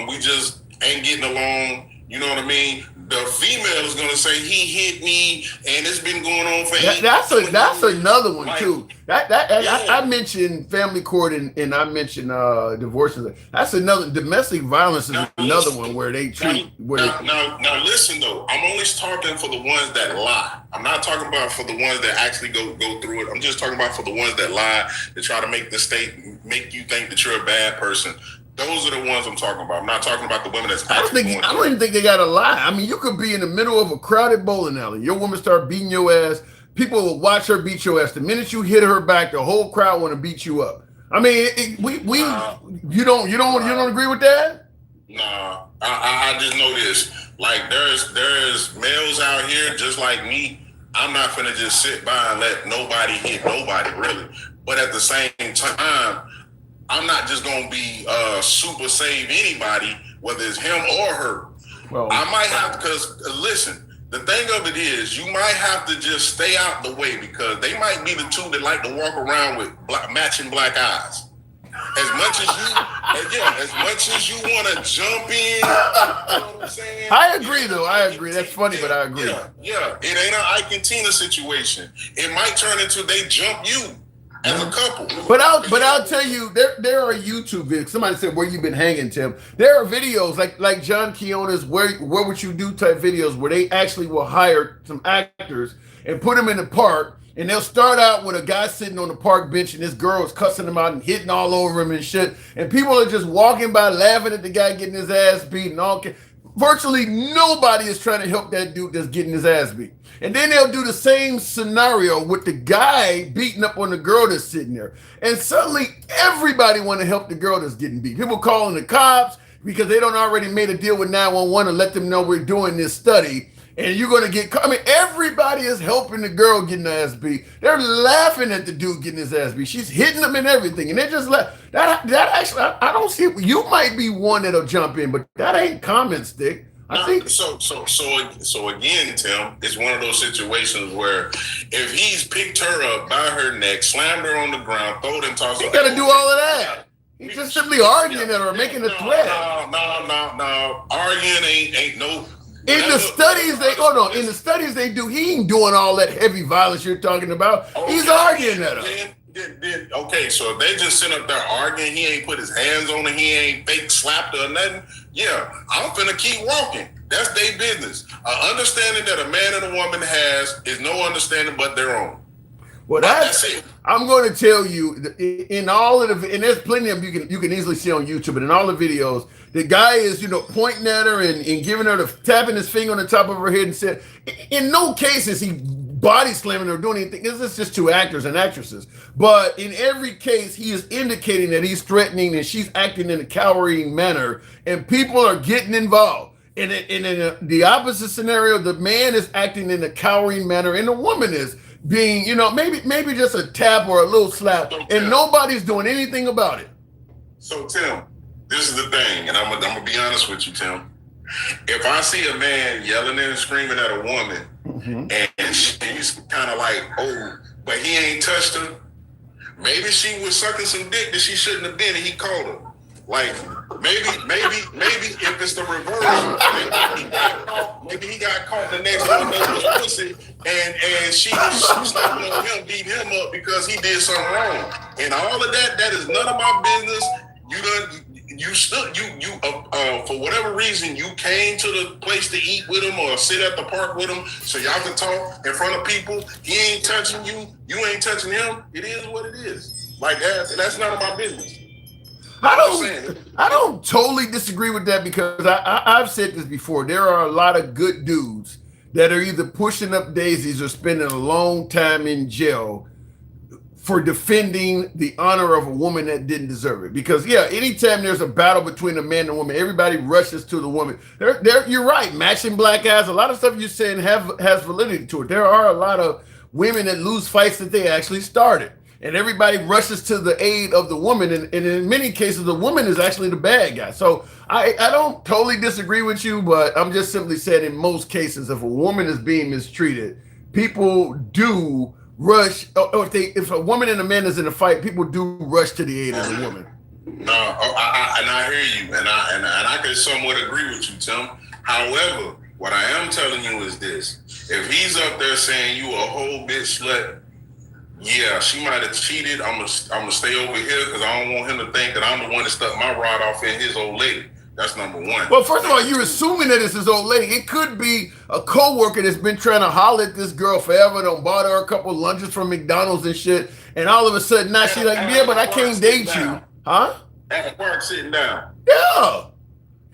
We just ain't getting along. You know what I mean? The female is gonna say he hit me, and it's been going on for. That's another one too. I mentioned family court and I mentioned divorce. That's another. Domestic violence is another one where they treat. Now listen though. I'm only talking for the ones that lie. I'm not talking about for the ones that actually go through it. I'm just talking about for the ones that lie, that try to make the state make you think that you're a bad person. Those are the ones I'm talking about. I'm not talking about the women that's actually I don't even think they gotta lie. I mean, you could be in the middle of a crowded bowling alley. Your woman start beating your ass. People will watch her beat your ass. The minute you hit her back, the whole crowd want to beat you up. I mean, you don't agree with that? Nah, I just know this. Like there's males out here just like me. I'm not gonna just sit by and let nobody hit nobody really. But at the same time, I'm not just gonna be super save anybody, whether it's him or her. Well, I might have to, because listen, the thing of it is, you might have to just stay out the way because they might be the two that like to walk around with matching black eyes. As much as you want to jump in, you know what I'm saying? I agree, though. I agree. That's funny, but I agree. Yeah. It ain't an Ike and Tina situation. It might turn into they jump you as a couple. But I'll tell you, there are YouTube videos. Somebody said, where you been hanging, Tim? There are videos like John Keona's Where Would You Do type videos where they actually will hire some actors and put them in the park. And they'll start out with a guy sitting on the park bench and this girl is cussing him out and hitting all over him and shit. And people are just walking by laughing at the guy getting his ass beat and all. Virtually nobody is trying to help that dude that's getting his ass beat. And then they'll do the same scenario with the guy beating up on the girl that's sitting there. And suddenly everybody want to help the girl that's getting beat. People calling the cops because they don't already made a deal with 911 to let them know we're doing this study. And you're going to get, I mean, everybody is helping the girl getting her ass beat. They're laughing at the dude getting his ass beat. She's hitting him and everything. And they just laugh. That actually, I don't see, you might be one that'll jump in, but that ain't common, Stick. I think. So again, Tim, it's one of those situations where if he's picked her up by her neck, slammed her on the ground, throw it and toss her. He got to do all of that. He's just simply arguing at her or making a threat. No. Arguing ain't no. In the studies they do, he ain't doing all that heavy violence you're talking about. Okay. He's arguing at her. Okay, so if they just sit up there arguing, he ain't put his hands on her, he ain't fake slapped her or nothing. Yeah, I'm finna keep walking. That's their business. An understanding that a man and a woman has is no understanding but their own. Well, that's it. I'm going to tell you, in all of the, and there's plenty of you can easily see on YouTube, but in all the videos, the guy is, pointing at her and giving her tapping his finger on the top of her head and said, in no case is he body slamming or doing anything. This is just two actors and actresses. But in every case, he is indicating that he's threatening and she's acting in a cowering manner, and people are getting involved. And in the opposite scenario, the man is acting in a cowering manner, and the woman is being, maybe just a tap or a little slap, and nobody's doing anything about it. So Tim, this is the thing, and I'm gonna be honest with you, Tim. If I see a man yelling and screaming at a woman, and she's kind of like, oh, but he ain't touched her, maybe she was sucking some dick that she shouldn't have been, and he called her. Like, maybe if it's the reverse, maybe he got caught the next one with pussy, and she was slapping on him, beating him up because he did something wrong. And all of that is none of my business. For whatever reason, you came to the place to eat with him or sit at the park with him so y'all can talk in front of people. He ain't touching you. You ain't touching him. It is what it is. Like that's none of my business. I don't totally disagree with that, because I've said this before. There are a lot of good dudes that are either pushing up daisies or spending a long time in jail for defending the honor of a woman that didn't deserve it. Because anytime there's a battle between a man and a woman, everybody rushes to the woman. You're right, matching black eyes. A lot of stuff you're saying has validity to it. There are a lot of women that lose fights that they actually started, and everybody rushes to the aid of the woman, and in many cases the woman is actually the bad guy. So I don't totally disagree with you, but I'm just simply saying, in most cases, if a woman is being mistreated, people do rush, or if a woman and a man is in a fight, people do rush to the aid of the woman. No, I hear you, and I can somewhat agree with you, Tim. However, what I am telling you is this: if he's up there saying you a whole bitch slut, yeah, she might have cheated. I'm gonna stay over here because I don't want him to think that I'm the one that stuck my rod off in his old lady. That's number one. Well, first of all, you're assuming that it's his old lady. It could be a coworker that's been trying to holler at this girl forever. Done bought her a couple of lunches from McDonald's and shit, and all of a sudden now she's like, yeah, but I can't date you, huh? At the park sitting down. Yeah.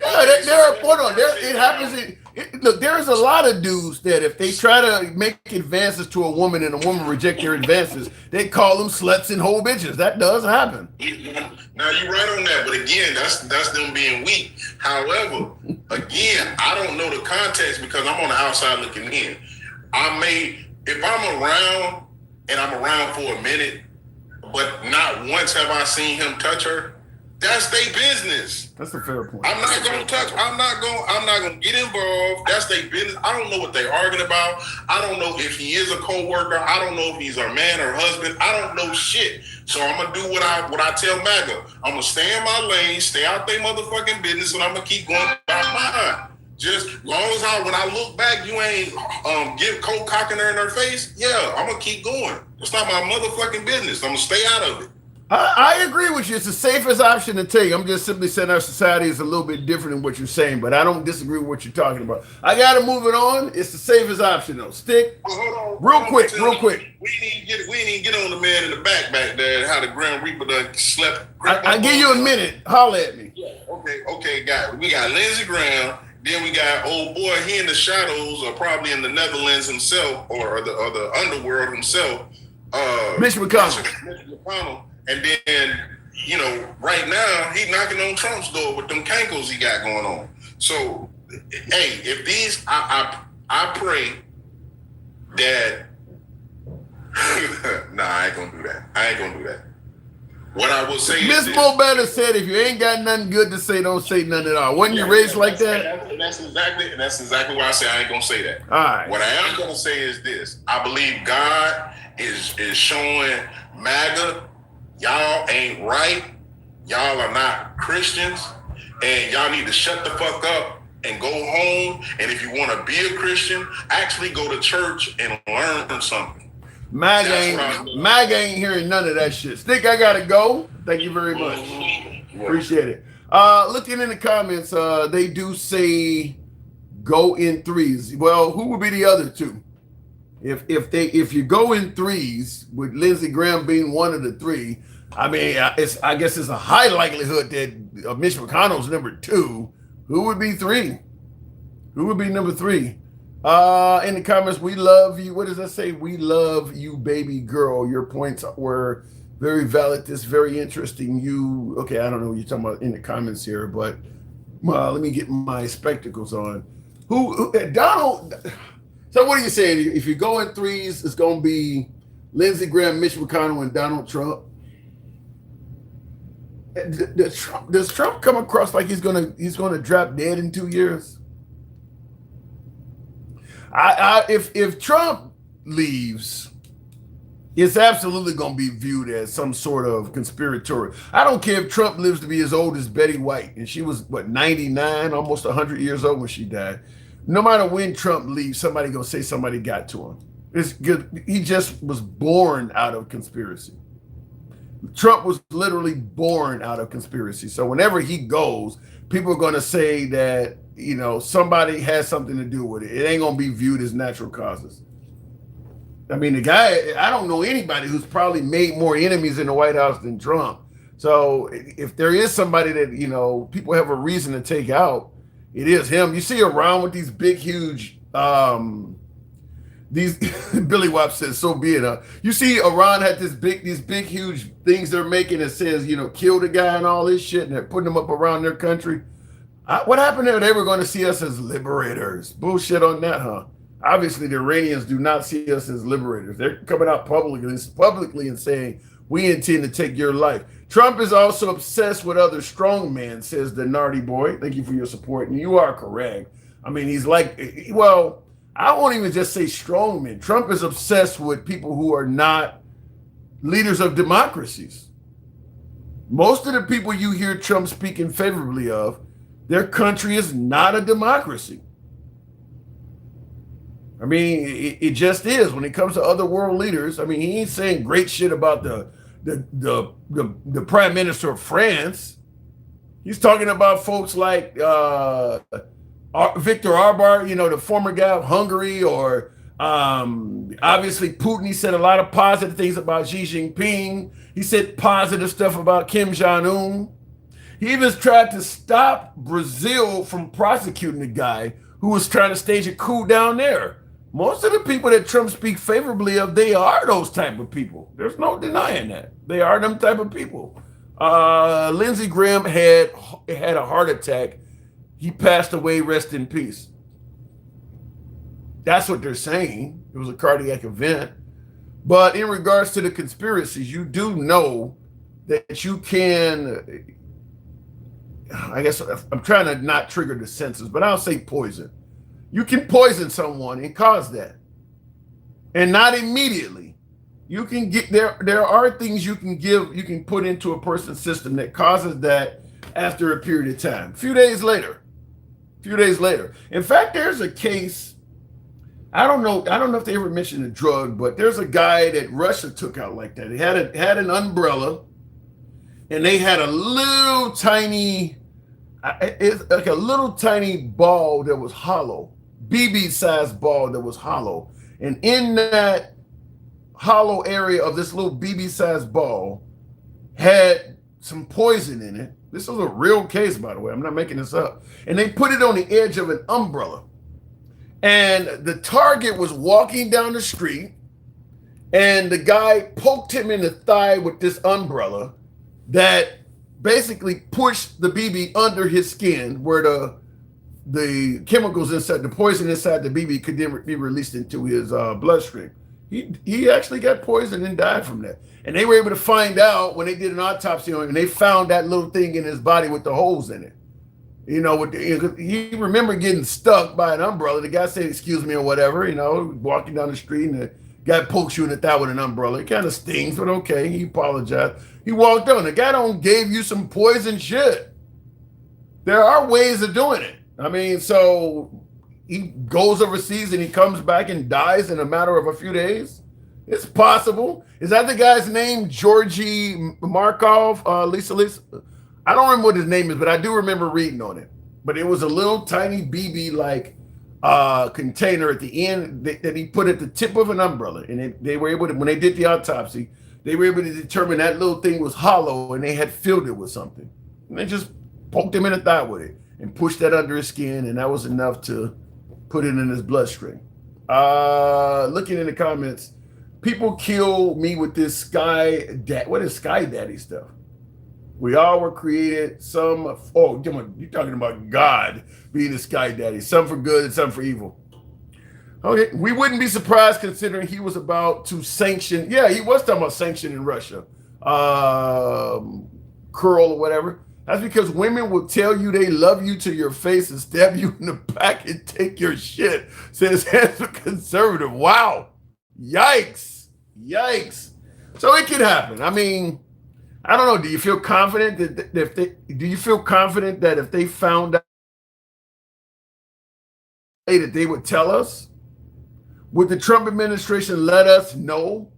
It happens. Look, there's a lot of dudes that if they try to make advances to a woman and a woman reject their advances, they call them sluts and whole bitches. That does happen. Now you're right on that, but again, that's them being weak. However, again, I don't know the context because I'm on the outside looking in. If I'm around and I'm around for a minute, but not once have I seen him touch her, that's their business. That's a fair point. I'm not gonna get involved. That's their business. I don't know what they're arguing about. I don't know if he is a co-worker. I don't know if he's her man or husband. I don't know shit. So I'm gonna do what I tell MAGA. I'm gonna stay in my lane, stay out their motherfucking business, and I'm gonna keep going about mine. Just long as when I look back, you ain't give cold cocking her in her face. Yeah, I'm gonna keep going. It's not my motherfucking business. I'm gonna stay out of it. I agree with you. It's the safest option to take. I'm just simply saying our society is a little bit different than what you're saying, but I don't disagree with what you're talking about. I got to move it on. It's the safest option, though. Stick. Real quick. We didn't even get on the man in the back there, how the Grim Reaper done slept. I give you a minute. Holler at me. Yeah. Okay, we got Lindsey Graham. Then we got old boy, he in the shadows, or probably in the Netherlands himself, or the underworld himself. Mitch McConnell. And then, right now, he's knocking on Trump's door with them cankles he got going on. So, hey, if these, I pray that, nah, I ain't gonna do that. What I will say Miss is Bobetta said, if you ain't got nothing good to say, don't say nothing at all. Wasn't you raised like that? That's exactly why I say I ain't gonna say that. All right. What I am gonna say is this. I believe God is showing MAGA, y'all ain't right. Y'all are not Christians. And y'all need to shut the fuck up and go home. And if you want to be a Christian, actually go to church and learn something. Mag ain't hearing none of that shit. Stick, I gotta go. Thank you very much. Appreciate it. Looking in the comments, they do say go in threes. Well, who would be the other two? If you go in threes, with Lindsey Graham being one of the three, I mean, I guess it's a high likelihood that Mitch McConnell's number two. Who would be three? Who would be number three? In the comments, we love you. What does that say? We love you, baby girl. Your points were very valid. This very interesting. Okay, I don't know what you're talking about in the comments here, but let me get my spectacles on. Who Donald? So what are you saying? If you go in threes, it's going to be Lindsey Graham, Mitch McConnell, and Donald Trump. Does Trump come across like he's gonna drop dead in 2 years? If Trump leaves, it's absolutely going to be viewed as some sort of conspiratorial. I don't care if Trump lives to be as old as Betty White, and she was, 99, almost 100 years old when she died. No matter when Trump leaves, somebody going to say somebody got to him. It's good. He just was born out of conspiracy. Trump was literally born out of conspiracy. So whenever he goes, people are going to say that, somebody has something to do with it. It ain't going to be viewed as natural causes. I mean, the guy, I don't know anybody who's probably made more enemies in the White House than Trump. So if there is somebody that, people have a reason to take out, it is him. You see Iran with these big, huge, these Billy Wap says, so be it. You see Iran had these big, huge things they're making that says, kill the guy and all this shit, and they're putting them up around their country. What happened there? They were going to see us as liberators. Bullshit on that, huh? Obviously, the Iranians do not see us as liberators. They're coming out publicly and saying, we intend to take your life. Trump is also obsessed with other strongmen, says the Nardy boy. Thank you for your support. And you are correct. I mean, he's like, well, I won't even just say strongmen. Trump is obsessed with people who are not leaders of democracies. Most of the people you hear Trump speaking favorably of, their country is not a democracy. I mean, it just is. When it comes to other world leaders, I mean, he ain't saying great shit about the prime minister of France. He's talking about folks like Viktor Orban, the former guy of Hungary, or obviously Putin. He said a lot of positive things about Xi Jinping. He said positive stuff about Kim Jong-un. He even tried to stop Brazil from prosecuting the guy who was trying to stage a coup down there. Most of the people that Trump speaks favorably of, they are those type of people. There's no denying that. They are them type of people. Lindsey Graham had a heart attack. He passed away, rest in peace. That's what they're saying. It was a cardiac event. But in regards to the conspiracies, you do know that you can, I guess I'm trying to not trigger the senses, but I'll say poison. You can poison someone and cause that. And not immediately. You can get there are things you can put into a person's system that causes that after a period of time. A few days later. In fact, there's a case, I don't know if they ever mentioned a drug, but there's a guy that Russia took out like that. He had an umbrella, and they had a little tiny, it's like a little tiny ball that was hollow, BB-sized ball that was hollow. And in that hollow area of this little BB-sized ball had some poison in it. This is a real case, by the way. I'm not making this up. And they put it on the edge of an umbrella. And the target was walking down the street, and the guy poked him in the thigh with this umbrella that basically pushed the BB under his skin, where the chemicals inside, the poison inside the BB could then be released into his bloodstream. He actually got poisoned and died from that. And they were able to find out when they did an autopsy on him, and they found that little thing in his body with the holes in it. He remembered getting stuck by an umbrella. The guy said, excuse me, or whatever, walking down the street, and the guy pokes you in the thigh with an umbrella. It kind of stings, but okay, he apologized. He walked on. The guy gave you some poison shit. There are ways of doing it. I mean, so he goes overseas and he comes back and dies in a matter of a few days. It's possible. Is that the guy's name, Georgy Markov? Lisa? I don't remember what his name is, but I do remember reading on it. But it was a little tiny BB like container at the end that he put at the tip of an umbrella, and they were able to, when they did the autopsy, they were able to determine that little thing was hollow, and they had filled it with something, and they just poked him in the thigh with it and pushed that under his skin, and that was enough to put it in his bloodstream. Looking in the comments, people kill me with this what is Sky Daddy stuff? We all were created, some, oh, you're talking about God being the Sky Daddy, some for good and some for evil. Okay, we wouldn't be surprised considering he was about to sanction, yeah, he was talking about sanctioning Russia, curl or whatever. That's because women will tell you they love you to your face and stab you in the back and take your shit, says handsome conservative. Wow. Yikes. So it can happen. I mean, I don't know. Do you feel confident that if they found out that they would tell us? Would the Trump administration let us know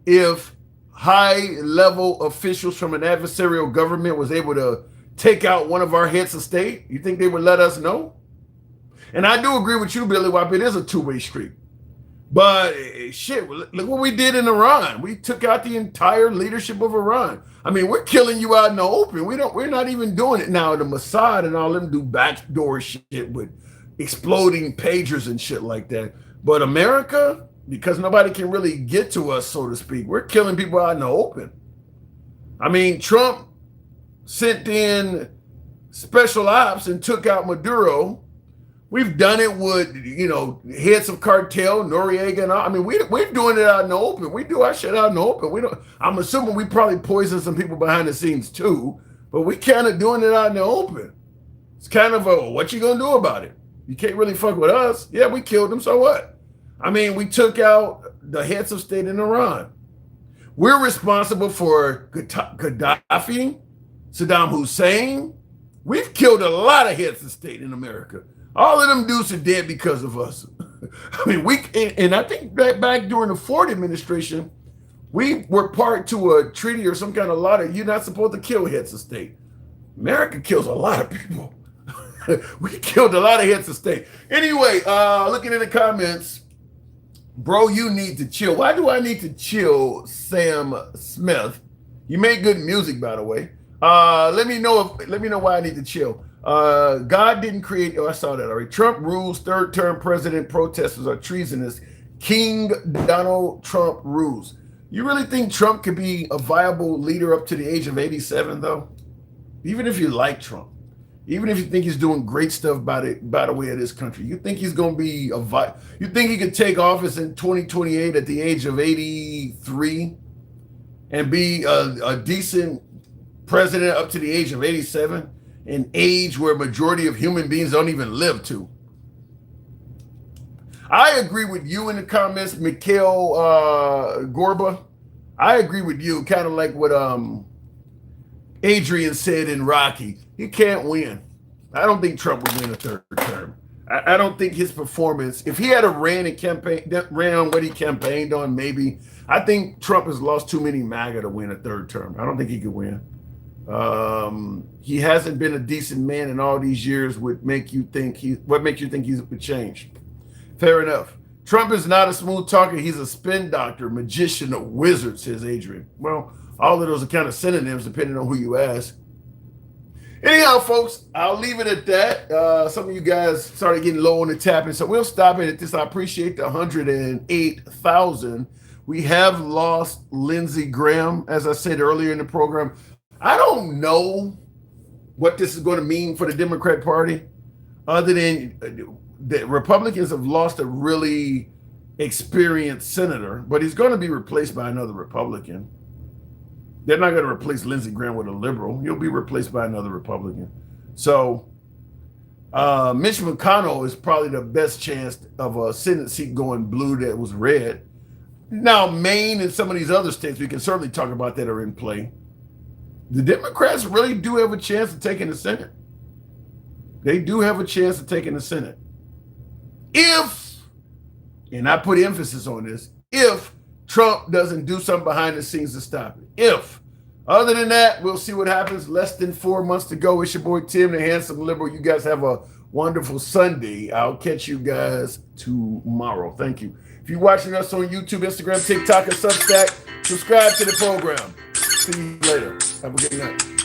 if high-level officials from an adversarial government was able to take out one of our heads of state? You think they would let us know? And I do agree with you, Billy Wap. It is a two-way street. But shit, look what we did in Iran. We took out the entire leadership of Iran. I mean, we're killing you out in the open. We're not even doing it now. The Mossad and all them do backdoor shit with exploding pagers and shit like that. But America, because nobody can really get to us, so to speak, we're killing people out in the open. I mean, Trump sent in special ops and took out Maduro. We've done it with, heads of cartel, Noriega and all. I mean, we're doing it out in the open. We do our shit out in the open. I'm assuming we probably poisoned some people behind the scenes too, but we kind of doing it out in the open. It's kind of what you gonna do about it? You can't really fuck with us. Yeah, we killed them, so what? I mean, we took out the heads of state in Iran. We're responsible for Gaddafi, Saddam Hussein. We've killed a lot of heads of state in America. All of them dudes are dead because of us. I mean, and I think back during the Ford administration, we were part to a treaty or some kind of law that you're not supposed to kill heads of state. America kills a lot of people. We killed a lot of heads of state. Anyway, looking in the comments, bro, you need to chill. Why do I need to chill, Sam Smith? You make good music, by the way. Let me know why I need to chill. God didn't create, I saw that already. Trump rules, third term president protesters are treasonous. King Donald Trump rules. You really think Trump could be a viable leader up to the age of 87 though? Even if you like Trump, even if you think he's doing great stuff by the way of this country, you think he's going to be you think he could take office in 2028 at the age of 83 and be a decent president up to the age of 87? An age where a majority of human beings don't even live to. I agree with you in the comments, Mikhail Gorba. I agree with you, kind of like what Adrian said in Rocky. He can't win. I don't think Trump would win a third term. I don't think his performance, if he had ran on what he campaigned on, maybe. I think Trump has lost too many MAGA to win a third term. I don't think he could win. He hasn't been a decent man in all these years. What makes you think he would change? Fair enough. Trump is not a smooth talker. He's a spin doctor, magician, a wizard, says Adrian. Well, all of those are kind of synonyms depending on who you ask. Anyhow, folks, I'll leave it at that. Some of you guys started getting low on the tapping, so we'll stop it at this. I appreciate the 108,000. We have lost Lindsey Graham, as I said earlier in the program. I don't know what this is going to mean for the Democrat Party, other than the Republicans have lost a really experienced senator, but he's going to be replaced by another Republican. They're not going to replace Lindsey Graham with a liberal. He'll be replaced by another Republican. So Mitch McConnell is probably the best chance of a Senate seat going blue that was red. Now, Maine and some of these other states, we can certainly talk about that, are in play. The Democrats really do have a chance of taking the Senate. they do have a chance of taking the Senate. If, and I put emphasis on this, if Trump doesn't do something behind the scenes to stop it. If. Other than that, we'll see what happens. Less than 4 months to go. It's your boy Tim, the handsome liberal. You guys have a wonderful Sunday. I'll catch you guys tomorrow. Thank you. If you're watching us on YouTube, Instagram, TikTok, or Substack, subscribe to the program. See you later. Have a good night.